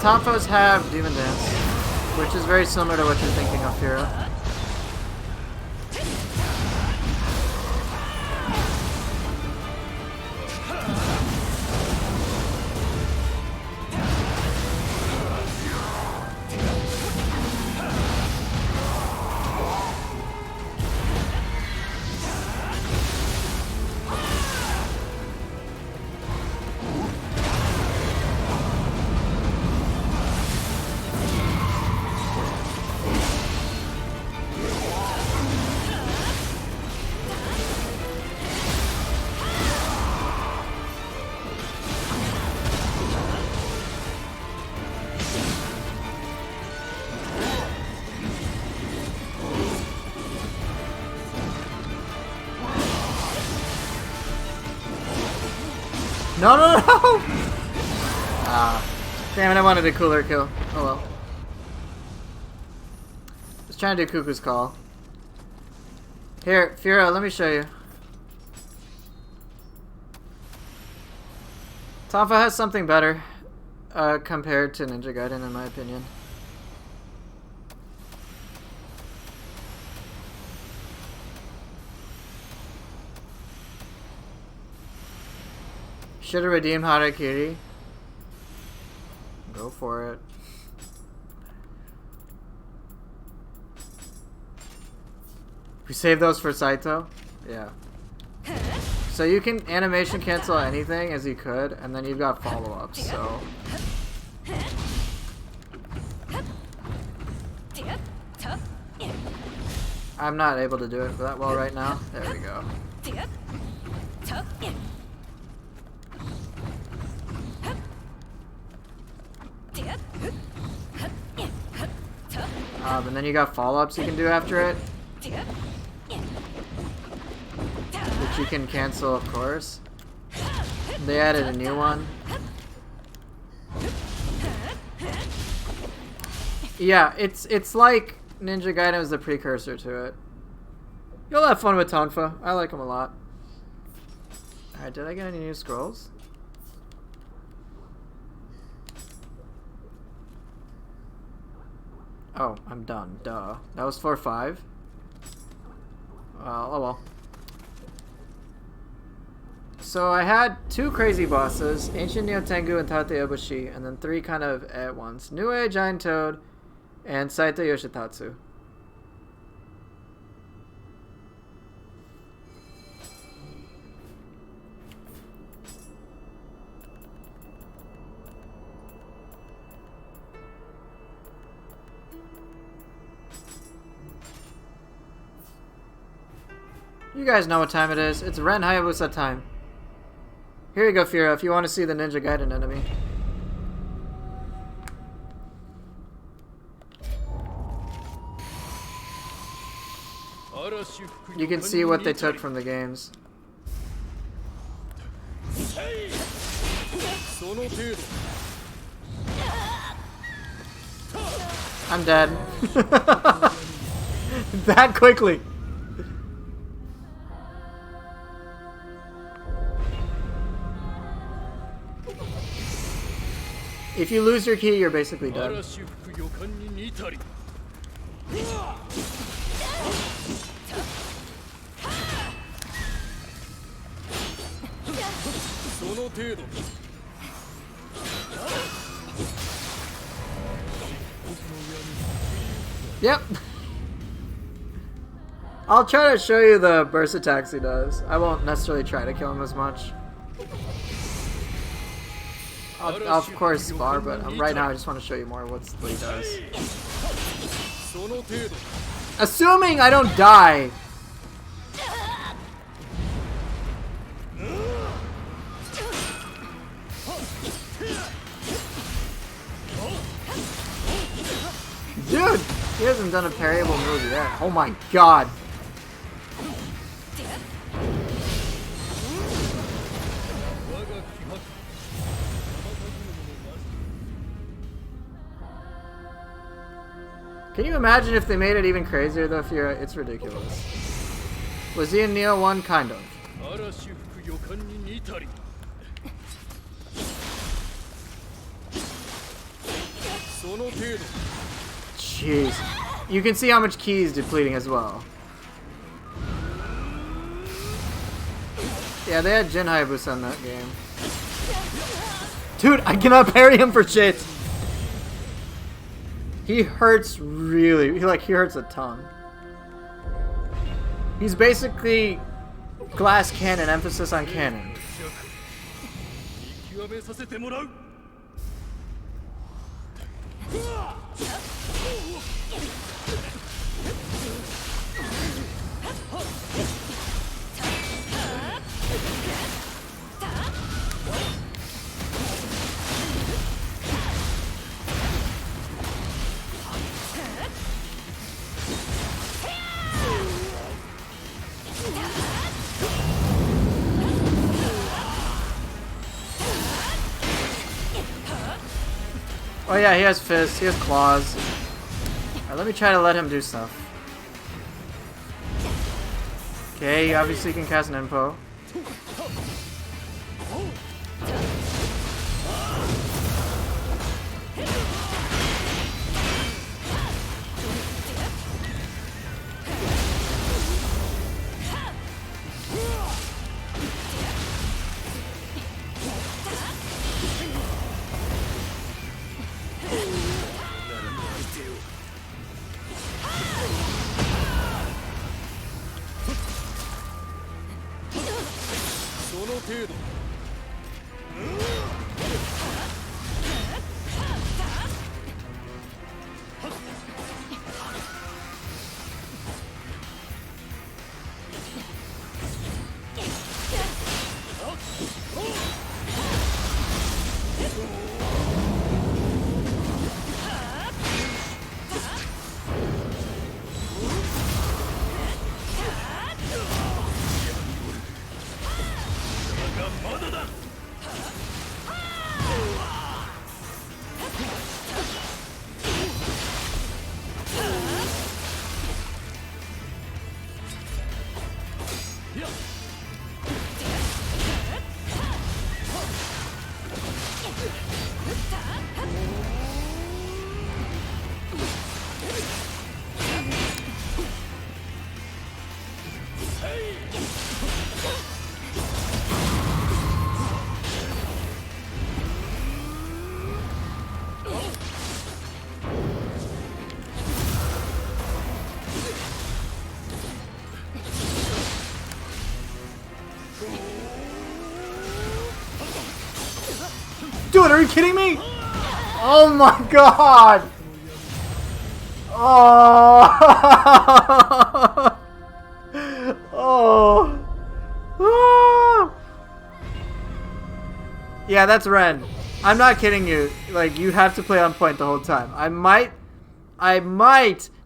Tonfos have Demon Dance, which is very similar to what you're thinking of, Fira. No, no, no! Damn it, I wanted a cooler kill. Oh well. Just trying to do Cuckoo's Call. Here, Fira, let me show you. Tonfa has something better compared to Ninja Gaiden, in my opinion. Should have redeemed Harakiri. Go for it. We save those for Saito? Yeah. So you can animation cancel anything as you could, and then you've got follow-ups, so... I'm not able to do it that well right now. There we go. And then you got follow-ups you can do after it. Which you can cancel, of course. They added a new one. Yeah, it's like Ninja Gaiden was the precursor to it. You'll have fun with Tonfa. I like him a lot. Alright, did I get any new scrolls? Oh, I'm done. Duh. That was 4-5. Well, oh well. So I had 2 crazy bosses, Ancient Nioh Tengu and Tate Eboshi, and then 3 kind of at once. Nioh, Giant Toad, and Saito Yoshitatsu. You guys know what time it is. It's Ren Hayabusa time. Here you go, Fira, if you want to see the Ninja Gaiden enemy. You can see what they took from the games. I'm dead. That quickly. If you lose your key, you're basically dead. Yep. I'll try to show you the burst attacks he does. I won't necessarily try to kill him as much. I'll of course spar, but right now I just want to show you more what he does. Assuming I don't die. Dude, he hasn't done a parryable move yet. Oh my god. Can you imagine if they made it even crazier though, Fira? It's ridiculous. Was he in Nioh 1? Kind of. Jeez. You can see how much ki is depleting as well. Yeah, they had Jin Hayabusa in that game. Dude, I cannot parry him for shit! He hurts really, he hurts a ton. He's basically glass cannon, emphasis on cannon. Oh yeah, he has fists, he has claws. Alright, let me try to let him do stuff. Okay, he obviously can cast an Impo. Dude, are you kidding me? Oh my god! Oh! Oh. Ah. Yeah, that's Ren. I'm not kidding you. Like, you have to play on point the whole time. I might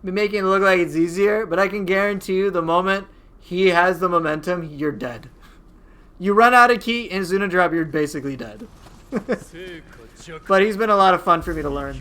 be making it look like it's easier, but I can guarantee you the moment he has the momentum, you're dead. You run out of ki in Zuna drop, you're basically dead. But he's been a lot of fun for me to learn.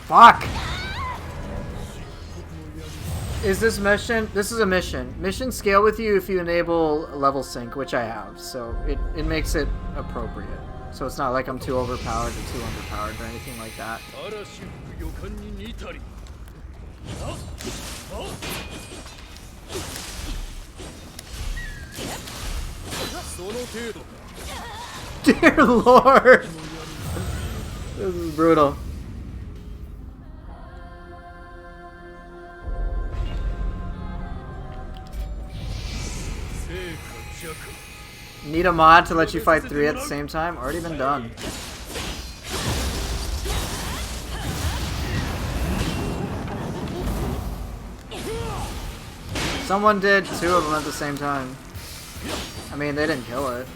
Fuck! Is this mission? This is a mission. Missions scale with you if you enable level sync, which I have, so it makes it appropriate. So it's not like I'm too overpowered or too underpowered or anything like that. Dear Lord! This is brutal. Need a mod to let you fight 3 at the same time? Already been done. Someone did 2 of them at the same time. I mean, they didn't kill it.